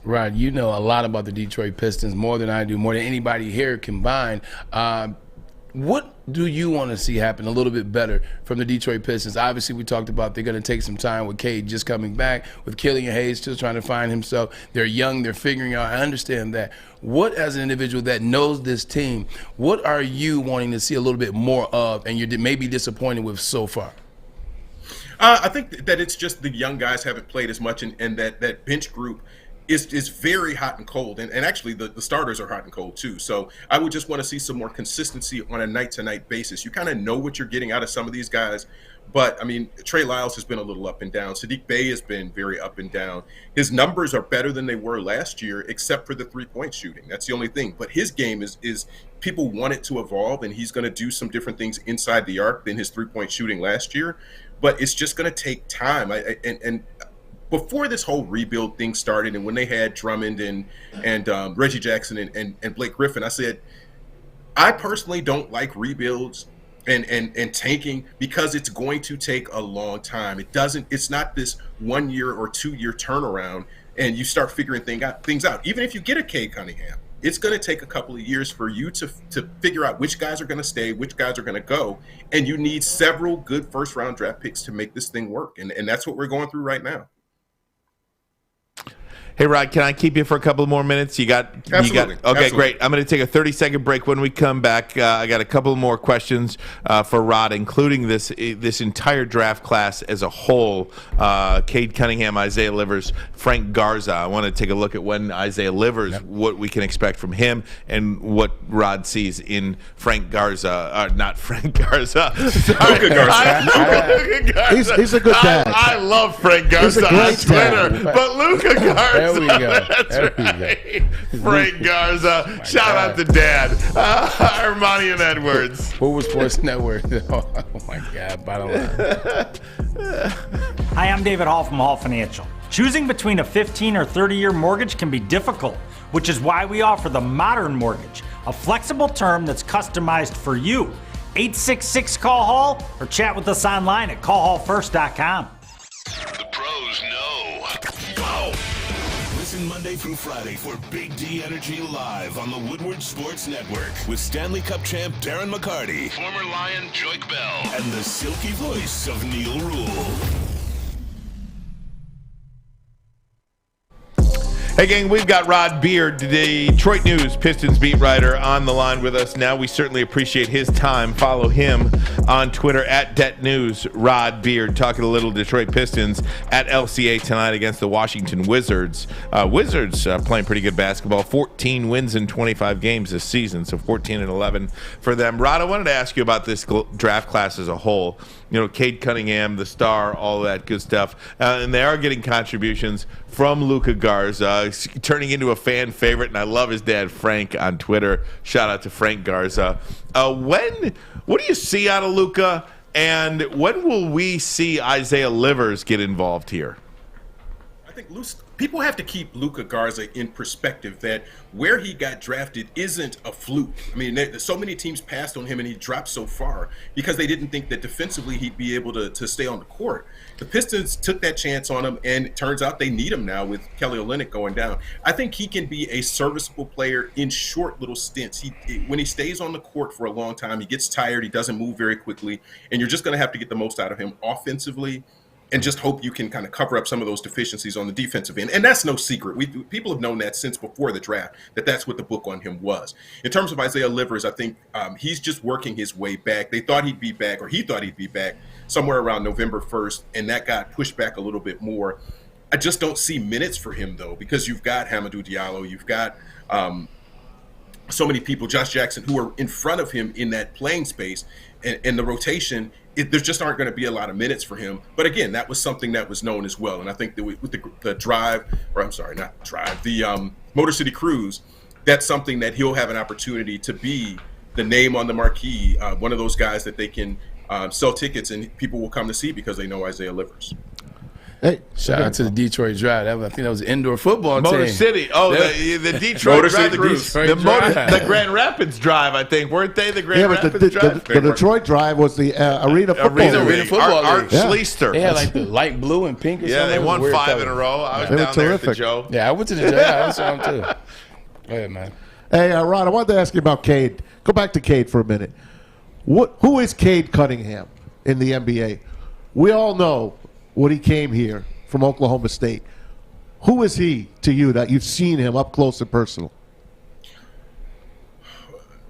Right. You know a lot about the Detroit Pistons, more than I do, more than anybody here combined. What do you want to see happen a little bit better from the Detroit Pistons? Obviously, we talked about they're going to take some time with Cade just coming back, with Killian Hayes still trying to find himself. They're young, they're figuring out. I understand that. What, as an individual that knows this team, what are you wanting to see a little bit more of and you're maybe disappointed with so far? I think that it's just the young guys haven't played as much, and that bench group is very hot and cold, and actually the starters are hot and cold too. So I would just want to see some more consistency on a night-to-night basis. You kind of know what you're getting out of some of these guys, but I mean, Trey Lyles has been a little up and down. Sadiq Bey has been very up and down. His numbers are better than they were last year, except for the three-point shooting. That's the only thing. But his game is people want it to evolve, and he's going to do some different things inside the arc than his three-point shooting last year. But it's just going to take time. And before this whole rebuild thing started, and when they had Drummond and Reggie Jackson and Blake Griffin, I said, I personally don't like rebuilds and tanking because it's going to take a long time. It's not this 1 year or 2 year turnaround and you start figuring things out. Even if you get a Cade Cunningham, it's going to take a couple of years for you to figure out which guys are going to stay, which guys are going to go, and you need several good first round draft picks to make this thing work. And that's what we're going through right now. Hey, Rod, can I keep you for a couple more minutes? Absolutely. Okay, Absolutely. Great. I'm going to take a 30-second break. When we come back, I got a couple more questions for Rod, including this entire draft class as a whole. Cade Cunningham, Isaiah Livers, Frank Garza. I want to take a look at when Isaiah Livers, what we can expect from him, and what Rod sees in Frank Garza. Not Frank Garza. Sorry. Luka Garza. Luka Garza. He's a good dad. I love Frank Garza on Twitter, but Luka Garza. There we go. That's right. Frank Garza. Shout out to Dad. Ermanni and Edwards. Woodward Sports Network. Oh my God. Bottom line. Hi, I'm David Hall from Hall Financial. Choosing between a 15 or 30-year mortgage can be difficult, which is why we offer the Modern Mortgage, a flexible term that's customized for you. 866-CALL-HALL or chat with us online at callhallfirst.com. The pros know. Go! Listen Monday through Friday for Big D Energy Live on the Woodward Sports Network with Stanley Cup champ Darren McCarty, former Lion Joik Bell, and the silky voice of Neil Rule. Hey, gang, we've got Rod Beard, the Detroit News Pistons beat writer, on the line with us now. We certainly appreciate his time. Follow him on Twitter at DetNews, Rod Beard, talking a little Detroit Pistons at LCA tonight against the Washington Wizards. Wizards playing pretty good basketball, 14 wins in 25 games this season, so 14-11 for them. Rod, I wanted to ask you about this draft class as a whole. You know, Cade Cunningham, the star, all that good stuff. And they are getting contributions from Luka Garza, turning into a fan favorite, and I love his dad, Frank, on Twitter. Shout out to Frank Garza. What do you see out of Luka, and when will we see Isaiah Livers get involved here? I think people have to keep Luka Garza in perspective that where he got drafted isn't a fluke. I mean, so many teams passed on him and he dropped so far because they didn't think that defensively he'd be able to stay on the court. The Pistons took that chance on him, and it turns out they need him now with Kelly Olynyk going down. I think he can be a serviceable player in short little stints. When he stays on the court for a long time, he gets tired, he doesn't move very quickly, and you're just going to have to get the most out of him offensively and just hope you can kind of cover up some of those deficiencies on the defensive end. And that's no secret. People have known that since before the draft, that's what the book on him was. In terms of Isaiah Livers, I think he's just working his way back. He thought he'd be back somewhere around November 1st, and that got pushed back a little bit more. I just don't see minutes for him, though, because you've got Hamidou Diallo, you've got so many people, Josh Jackson, who are in front of him in that playing space, and the rotation, there just aren't going to be a lot of minutes for him. But again, that was something that was known as well. And I think that with the Motor City Cruise, that's something that he'll have an opportunity to be the name on the marquee, one of those guys that they can sell tickets and people will come to see because they know Isaiah Livers. Hey, shout out to the Detroit Drive. I think that was an indoor football Motor team. City. Oh, the Detroit Motor Drive. City Cruise. The Grand Rapids Drive, I think. Weren't they the Grand Rapids Drive? The Detroit Drive was the Arena Football League. Art Schleister. They had like the light blue and pink or something. Yeah, they won 5 color. in a row. I was They were down there at the terrific. Joe. Yeah, I went to the Joe. I saw them too. Go ahead, man. Hey, Ron, I wanted to ask you about Cade. Go back to Cade for a minute. Who is Cade Cunningham in the NBA? We all know when he came here from Oklahoma State. Who is he to you that you've seen him up close and personal?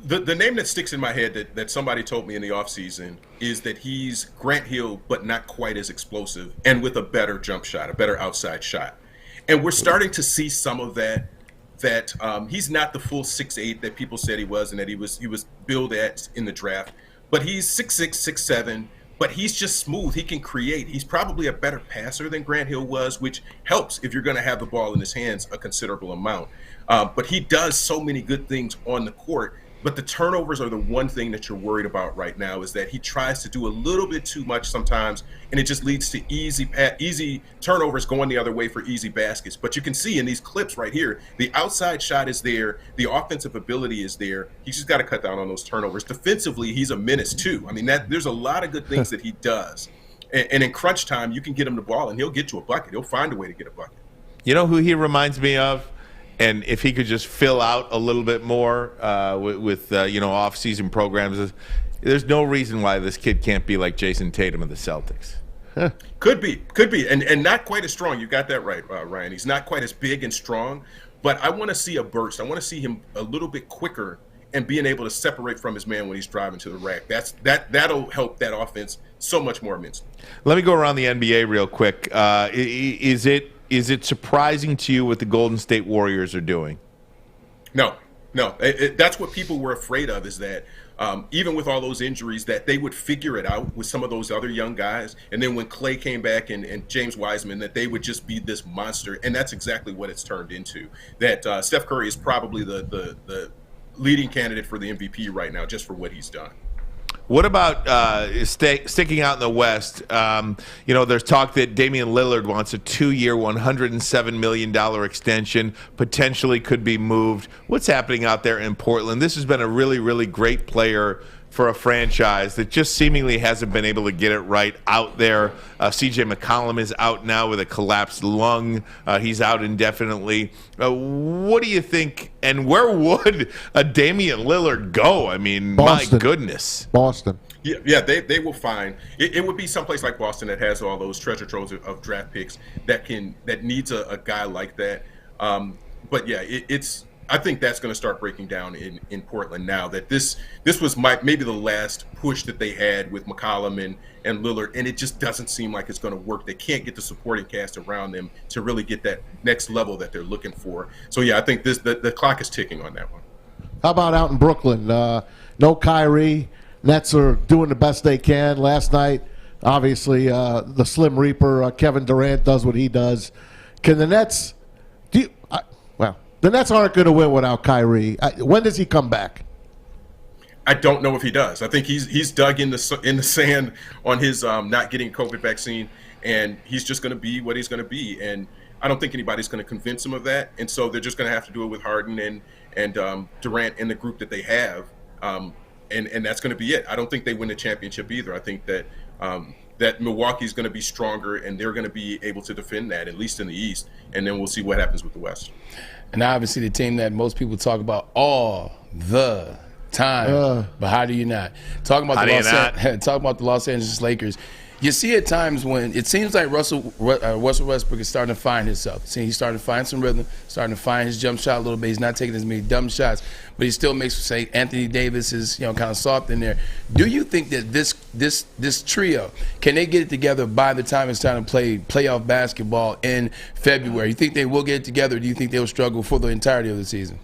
The name that sticks in my head that somebody told me in the offseason is that he's Grant Hill, but not quite as explosive and with a better jump shot, a better outside shot. And we're starting to see some of that he's not the full 6'8" that people said he was and that he was billed at in the draft. But he's 6'6", 6'7", but he's just smooth. He can create. He's probably a better passer than Grant Hill was, which helps if you're going to have the ball in his hands a considerable amount. But he does so many good things on the court. But the turnovers are the one thing that you're worried about right now, is that he tries to do a little bit too much sometimes, and it just leads to easy turnovers going the other way for easy baskets. But you can see in these clips right here, the outside shot is there, the offensive ability is there. He's just got to cut down on those turnovers. Defensively, he's a menace too. I mean, there's a lot of good things that he does. And in crunch time, you can get him the ball, and he'll get you a bucket. He'll find a way to get a bucket. You know who he reminds me of? And if he could just fill out a little bit more with off-season programs, there's no reason why this kid can't be like Jason Tatum of the Celtics. Huh. Could be, and not quite as strong. You got that right, Ryan. He's not quite as big and strong, but I want to see a burst. I want to see him a little bit quicker and being able to separate from his man when he's driving to the rack. That'll help that offense so much more immensely. Let me go around the NBA real quick. Is it surprising to you what the Golden State Warriors are doing? No. That's what people were afraid of, is that even with all those injuries, that they would figure it out with some of those other young guys. And then when Klay came back and James Wiseman, that they would just be this monster. And that's exactly what it's turned into. That Steph Curry is probably the leading candidate for the MVP right now, just for what he's done. What about sticking out in the West? There's talk that Damian Lillard wants a 2-year, $107 million extension, potentially could be moved. What's happening out there in Portland? This has been a really, really great player for a franchise that just seemingly hasn't been able to get it right out there. CJ McCollum is out now with a collapsed lung. He's out indefinitely. What do you think, and where would a Damian Lillard go? I mean, Boston. My goodness. Boston. Yeah, they will find it would be someplace like Boston that has all those treasure troves of draft picks that needs a guy like that. But yeah, I think that's going to start breaking down in Portland now, that this was maybe the last push that they had with McCollum and Lillard, and it just doesn't seem like it's going to work. They can't get the supporting cast around them to really get that next level that they're looking for. So yeah, I think the clock is ticking on that one. How about out in Brooklyn? No Kyrie. Nets are doing the best they can. Last night, obviously, the Slim Reaper, Kevin Durant, does what he does. Can the Nets the Nets aren't going to win without Kyrie. When does he come back? I don't know if he does. I think he's dug in the sand on his not getting COVID vaccine, and he's just going to be what he's going to be. And I don't think anybody's going to convince him of that. And so they're just going to have to do it with Harden and Durant and the group that they have, and that's going to be it. I don't think they win the championship either. I think that that Milwaukee's going to be stronger, and they're going to be able to defend that, at least in the East. And then we'll see what happens with the West. And obviously the team that most people talk about all the time, but how do you not? Talking about the Los Angeles Lakers, you see at times when it seems like Russell Westbrook is starting to find himself. See, he's starting to find some rhythm, starting to find his jump shot a little bit. He's not taking as many dumb shots, but he still makes, say, Anthony Davis is kind of soft in there. Do you think that this trio, can they get it together by the time it's time to play playoff basketball in February? You think they will get it together, or do you think they'll struggle for the entirety of the season?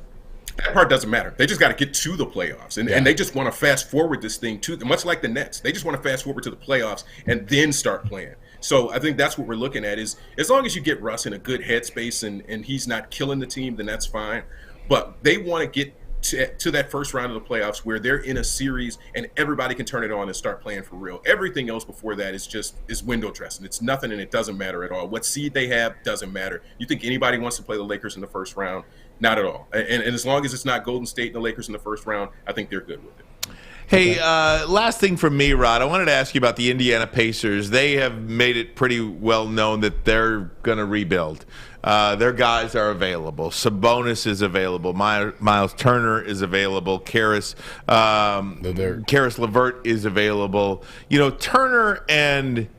That part doesn't matter. They just got to get to the playoffs, and they just want to fast forward this thing to, much like the Nets. They just want to fast forward to the playoffs and then start playing. So I think that's what we're looking at, is as long as you get Russ in a good headspace and he's not killing the team, then that's fine. But they want to get to that first round of the playoffs where they're in a series and everybody can turn it on and start playing for real. Everything else before that is window dressing. It's nothing, and it doesn't matter at all. What seed they have doesn't matter. You think anybody wants to play the Lakers in the first round? Not at all. And as long as it's not Golden State and the Lakers in the first round, I think they're good with it. Hey, last thing from me, Rod. I wanted to ask you about the Indiana Pacers. They have made it pretty well known that they're going to rebuild. Their guys are available. Sabonis is available. Miles Turner is available. Karis LeVert is available. You know, Turner and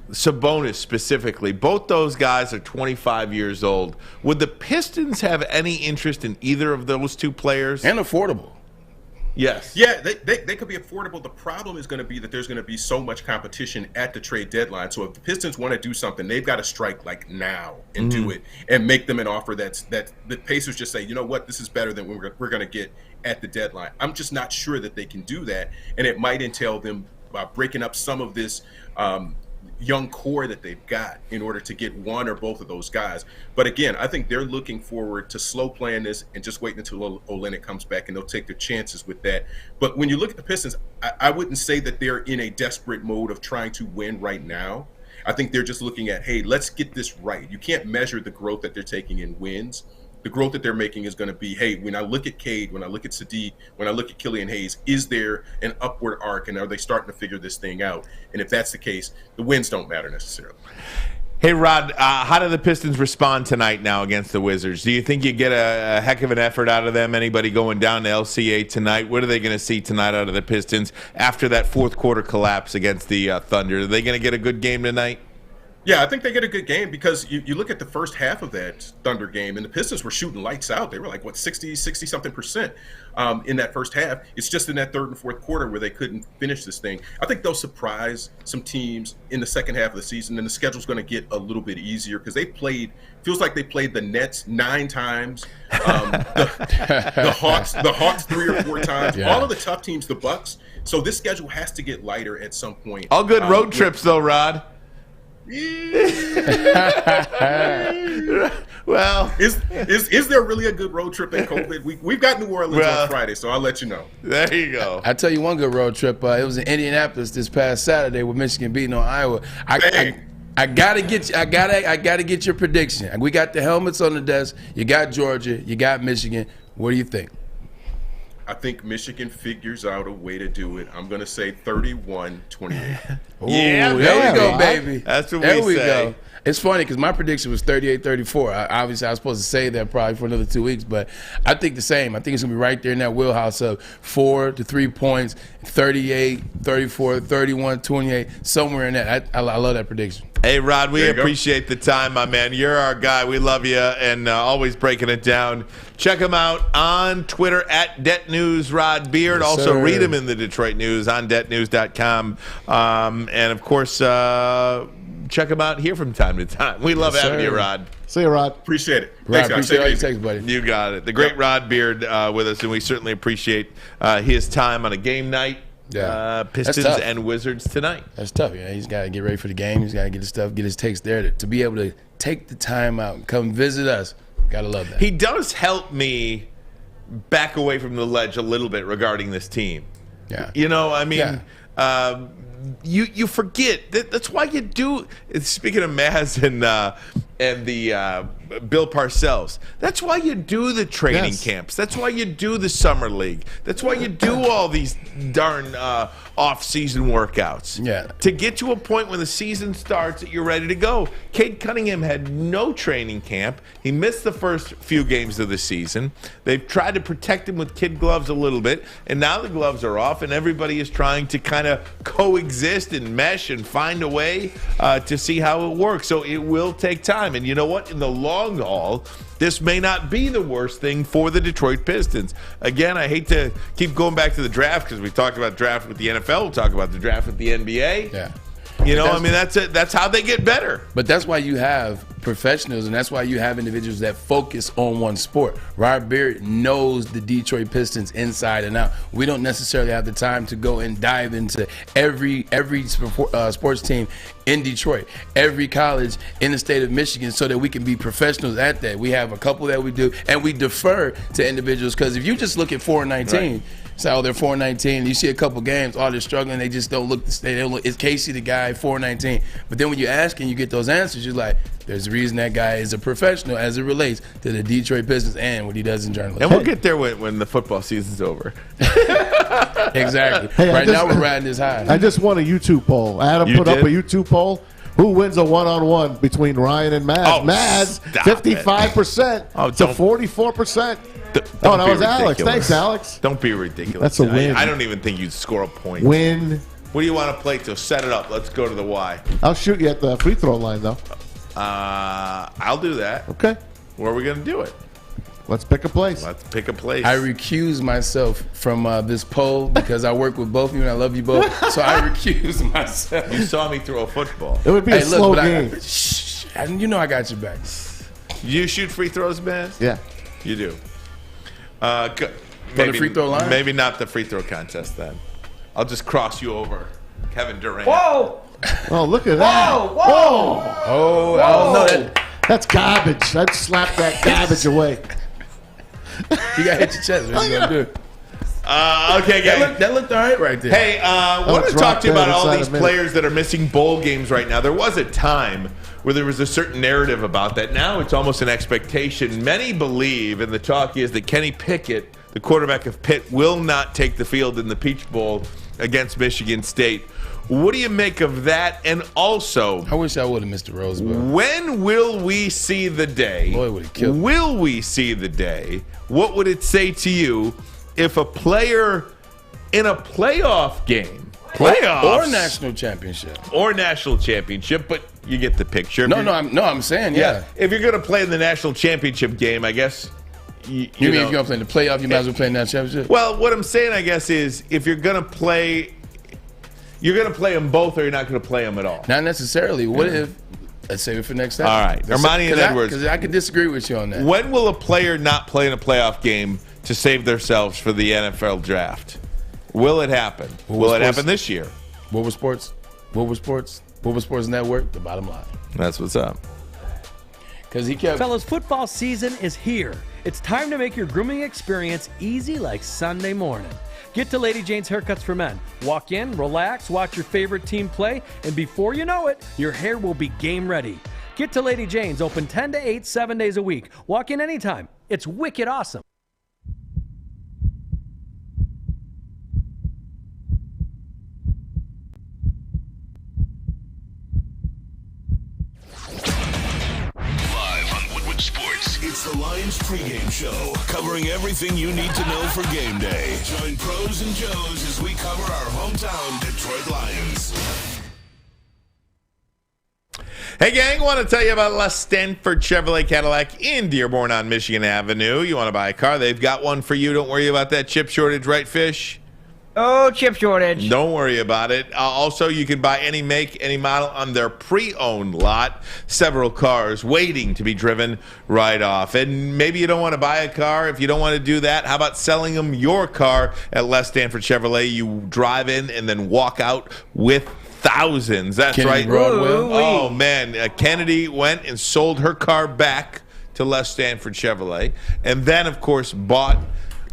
Sabonis specifically, both those guys are 25 years old. Would the Pistons have any interest in either of those two players? And affordable. Yes. Yeah, they could be affordable. The problem is going to be that there's going to be so much competition at the trade deadline. So if the Pistons want to do something, they've got to strike like now and do it and make them an offer that the Pacers just say, you know what, this is better than we're going to get at the deadline. I'm just not sure that they can do that, and it might entail them breaking up some of this young core that they've got in order to get one or both of those guys. But again, I think they're looking forward to slow playing this and just waiting until Lennon comes back, and they'll take their chances with that. But when you look at the Pistons, I wouldn't say that they're in a desperate mode of trying to win right now. I think they're just looking at, hey, let's get this right. You can't measure the growth that they're taking in wins. The growth that they're making is going to be, hey, when I look at Cade, when I look at Sadiq, when I look at Killian Hayes, is there an upward arc, and are they starting to figure this thing out? And if that's the case, the wins don't matter necessarily. Hey, Rod, how do the Pistons respond tonight now against the Wizards? Do you think you get a heck of an effort out of them? Anybody going down to LCA tonight? What are they going to see tonight out of the Pistons after that fourth quarter collapse against the Thunder? Are they going to get a good game tonight? Yeah, I think they get a good game because you look at the first half of that Thunder game, and the Pistons were shooting lights out. They were like, 60-something percent in that first half. It's just in that third and fourth quarter where they couldn't finish this thing. I think they'll surprise some teams in the second half of the season, and the schedule's going to get a little bit easier because feels like they played the Nets 9 times, the Hawks 3 or 4 times, all of the tough teams, the Bucs. So this schedule has to get lighter at some point. All good road trips, though, Rod. Well, is there really a good road trip in COVID? We've got New Orleans on Friday, so I'll let you know. There you go. I tell you one good road trip. It was in Indianapolis this past Saturday with Michigan beating on Iowa. I gotta get your prediction. We got the helmets on the desk. You got Georgia. You got Michigan. What do you think? I think Michigan figures out a way to do it. I'm going to say 31-28. Yeah, there we go, baby. That's what there we say. Go. It's funny because my prediction was 38-34. Obviously, I was supposed to say that probably for another 2 weeks, but I think the same. I think it's going to be right there in that wheelhouse of 4 to 3 points, 38, 34, 31, 28, somewhere in that. I love that prediction. Hey, Rod, we appreciate the time, my man. You're our guy. We love you and always breaking it down. Check him out on Twitter at DebtNews Rod Beard. Yes, also, sir. read him in the Detroit News on debtnews.com. And, of course, check him out here from time to time. We love having you, Rod. See you, Rod. Appreciate it. Rod, appreciate all your takes, buddy. You got it. The great Rod Beard with us, and we certainly appreciate his time on a game night. Yeah. Pistons and Wizards tonight. That's tough. He's got to get ready for the game. He's got to get his stuff, get his takes there. To be able to take the time out and come visit us, got to love that. He does help me back away from the ledge a little bit regarding this team. Yeah. You know, I mean, you forget. That's why you do. Speaking of Maz and the Bill Parcells, that's why you do the training camps. That's why you do the summer league. That's why you do all these darn off-season workouts. Yeah. To get to a point when the season starts that you're ready to go. Cade Cunningham had no training camp. He missed the first few games of the season. They've tried to protect him with kid gloves a little bit, and now the gloves are off, and everybody is trying to kind of coexist and mesh and find a way to see how it works. So it will take time. And you know what? In the long haul, this may not be the worst thing for the Detroit Pistons. Again, I hate to keep going back to the draft because we talked about draft with the NFL. We'll talk about the draft with the NBA. Yeah. You know, I mean, that's how they get better. But that's why you have professionals, and that's why you have individuals that focus on one sport. Robert Beard knows the Detroit Pistons inside and out. We don't necessarily have the time to go and dive into every sports team in Detroit, every college in the state of Michigan, so that we can be professionals at that. We have a couple that we do, and we defer to individuals, because if you just look at 4-19, right. So they're 4-19. You see a couple games, they're struggling. They just don't look. They don't look. Is Casey the guy 4-19? But then when you ask and you get those answers, you're like, there's a reason that guy is a professional as it relates to the Detroit Pistons and what he does in journalism. And we'll get there when the football season's over. Exactly. Hey, right now we're riding this high. I just won a YouTube poll. Adam put up a YouTube poll. Who wins a one-on-one between Ryan and Maz? Oh, Maz, 55% to 44%. That was ridiculous. Alex. Thanks, Alex. Don't be ridiculous. That's a win. I don't even think you'd score a point. Win. What do you want to play to? Set it up. Let's go to the Y. I'll shoot you at the free throw line, though. I'll do that. Okay. Where are we going to do it? Let's pick a place. Let's pick a place. I recuse myself from this poll because I work with both of you and I love you both. So I recuse myself. You saw me throw a football. It would be a slow game. You know I got your back. You shoot free throws, man? Yeah. You do. Maybe, the free throw line? Maybe not the free throw contest then. I'll just cross you over, Kevin Durant. Whoa! Oh, look at that. Whoa! Whoa! Oh, I don't know. That's garbage. I'd slap that garbage away. You got to hit your chest. What you going to do? Okay, guys. That looked all right there. Hey, I want to talk to you about all these players that are missing bowl games right now. There was a time where there was a certain narrative about that. Now it's almost an expectation. Many believe, and the talk is that Kenny Pickett, the quarterback of Pitt, will not take the field in the Peach Bowl against Michigan State. What do you make of that? And also, I wish I would have missed the Rose Bowl. When will we see the day? Boy, would it kill me. Will we see the day? What would it say to you if a player in a playoff game, or national championship, but you get the picture. I'm saying, yeah. If you're going to play in the national championship game, I guess. You mean if you're going to play in the playoff, you might as well play in that championship? Well, what I'm saying, I guess, is if you're going to play, you're going to play them both, or you're not going to play them at all. Not necessarily. What if? Let's save it for next time. All right, Ermanni and Edwards. Because I could disagree with you on that. When will a player not play in a playoff game to save themselves for the NFL draft? Will it happen? Will it happen this year? Woodward Sports Network, the bottom line. That's what's up. Because he kept... Fellas, football season is here. It's time to make your grooming experience easy like Sunday morning. Get to Lady Jane's Haircuts for Men. Walk in, relax, watch your favorite team play, and before you know it, your hair will be game ready. Get to Lady Jane's, open 10 to 8, 7 days a week. Walk in anytime. It's wicked awesome. It's the Lions pregame show, covering everything you need to know for game day. Join Pros and Joes as we cover our hometown Detroit Lions. Hey, gang, I want to tell you about Les Stanford Chevrolet Cadillac in Dearborn on Michigan Avenue. You want to buy a car? They've got one for you. Don't worry about that chip shortage, right, Fish? Oh, chip shortage. Don't worry about it. Also, you can buy any make, any model on their pre-owned lot. Several cars waiting to be driven right off. And maybe you don't want to buy a car. If you don't want to do that, how about selling them your car at Les Stanford Chevrolet? You drive in and then walk out with thousands. That's Kennedy right. Broadwell. Oh, man. Kennedy went and sold her car back to Les Stanford Chevrolet. And then, of course, bought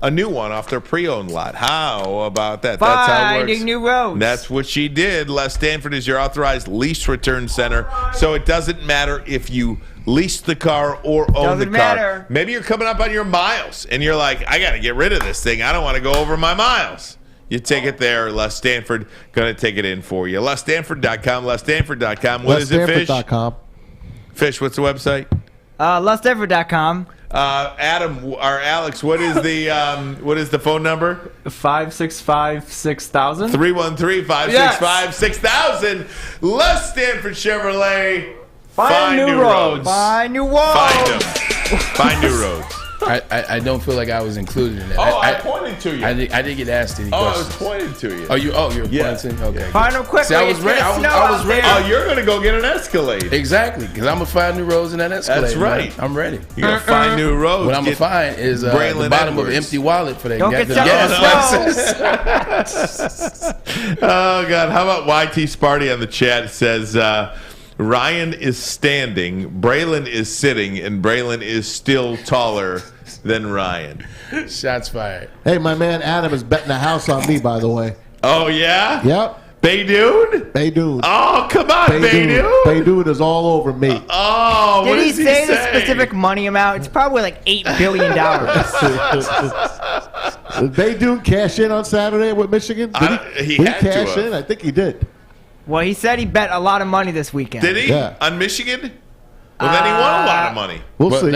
a new one off their pre-owned lot. How about that? That's how it works. Finding new roads. That's what she did. Les Stanford is your authorized lease return center, so it doesn't matter if you lease the car or own the car. Matter. Maybe you're coming up on your miles, and you're like, I got to get rid of this thing. I don't want to go over my miles. You take it there. Les Stanford going to take it in for you. LesStanford.com. LesStanford.com. What is it, Fish? LesStanford.com. Fish, what's the website? LesStanford.com. Adam or Alex, what is the phone number? 565-6000. 313-565-6000. Les Stanford Chevrolet. Find new roads. Find new roads. Find them. Find new roads. I don't feel like I was included in that. I pointed to you. I did get asked any I questions. was pointing to you. You were pointing to me? Okay. Final quick. See, I was ready. I was ready. Oh, you're going to go get an Escalade. Exactly, because I'm going to find new roads in that Escalade. That's right. Man. I'm ready. You're going to find new roads. What I'm going to find is the Braylon bottom Edwards. of an empty wallet for that Don't get gas prices. Oh, God. How about YT Sparty on the chat? It says, Ryan is standing, Braylon is sitting, and Braylon is still taller than Ryan. Shots fired. Hey, my man Adam is betting a house on me, by the way. Oh, yeah? Yep. Baydoun? Baydoun. Oh, come on, Baydoun. Baydoun is all over me. Oh, what Did he does say the specific money amount? It's probably like $8 billion. Did Baydoun cash in on Saturday with Michigan? Did he he had to cash have. in? I think he did. Well, he said he bet a lot of money this weekend. Did he? Yeah. On Michigan? Well, then he won a lot of money. We'll But see.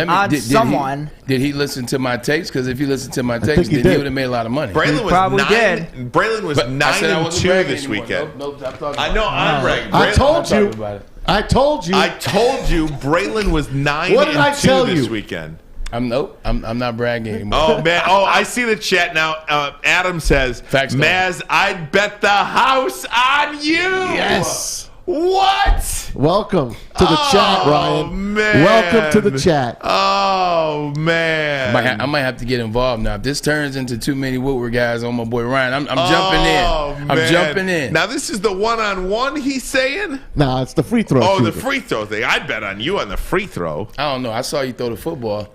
Did he listen to my takes? Because if he listened to my takes, he then did. he would have made a lot of money. Braylon was probably 9. did. Braylon was But I said I 9-2 wasn't bragging this anymore. weekend. Nope, stop talking I about know it. I'm bragging. I told Talking you. about it. I told you. I told you Braylon was 9-2 What did I tell this you? weekend. I'm not bragging anymore. Oh, man. Oh, I see the chat now. Adam says, Facts don't. Maz, I'd bet the house on you. Yes. What? Welcome to the chat, Ryan. Man. Welcome to the chat. Oh, man. I might have to get involved now. If this turns into too many Woodward guys on my boy Ryan, I'm jumping in. I'm jumping in. Now, this is the one-on-one he's saying? Nah, it's the free throw. Oh, the shooter. free throw thing. I'd bet on you on the free throw. I don't know. I saw you throw the football.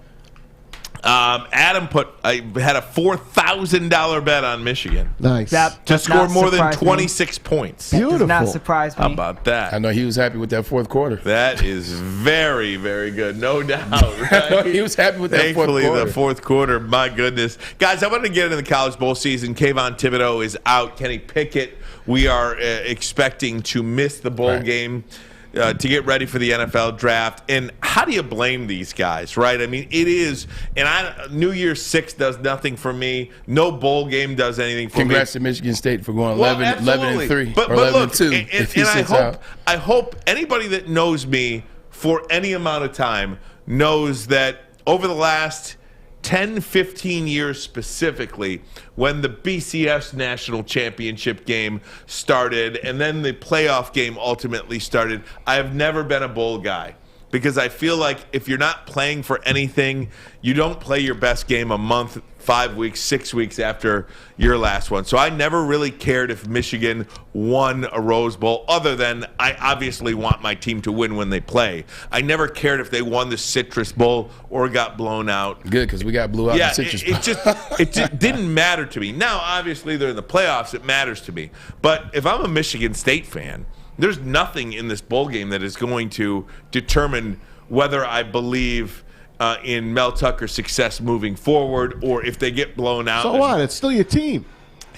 Adam had a $4,000 bet on Michigan. Nice. To does score not more than surprise me. 26 points. Beautiful. Does not surprise me. How about that? I know he was happy with that fourth quarter. That is very, very good. No doubt. I know he was happy with that fourth Thankfully, quarter. the fourth quarter, my goodness. Guys, I want to get into the college bowl season. Kayvon Thibodeau is out. Kenny Pickett, we are expecting to miss the bowl game to get ready for the NFL draft. And how do you blame these guys, right? I mean, it is, and New Year's 6 does nothing for me. No bowl game does anything for Congrats me. to Michigan State for going 11-3 But or look, 11-2. if he and sits out. I hope anybody that knows me for any amount of time knows that over the last 10, 15 years specifically, when the BCS national championship game started and then the playoff game ultimately started, I have never been a bowl guy. Because I feel like if you're not playing for anything, you don't play your best game a month, 5 weeks, 6 weeks after your last one. So I never really cared if Michigan won a Rose Bowl, other than I obviously want my team to win when they play. I never cared if they won the Citrus Bowl or got blown out. Good, because we got blew out in the Citrus Bowl. It just didn't matter to me. Now, obviously, they're in the playoffs. It matters to me. But if I'm a Michigan State fan, there's nothing in this bowl game that is going to determine whether I believe in Mel Tucker's success moving forward or if they get blown out. So what? It's still your team.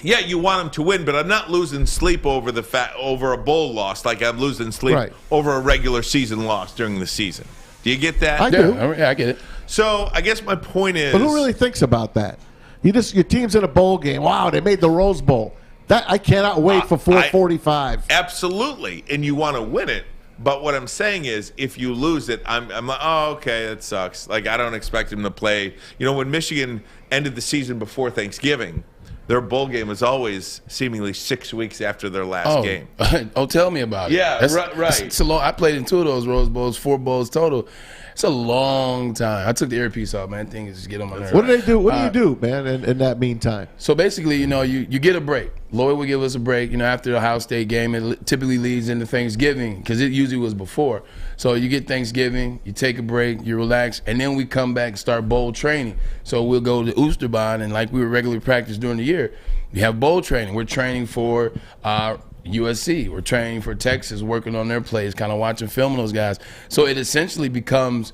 Yeah, you want them to win, but I'm not losing sleep over over a bowl loss like I'm losing sleep over a regular season loss during the season. Do you get that? I do. Yeah, I get it. So I guess my point is, But who really thinks about that? Your team's in a bowl game. Wow, they made the Rose Bowl. That I cannot wait for 4:45. Absolutely, and you want to win it. But what I'm saying is, if you lose it, I'm like, oh, okay, that sucks. Like, I don't expect him to play. You know, when Michigan ended the season before Thanksgiving, their bowl game was always seemingly 6 weeks after their last game. Oh, tell me about it. Yeah, right. It's a long, I played in 2 of those Rose Bowls, 4 bowls total. It's a long time. I took the earpiece off, man. Thing is just get on my nerves. What do they do? What do you do, man, in that meantime? So basically, you get a break. Lloyd will give us a break, after the Ohio State game. It typically leads into Thanksgiving because it usually was before. So you get Thanksgiving, you take a break, you relax, and then we come back and start bowl training. So we'll go to Oosterbaan, and like we would regularly practice during the year, we have bowl training. We're training for USC. We're training for Texas, working on their plays, kind of watching film on those guys. So it essentially becomes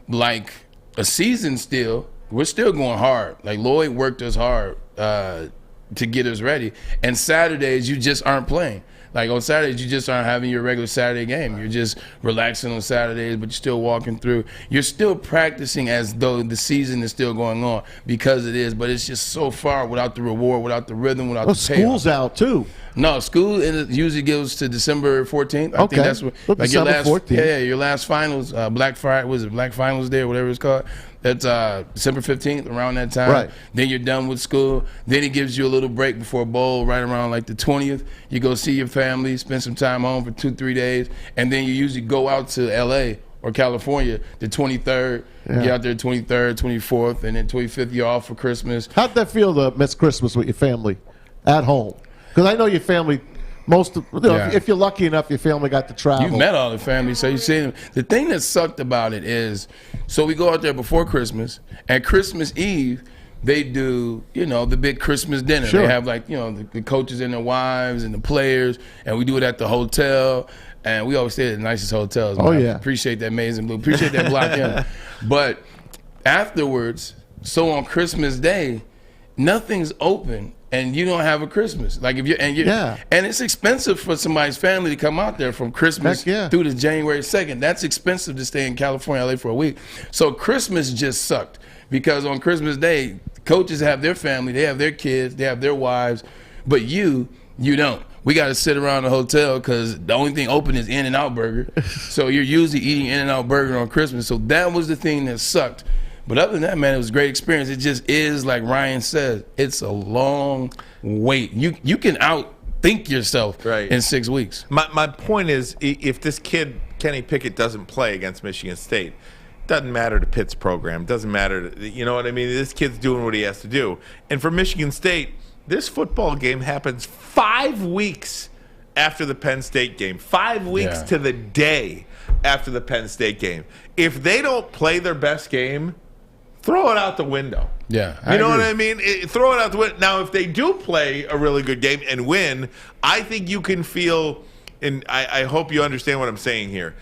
like a season still. We're still going hard. Like Lloyd worked us hard to get us ready. And Saturdays, you just aren't playing. Like on Saturdays, you just aren't having your regular Saturday game. You're just relaxing on Saturdays, but you're still walking through. You're still practicing as though the season is still going on, because it is, but it's just so far without the reward, without the rhythm, without the payoff. School's out too. No, school usually goes to December 14th. I think that's what, like your December last 14th. your last finals, Black Friday, was it Black Finals Day or whatever it's called? That's December 15th, around that time. Right. Then you're done with school. Then he gives you a little break before bowl, right around like the 20th. You go see your family, spend some time home for 2-3 days, and then you usually go out to L.A. or California the 23rd. Yeah. Get out there 23rd, 24th, and then 25th you're off for Christmas. How'd that feel to miss Christmas with your family at home? Because I know your family, if you're lucky enough, your family got to travel. You met all the family, so you see them. The thing that sucked about it is, so we go out there before Christmas, and Christmas Eve, they do, the big Christmas dinner. Sure. They have the coaches and their wives and the players, and we do it at the hotel. And we always stay at the nicest hotels. Oh, man. yeah. Appreciate that Amazing Blue. Appreciate that Block M. But afterwards, so on Christmas Day, nothing's open and you don't have a Christmas. And it's expensive for somebody's family to come out there from Christmas through to January 2nd. That's expensive to stay in California, LA for a week. So Christmas just sucked because on Christmas Day, coaches have their family, they have their kids, they have their wives, but you don't. We got to sit around the hotel because the only thing open is In-N-Out Burger. So you're usually eating In-N-Out Burger on Christmas. So that was the thing that sucked. But other than that, man, it was a great experience. It just is, like Ryan says, it's a long wait. You can outthink yourself in 6 weeks. My point is, if this kid, Kenny Pickett, doesn't play against Michigan State, doesn't matter to Pitt's program. Doesn't matter to, you know what I mean? This kid's doing what he has to do. And for Michigan State, this football game happens 5 weeks after the Penn State game. 5 weeks to the day after the Penn State game. If they don't play their best game, throw it out the window. Yeah, you know what I mean? Throw it out the window. Now, if they do play a really good game and win, I think you can feel, and I hope you understand what I'm saying here,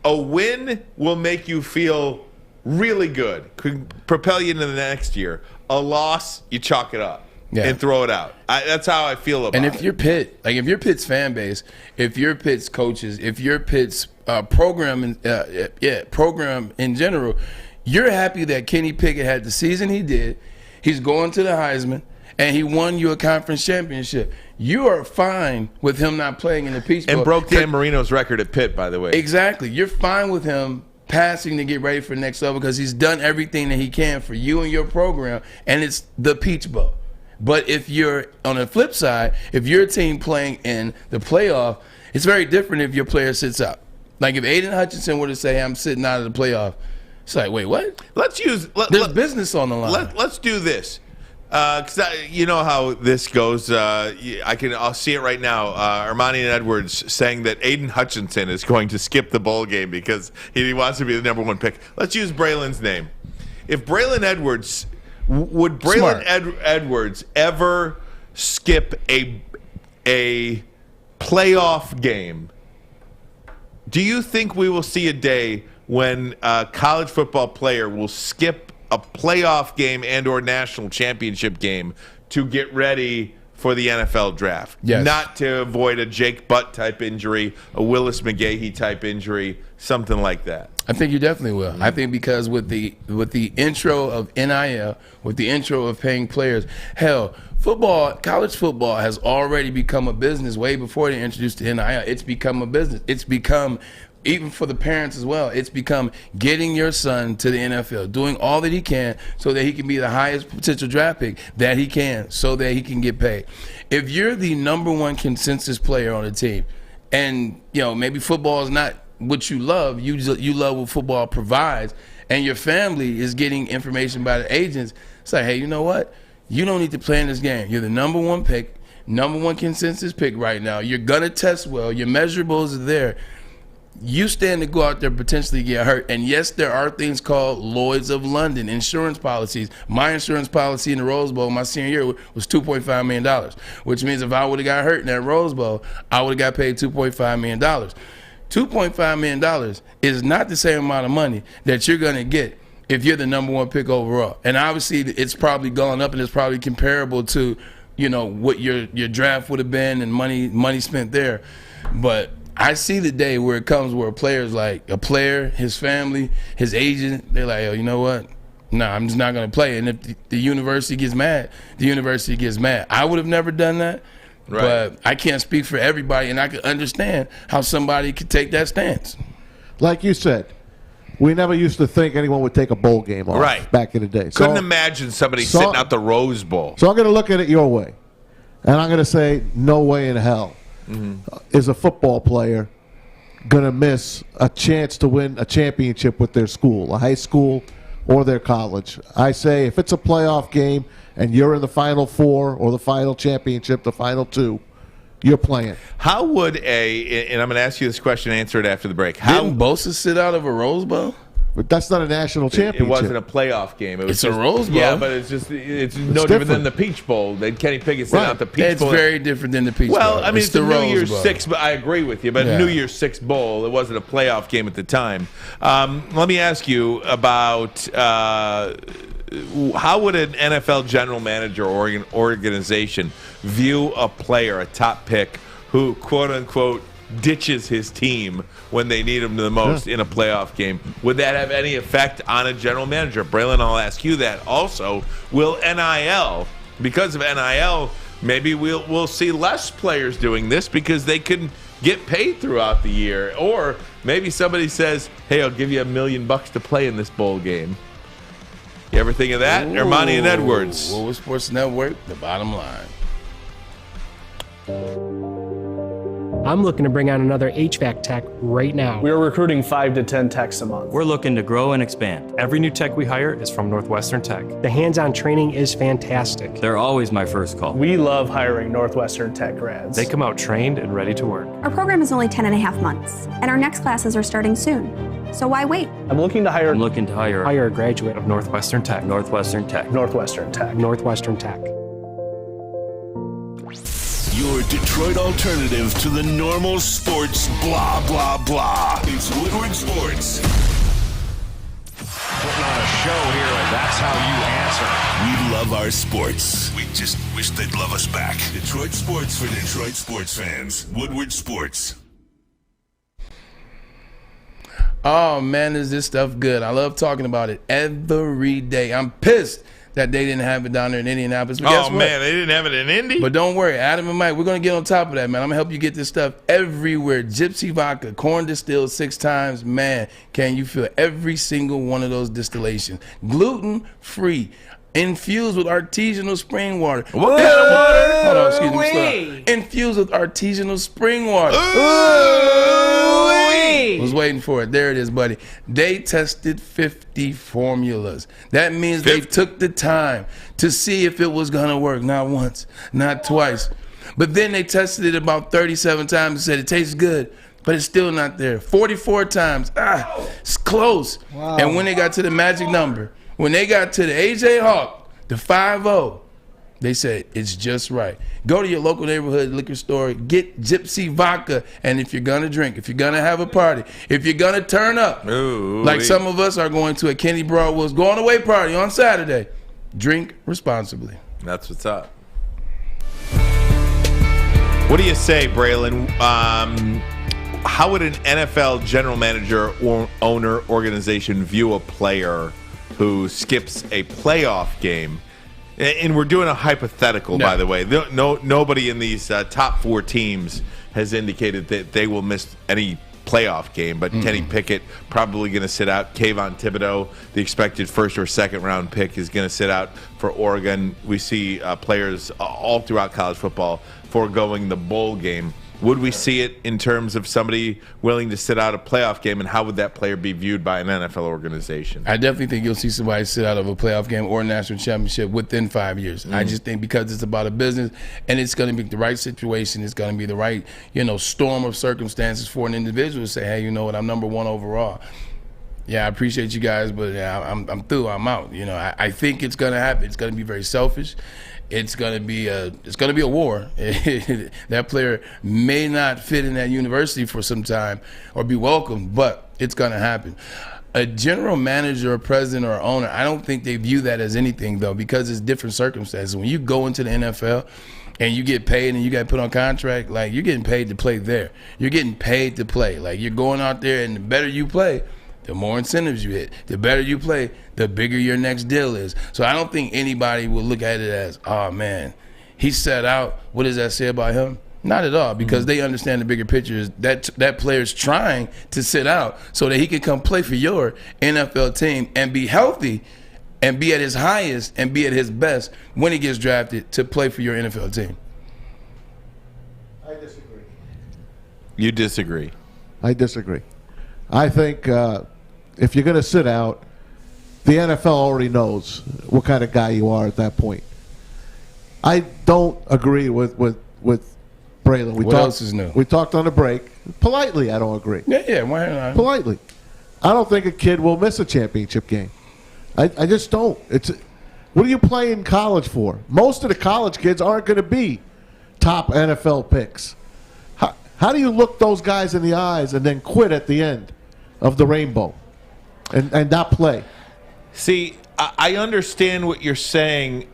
a win will make you feel really good, could propel you into the next year. A loss, you chalk it up. And throw it out. That's how I feel about it. And if you're Pitt, if you're Pitt's fan base, if you're Pitt's coaches, if you're Pitt's program in general, you're happy that Kenny Pickett had the season he did. He's going to the Heisman, and he won you a conference championship. You are fine with him not playing in the Peach Bowl. And broke Dan Marino's record at Pitt, by the way. Exactly. You're fine with him passing to get ready for the next level because he's done everything that he can for you and your program, and it's the Peach Bowl. But if you're on the flip side, if you're a team playing in the playoff, it's very different if your player sits out. Like if Aiden Hutchinson were to say, I'm sitting out of the playoff, it's like, wait, what? There's business on the line. Let's do this. Because you know how this goes. I'll see it right now. Ermanni and Edwards saying that Aiden Hutchinson is going to skip the bowl game because he wants to be the number one pick. Let's use Braylon's name. If Braylon Edwards... Would Braylon Edwards ever skip a playoff game? Do you think we will see a day when a college football player will skip a playoff game and or national championship game to get ready for the NFL draft? Yes. Not to avoid a Jake Butt type injury, a Willis McGahee type injury, something like that. I think you definitely will. I think because with the intro of NIL, with the intro of paying players, hell, college football has already become a business way before they introduced the NIL. It's become a business. It's become, even for the parents as well, it's become getting your son to the NFL, doing all that he can so that he can be the highest potential draft pick that he can so that he can get paid. If you're the number one consensus player on a team and, maybe football is not what you love, you love what football provides, and your family is getting information by the agents, it's like, hey, you know what? You don't need to play in this game. You're the number one pick, number one consensus pick right now. You're going to test well. Your measurables are there. You stand to go out there potentially get hurt. And yes, there are things called Lloyd's of London, insurance policies. My insurance policy in the Rose Bowl my senior year was $2.5 million, which means if I would have got hurt in that Rose Bowl, I would have got paid $2.5 million. $2.5 million is not the same amount of money that you're going to get if you're the number one pick overall. And obviously it's probably gone up and it's probably comparable to, what your draft would have been and money spent there. But I see the day where it comes where a player, his family, his agent, they're like, oh, you know what? No, I'm just not going to play. And if the university gets mad, the university gets mad. I would have never done that. Right. But I can't speak for everybody, and I can understand how somebody could take that stance. Like you said, we never used to think anyone would take a bowl game off Right. back in the day. Couldn't imagine somebody sitting out the Rose Bowl. So I'm going to look at it your way. And I'm going to say no way in hell is a football player going to miss a chance to win a championship with their school, a high school or their college. I say if it's a playoff game and you're in the Final Four or the final championship, the Final Two, you're playing. How would and I'm going to ask you this question, answer it after the break. Didn't Bosa sit out of a Rose Bowl? But that's not a national championship. It wasn't a playoff game. It was It's a Rose Bowl. Yeah, but it's no different than the Peach Bowl. Then Kenny Pickett sit out the Peach Bowl. It's very different than the Peach Bowl. Well, I mean, it's the New Rose Year's Bowl. Six, but I agree with you. But Yeah. New Year's Six Bowl, it wasn't a playoff game at the time. Let me ask you about how would an NFL general manager or organization view a player, a top pick, who, quote unquote, ditches his team when they need him the most in a playoff game? Would that have any effect on a general manager? Braylon, I'll ask you that also. Will NIL, because of NIL, maybe we'll see less players doing this because they can get paid throughout the year? Or maybe somebody says, hey, I'll give you $1 million to play in this bowl game. You ever think of that? Ermanni and Edwards. Woodward Sports Network, the bottom line. I'm looking to bring on another HVAC tech right now. We are recruiting 5 to 10 techs a month. We're looking to grow and expand. Every new tech we hire is from Northwestern Tech. The hands-on training is fantastic. They're always my first call. We love hiring Northwestern Tech grads. They come out trained and ready to work. Our program is only 10.5 months, and our next classes are starting soon. So why wait? I'm looking to hire Hire a graduate of Northwestern Tech. Northwestern Tech. Northwestern Tech. Northwestern Tech. Your Detroit alternative to the normal sports blah, blah, blah. It's Woodward Sports. Putting on a show here, and that's how you answer. We love our sports. We just wish they'd love us back. Detroit Sports for Detroit sports fans. Woodward Sports. Oh, man, is this stuff good. I love talking about it every day. I'm pissed that they didn't have it down there in Indianapolis. But guess what? Man, they didn't have it in Indy? But don't worry, Adam and Mike, we're going to get on top of that, man. I'm going to help you get this stuff everywhere. Gypsy vodka, corn distilled 6 times. Man, can you feel every single one of those distillations? Gluten-free. Infused with artisanal spring water. What kind of water? Hold on, excuse me. Slow down. Infused with artisanal spring water. Was waiting for it. There it is, buddy. They tested 50 formulas. That means they took the time to see if it was going to work. Not once, not twice. But then they tested it about 37 times and said it tastes good, but it's still not there. 44 times. It's close. Wow. And when they got to the magic number, when they got to the AJ Hawk, the 5-0, they said it's just right. Go to your local neighborhood liquor store, get Gypsy vodka, and if you're gonna drink, if you're gonna have a party, if you're gonna turn up, like some of us are going to a Kenny Broadwell's going away party on Saturday, drink responsibly. That's what's up. What do you say, Braylon? How would an NFL general manager or owner organization view a player who skips a playoff game? And we're doing a hypothetical, by the way. Nobody in these top 4 teams has indicated that they will miss any playoff game, but Kenny Pickett probably going to sit out. Kayvon Thibodeau, the expected first or second round pick, is going to sit out for Oregon. We see players all throughout college football foregoing the bowl game. Would we see it in terms of somebody willing to sit out a playoff game, and how would that player be viewed by an NFL organization? I definitely think you'll see somebody sit out of a playoff game or a national championship within 5 years. I just think because it's about a business and it's going to be the right situation, it's going to be the right, storm of circumstances for an individual to say, hey, you know what, I'm number 1 overall. Yeah, I appreciate you guys, but I'm through. I'm out. I think it's going to happen. It's going to be very selfish. It's gonna be a war. That player may not fit in that university for some time or be welcome, but it's gonna happen. A general manager or president or owner, I don't think they view that as anything though, because it's different circumstances. When you go into the NFL and you get paid and you got put on contract, like you're getting paid to play there. You're getting paid to play. Like you're going out there and the better you play, the more incentives you hit. The better you play, the bigger your next deal is. So I don't think anybody will look at it as, oh man, he set out. What does that say about him? Not at all, because they understand the bigger picture is that player's trying to sit out so that he can come play for your NFL team and be healthy and be at his highest and be at his best when he gets drafted to play for your NFL team. I disagree. You disagree? I disagree. I think if you're going to sit out, the NFL already knows what kind of guy you are at that point. I don't agree with Braylon. What else is new? We talked on the break. Politely, I don't agree. Yeah, why not? Politely. I don't think a kid will miss a championship game. I just don't. What are you playing college for? Most of the college kids aren't going to be top NFL picks. How do you look those guys in the eyes and then quit at the end of the rainbow and not play? See, I understand what you're saying.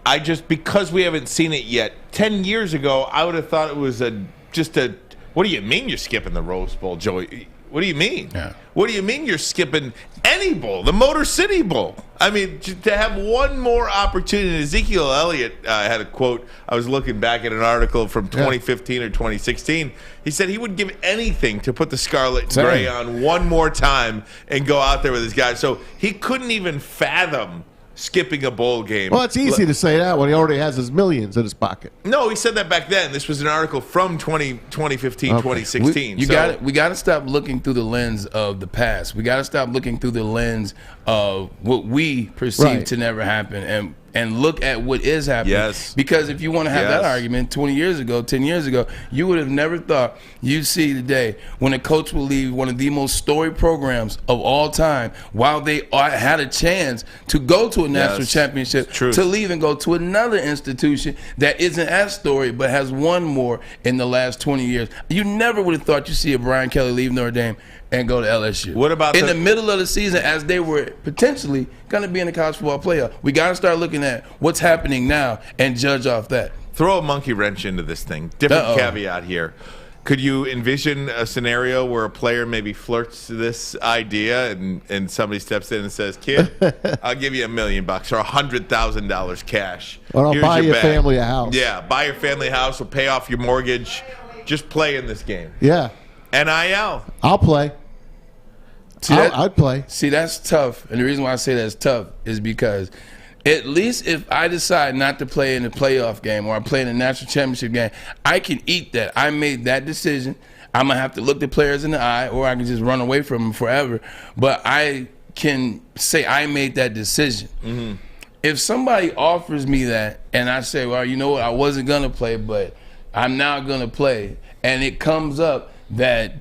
Because we haven't seen it yet. 10 years ago, I would have thought it was what do you mean you're skipping the Rose Bowl, Joey? What do you mean? Yeah. What do you mean you're skipping any bowl, the Motor City Bowl? I mean, to have one more opportunity. Ezekiel Elliott had a quote. I was looking back at an article from 2015 or 2016. He said he would give anything to put the scarlet and gray on one more time and go out there with his guys. So he couldn't even fathom skipping a bowl game. Well, it's easy to say that when he already has his millions in his pocket. No, he said that back then. This was an article from 2015, 2016. We got to stop looking through the lens of the past. We got to stop looking through the lens of what we perceive to never happen and look at what is happening. Yes. Because if you want to have that argument 20 years ago, 10 years ago, you would have never thought you'd see today when a coach will leave one of the most storied programs of all time while they had a chance to go to a national championship, to leave and go to another institution that isn't as storied but has won more in the last 20 years. You never would have thought you'd see a Brian Kelly leave Notre Dame and go to LSU. What about in the middle of the season as they were potentially going to be in the college football playoff? We got to start looking at what's happening now and judge off that. Throw a monkey wrench into this thing. Different caveat here. Could you envision a scenario where a player maybe flirts this idea and somebody steps in and says, "Kid, I'll give you $1 million or $100,000 cash. Or I'll buy your family a house." Yeah, buy your family a house. We'll pay off your mortgage. Just play in this game. Yeah. NIL. I'll play. I'd play. See, that's tough. And the reason why I say that's tough is because at least if I decide not to play in the playoff game or I play in the national championship game, I can eat that. I made that decision. I'm going to have to look the players in the eye, or I can just run away from them forever. But I can say I made that decision. Mm-hmm. If somebody offers me that and I say, well, you know what, I wasn't going to play, but I'm now going to play, and it comes up that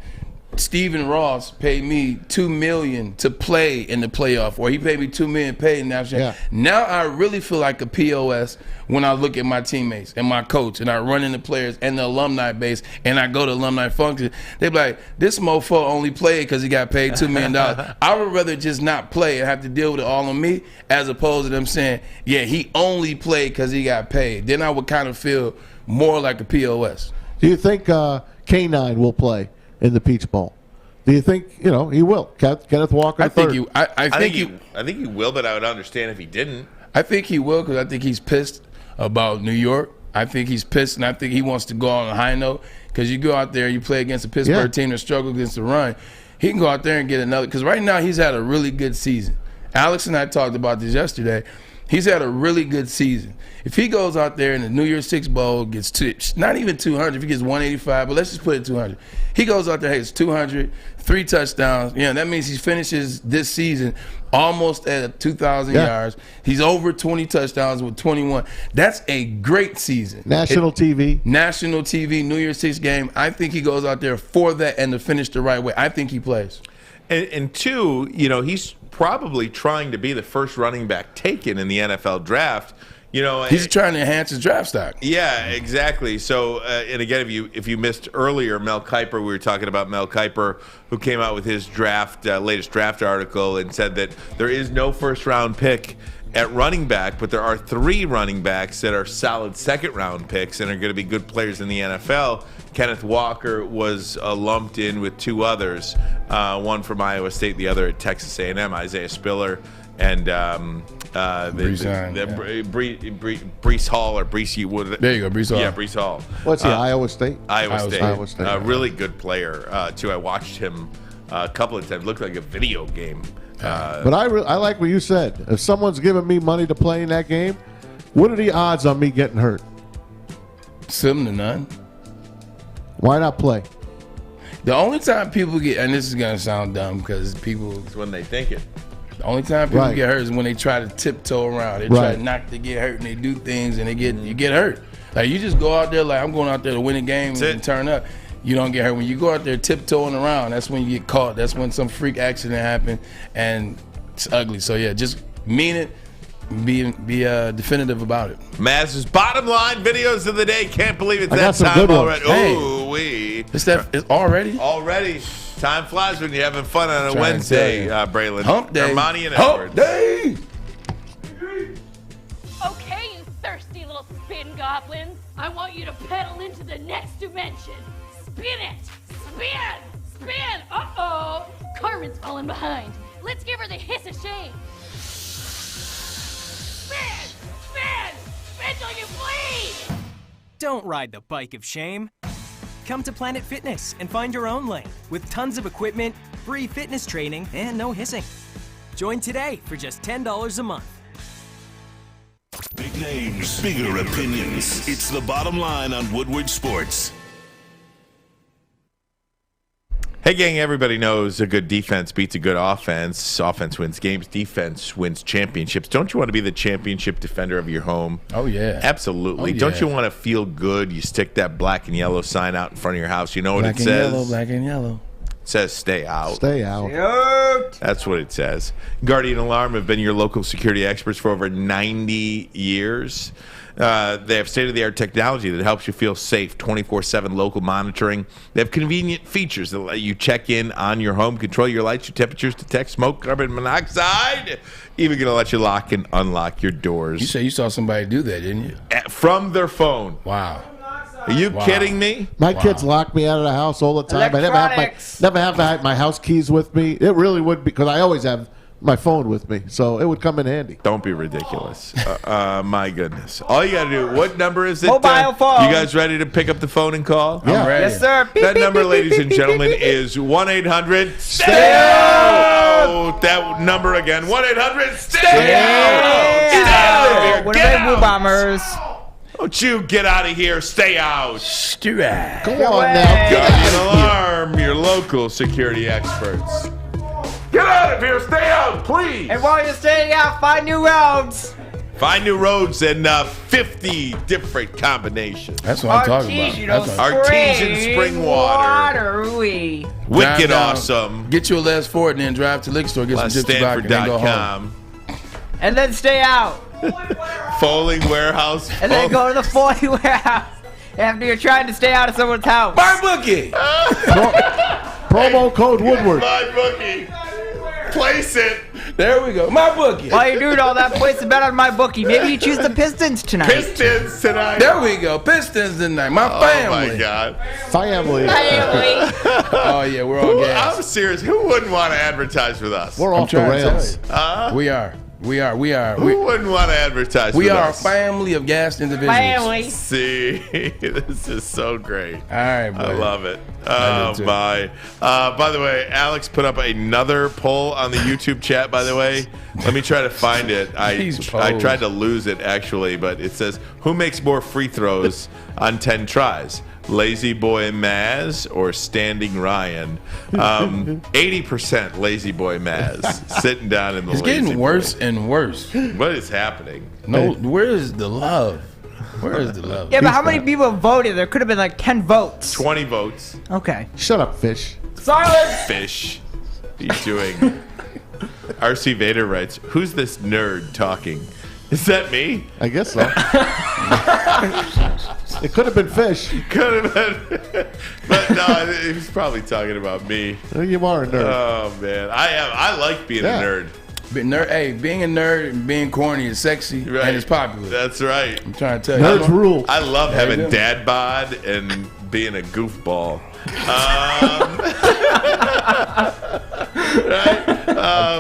Stephen Ross paid me $2 million to play in the playoff, or he paid me $2 million to pay in the national. Yeah. Now I really feel like a POS when I look at my teammates and my coach, and I run into players and the alumni base, and I go to alumni function. They be like, "This mofo only played because he got paid $2 million." I would rather just not play and have to deal with it all on me, as opposed to them saying, "Yeah, he only played because he got paid." Then I would kind of feel more like a POS. Do you think K9 will play in the Peach Bowl? Do you think he will? Kenneth Walker. I think he. I think he will, but I would understand if he didn't. I think he will because I think he's pissed about New York. I think he's pissed, and I think he wants to go on a high note because you go out there, you play against a Pittsburgh team that struggles against the run. He can go out there and get another, because right now he's had a really good season. Alex and I talked about this yesterday. He's had a really good season. If he goes out there in the New Year's Six Bowl, gets not even 200, if he gets 185, but let's just put it 200. He goes out there, has 200, 3 touchdowns. Yeah, that means he finishes this season almost at 2,000 yards. He's over 20 touchdowns with 21. That's a great season. National TV, New Year's Six game. I think he goes out there for that and to finish the right way. I think he plays. And two, he's probably trying to be the first running back taken in the NFL draft. He's trying to enhance his draft stock. Yeah, exactly. So, and again, if you missed earlier, Mel Kiper, we were talking about Mel Kiper, who came out with his latest draft article and said that there is no first-round pick at running back, but there are 3 running backs that are solid second-round picks and are going to be good players in the NFL. Kenneth Walker was lumped in with 2 others, one from Iowa State, the other at Texas A&M, Isaiah Spiller, and Brees Hall or Brees Wood. There you go, Brees Hall. Yeah, Brees Hall. What's he? Iowa State. Iowa State. Iowa State. Really good player too. I watched him a couple of times. Looked like a video game. But I like what you said. If someone's giving me money to play in that game, what are the odds on me getting hurt? Slim to none. Why not play? The only time people get, and this is gonna sound dumb because people, it's when they think it. The only time people get hurt is when they try to tiptoe around. They try not to get hurt, and they do things, and you get hurt. Like you just go out there like I'm going out there to win a game and turn up. You don't get hurt. When you go out there tiptoeing around, that's when you get caught. That's when some freak accident happened, and it's ugly. So yeah, just mean it. Be definitive about it. Maz's bottom line videos of the day. Can't believe it's that time already. It's already. Already. Time flies when you're having fun on a Wednesday, Braylon. Hump day. Ermanni and Hump Edwards. day. Okay, you thirsty little spin goblins. I want you to pedal into the next dimension. Spin it! Spin! Spin! Uh-oh! Carmen's falling behind. Let's give her the hiss of shame. Spin! Spin! Spin till you bleed! Don't ride the bike of shame. Come to Planet Fitness and find your own lane with tons of equipment, free fitness training, and no hissing. Join today for just $10 a month. Big names, bigger opinions. It's the bottom line on Woodward Sports. Hey, gang, everybody knows a good defense beats a good offense. Offense wins games. Defense wins championships. Don't you want to be the championship defender of your home? Oh, yeah. Absolutely. Oh, yeah. Don't you want to feel good? You stick that black and yellow sign out in front of your house. You know what it says? Black and yellow. It says stay out. Stay out. That's what it says. Guardian Alarm have been your local security experts for over 90 years. They have state-of-the-art technology that helps you feel safe, 24/7 local monitoring. They have convenient features that let you check in on your home, control your lights, your temperatures, detect smoke, carbon monoxide. Even going to let you lock and unlock your doors. You said you saw somebody do that, didn't you? From their phone. Wow. Are you kidding me? My kids lock me out of the house all the time. I never have my house keys with me. It really would be, because I always have my phone with me, so it would come in handy. Don't be ridiculous. My goodness. All you got to do, what number is it? Mobile phone. You guys ready to pick up the phone and call? Yeah. I'm ready. Yes, sir. Beep, That beep, number, beep, ladies beep, and beep, gentlemen, beep, beep. is 1-800-STAY-OUT. That number again, 1-800-STAY-OUT. Get out of here. What Get are they, Blue out. Bombers? Don't you get out of here. Stay out. Stay out. Go on now. Guardian Alarm, your local security experts. Get out of here. Stay out, please. And while you're staying out, find new roads. Find new roads and 50 different combinations. That's what I'm talking about. Artesian spring water. Water-ooey. Wicked Drive down, awesome. Get you a Les Ford and then drive to the liquor store, get some gypsy vodka, and then go home. LastStanford.com. And then stay out. Fowling Warehouse. And then go to the Fowling Warehouse after you're trying to stay out of someone's house. Buy bookie. Promo code Woodward. My bookie. Place it. There we go. My bookie. While you're doing all that, place a bet on my bookie. Maybe you choose the Pistons tonight. Pistons tonight. There we go. Pistons tonight. My family. Oh, my God. Family. Oh, yeah, we're all gas. I'm serious. Who wouldn't want to advertise with us? We're off the rails. We are. Who wouldn't want to advertise with us? We are a family of gassed individuals. Family. See, this is so great. All right, buddy. I love it. Oh, my. By the way, Alex put up another poll on the YouTube chat, by the way. Let me try to find it. I tried to lose it, actually, but it says, who makes more free throws on 10 tries? Lazy Boy Maz or Standing Ryan? 80% Lazy Boy Maz, sitting down in the It's lazy getting worse boy. and worse. What is happening? No, where is the love? Where is the love? Yeah, but how many people voted? There could have been like 10 votes. 20 votes. Okay. Shut up, fish. Silence! Fish. What are you doing? RC Vader writes, who's this nerd talking? Is that me? I guess so. It could have been fish. Could have been. But no, he was probably talking about me. You are a nerd. Oh, man. I like being a nerd. Being a nerd and being corny is sexy and it's popular. That's right. I'm trying to tell you. Nerds rule. I love There you having go. dad bod and being a goofball.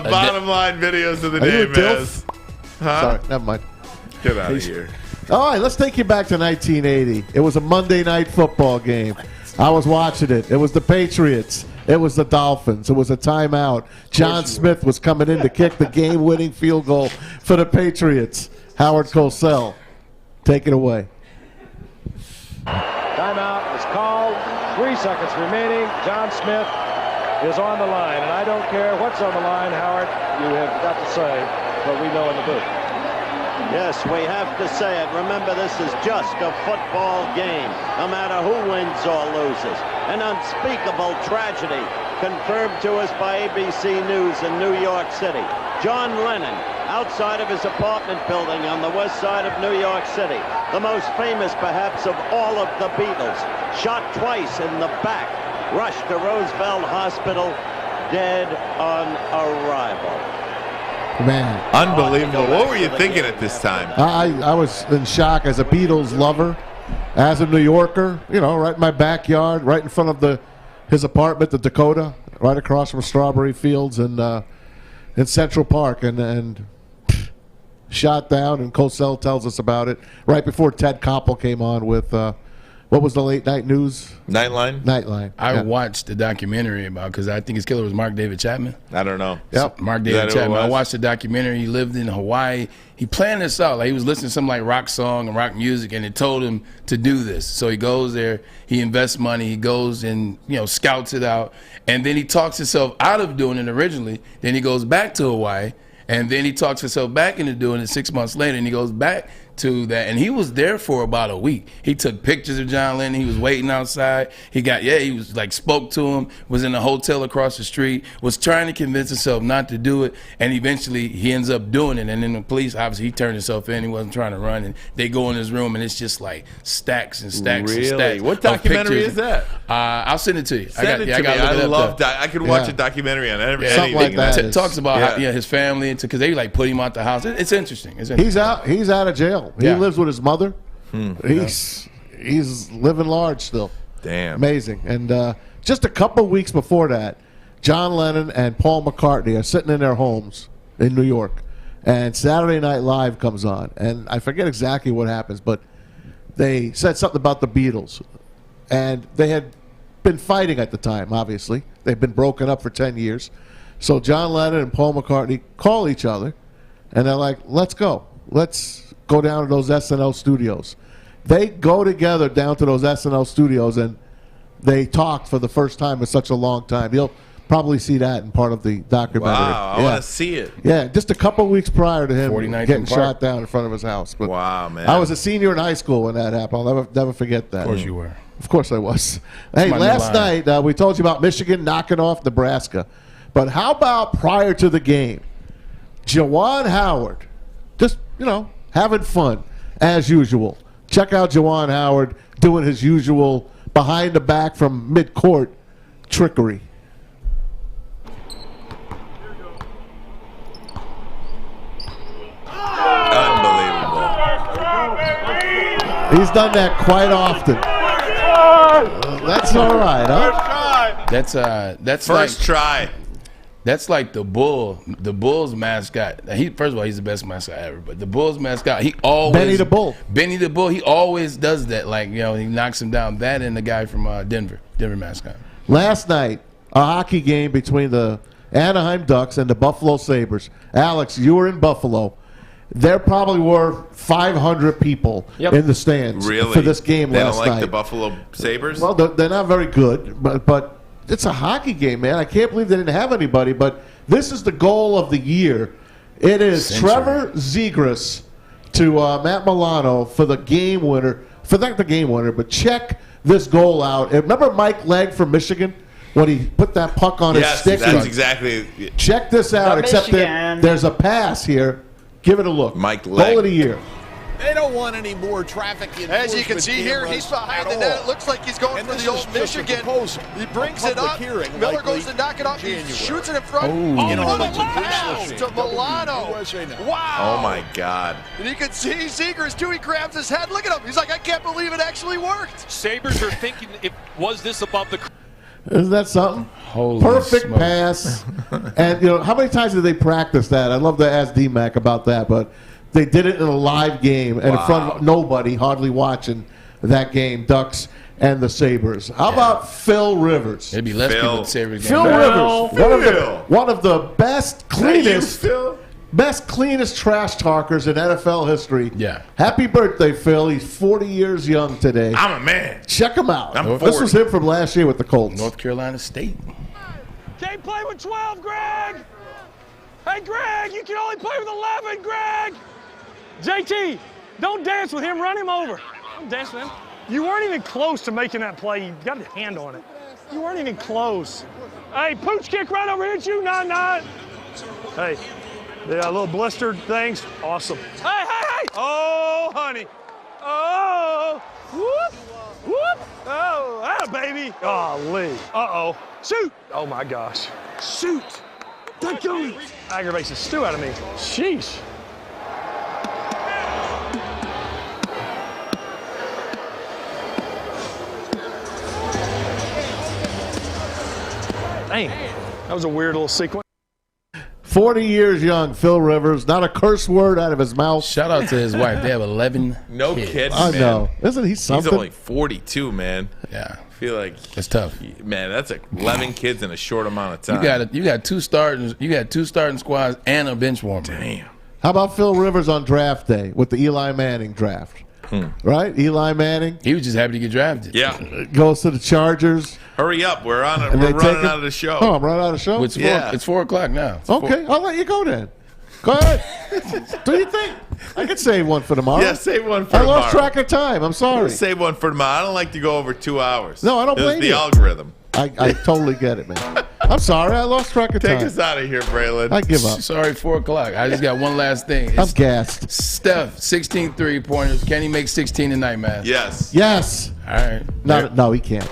By bottom line videos of the Are you day, a dilf? Maz. Huh? Sorry, never mind. Get out of here. All right, let's take you back to 1980. It was a Monday night football game. I was watching it. It was the Patriots. It was the Dolphins. It was a timeout. John Smith was coming in to kick the game-winning field goal for the Patriots. Howard Cosell, take it away. Timeout is called. 3 seconds remaining. John Smith is on the line, and I don't care what's on the line, Howard. You have got to say what we know in the booth. Yes, we have to say it. Remember, this is just a football game, no matter who wins or loses. An unspeakable tragedy confirmed to us by ABC News in New York City. John Lennon, outside of his apartment building on the west side of New York City, the most famous perhaps of all of the Beatles, shot twice in the back, rushed to Roosevelt Hospital, dead on arrival. Man. Unbelievable. What were you thinking at this time? I was in shock as a Beatles lover, as a New Yorker, right in my backyard, right in front of his apartment, the Dakota, right across from Strawberry Fields in Central Park, and shot down, and Cosell tells us about it right before Ted Koppel came on with, what was the late night news? Nightline. I watched the documentary about, because I think his killer was Mark David Chapman. I don't know. Yep. Mark David Chapman. I watched the documentary. He lived in Hawaii. He planned this out. Like, he was listening to some rock song and rock music, and it told him to do this. So he goes there, he invests money, he goes and scouts it out, and then he talks himself out of doing it originally. Then he goes back to Hawaii, and then he talks himself back into doing it 6 months later, and he goes back to that, and he was there for about a week. He took pictures of John Lennon. He was waiting outside. He was spoke to him, was in a hotel across the street, was trying to convince himself not to do it, and eventually he ends up doing it. And then the police, obviously, he turned himself in. He wasn't trying to run, and they go in his room, and it's just like stacks and stacks and stacks. What documentary is that? I'll send it to you. Send it to me. I could watch a documentary on Something like that. It talks about how, his family, because they put him out the house. It's interesting. He's out of jail. He lives with his mother. He's living large still. Damn. Amazing. And just a couple weeks before that, John Lennon and Paul McCartney are sitting in their homes in New York, and Saturday Night Live comes on, and I forget exactly what happens, but they said something about the Beatles, and they had been fighting at the time, obviously. They've been broken up for 10 years. So John Lennon and Paul McCartney call each other, and they're like, let's go. Let's go down to those SNL studios. They go together down to those SNL studios, and they talked for the first time in such a long time. You'll probably see that in part of the documentary. Wow, I want to see it. Yeah, just a couple weeks prior to him 49th getting and Park. shot down in front of his house. But wow, man. I was a senior in high school when that happened. I'll never forget that. Of course you were. Of course I was. Hey, last night we told you about Michigan knocking off Nebraska. But how about prior to the game? Juwan Howard, just, having fun, as usual. Check out Juwan Howard doing his usual behind the back from mid-court trickery. Unbelievable. He's done that quite often. That's all right, huh? That's first try. That's like the Bulls mascot. First of all, he's the best mascot ever. But the Bulls mascot, he always Benny the Bull. Benny the Bull. He always does that. He knocks him down. That and the guy from Denver mascot. Last night, a hockey game between the Anaheim Ducks and the Buffalo Sabres. Alex, you were in Buffalo. There probably were 500 people in the stands for this game they last night. They don't like the Buffalo Sabres? Well, they're not very good, but it's a hockey game, man. I can't believe they didn't have anybody, but this is the goal of the year. It is Trevor Zegras to Matt Milano for the game winner. For not the game winner, but check this goal out. Remember Mike Legg from Michigan when he put that puck on his stick? Yes, that's exactly. Check this out, except that there's a pass here. Give it a look. Mike Legg. Goal of the year. They don't want any more traffic. As you can see here, he's behind the net. It looks like he's going for the old Michigan. He brings it up. Miller goes to knock it off. He shoots it in front. To Milano. Wow. Oh, my God. And you can see Zegras, too. He grabs his head. Look at him. He's like, I can't believe it actually worked. Sabres are thinking, was this above the... Isn't that something? Holy Perfect smokes. pass. And, how many times did they practice that? I'd love to ask D-Mac about that, but they did it in a live game and in front of nobody, hardly watching that game, Ducks and the Sabres. How about Phil Rivers? Maybe less people at Sabres. Phil Rivers, one of the best, cleanest trash talkers in NFL history. Yeah. Happy birthday, Phil. He's 40 years young today. I'm a man. Check him out. I'm 40. This was him from last year with the Colts. North Carolina State. Can't play with 12, Greg. Hey, Greg, you can only play with 11, Greg. JT, don't dance with him. Run him over. Don't dance with him. You weren't even close to making that play. You got a hand on it. You weren't even close. Hey, pooch kick right over here at you, 9-9. Hey, yeah, little blistered things. Awesome. Hey, hey, hey. Oh, honey. Oh, whoop, whoop. Oh, that baby. Golly. Uh-oh. Shoot. Oh, my gosh. Shoot. That going. Aggravates the stew out of me. Sheesh. Dang, that was a weird little sequence. 40 years young, Phil Rivers. Not a curse word out of his mouth. Shout out to his wife. They have 11 No kids. kidding, I man. know. Isn't he something? He's only 42, man. Yeah. I feel like it's tough. Man, that's 11 kids in a short amount of time. You got two starting squads and a bench warmer. Damn. How about Phil Rivers on draft day with the Eli Manning draft? Right? Eli Manning. He was just happy to get drafted. Yeah. Goes to the Chargers. Hurry up. We're on it. And We're they running take him- out of the show. Oh, I'm running out of the show? It's 4 o'clock now. Okay, I'll let you go then. Go ahead. Do you think? I could save one for tomorrow. Yeah, save one for I tomorrow. lost track of time. I'm sorry. Save one for tomorrow. I don't like to go over 2 hours. No, I don't blame the you. algorithm. I totally get it, man. I'm sorry. I lost track of time. Take us out of here, Braylon. I give up. Sorry, 4 o'clock. I just got one last thing. I'm gassed. Steph, 16 3-pointers. Can he make 16 tonight, man? Yes. Yes. All right. No, he can't.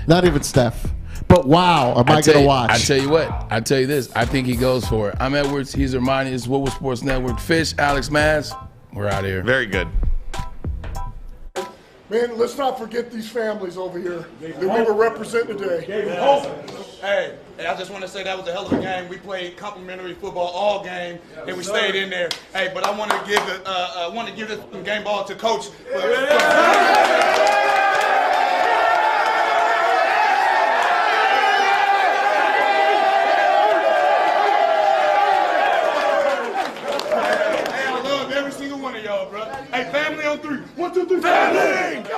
Not even Steph. But wow, am I going to watch? I tell you what. I tell you this. I think he goes for it. I'm Edwards. He's Ermanni. It's Woodward Sports Network. Fish, Alex Maz. We're out of here. Very good. Man, let's not forget these families over here that we were representing today. Hey, I just want to say that was a hell of a game. We played complimentary football all game, and we stayed in there. Hey, but I want to give this game ball to Coach. Hey, I love every single one of y'all, bro. Hey, family on 3. 1, 2, 3, family!